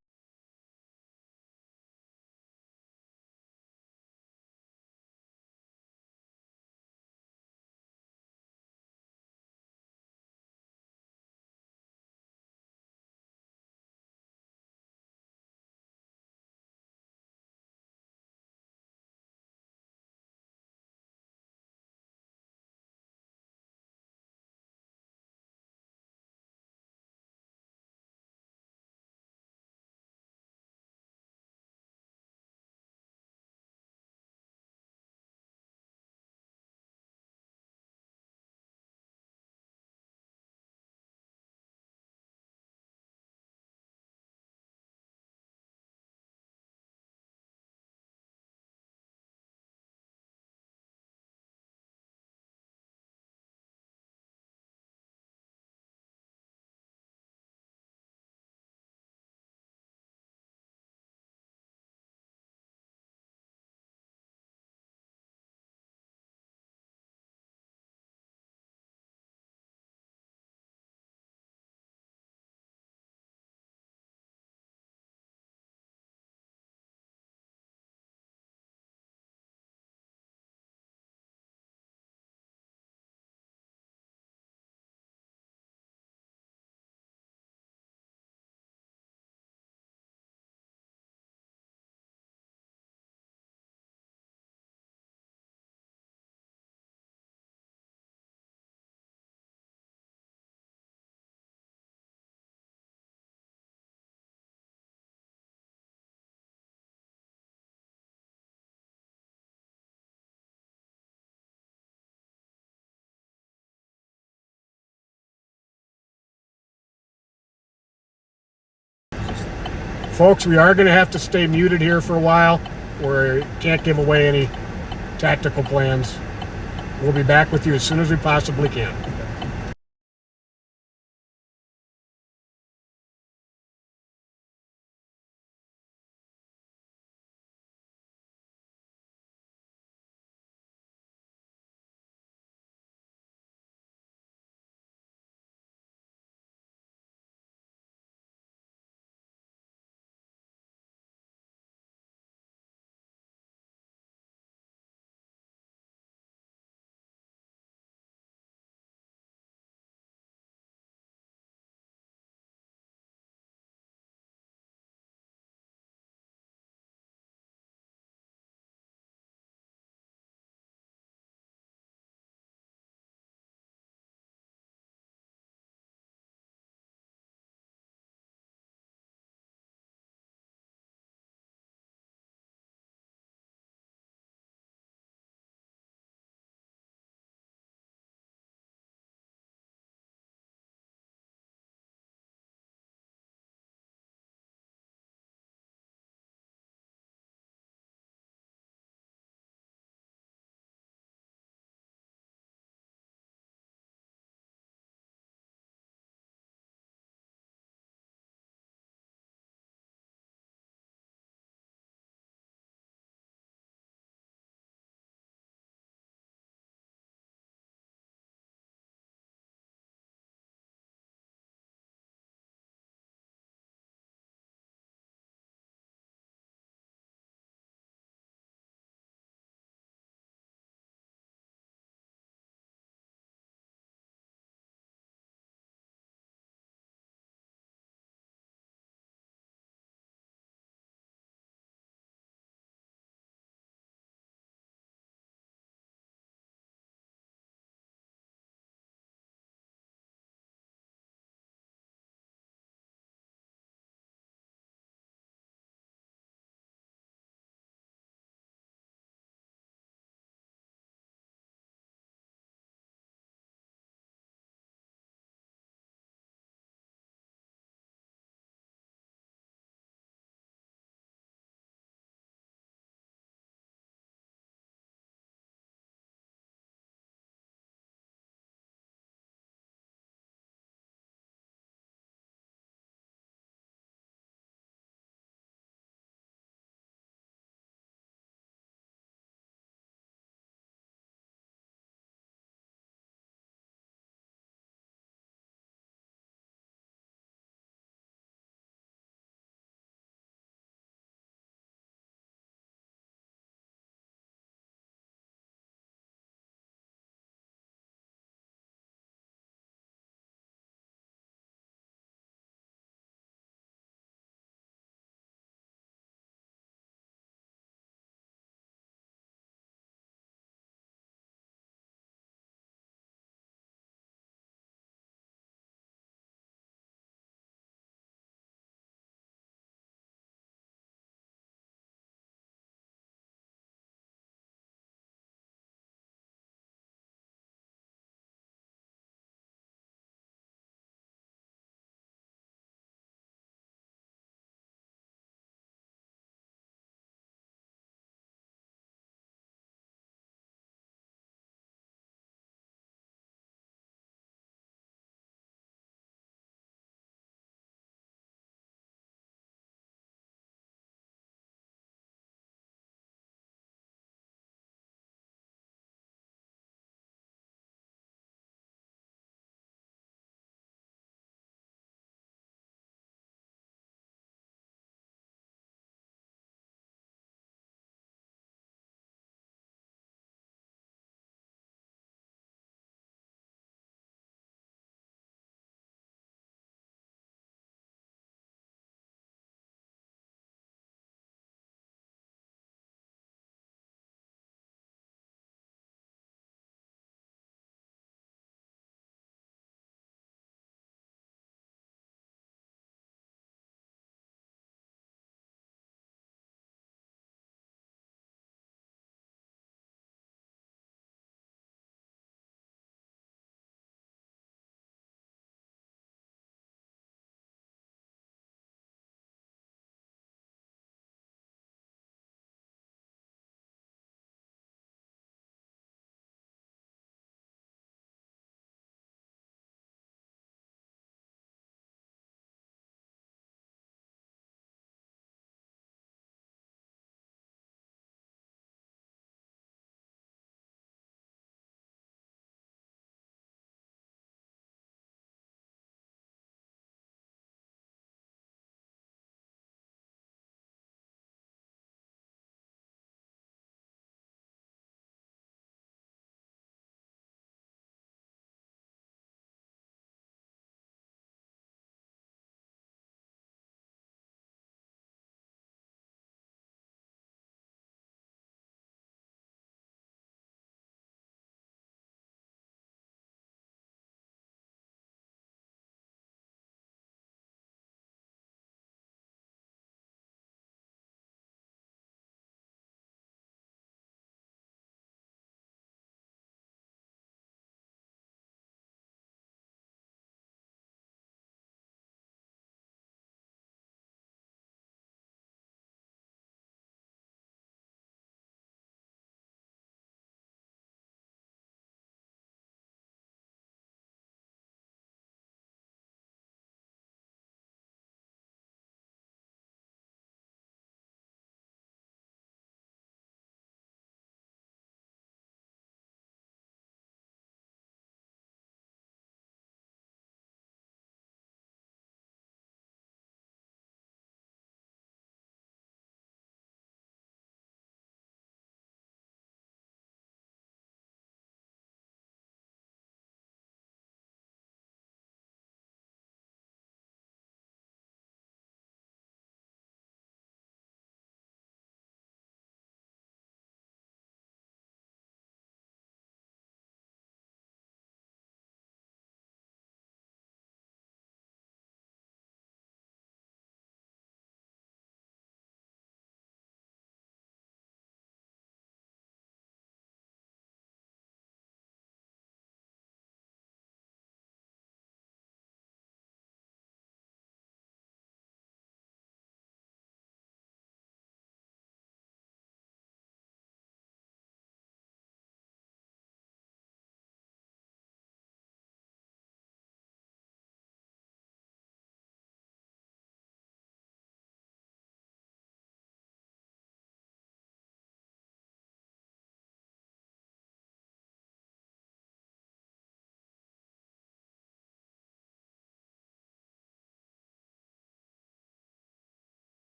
Folks, we are going to have to stay muted here for a while. We can't give away any tactical plans. We'll be back with you as soon as we possibly can.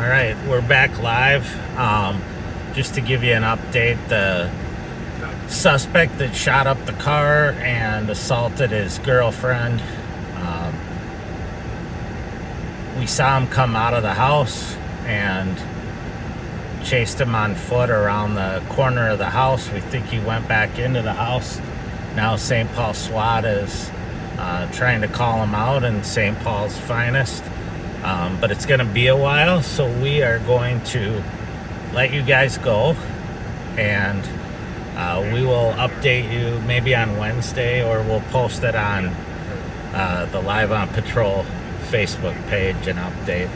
All right, we're back live. Just to give you an update, the suspect that shot up the car and assaulted his girlfriend, we saw him come out of the house and chased him on foot around the corner of the house. We think he went back into the house. Now St. Paul SWAT is trying to call him out in St. Paul's finest. But it's going to be a while, so we are going to let you guys go, and we will update you maybe on Wednesday, or we'll post it on the Live on Patrol Facebook page and update.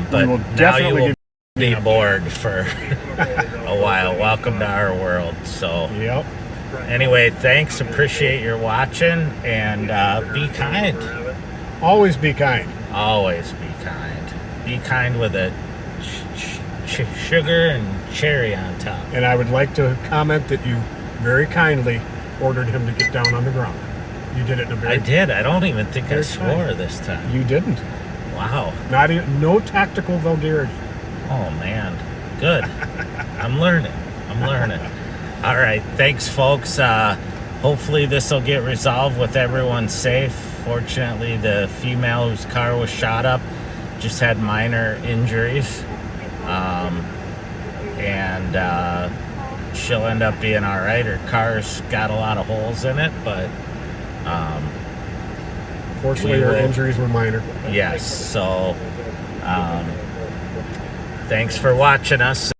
But now you will be bored for a while. Welcome to our world. So, yep. Anyway, thanks. Appreciate your watching, and be kind. Always be kind. Always be kind. Be kind with a sugar and cherry on top. And I would like to comment that you very kindly ordered him to get down on the ground. You did it in a very... I did. I don't even think I swore kind. This time. You didn't. Wow. Not even, no tactical vulgarity. Oh, man. Good. I'm learning. All right. Thanks, folks. Hopefully this will get resolved with everyone safe. Fortunately, the female whose car was shot up just had minor injuries. And she'll end up being all right. Her car's got a lot of holes in it, but fortunately her injuries were minor. Yes. So thanks for watching us.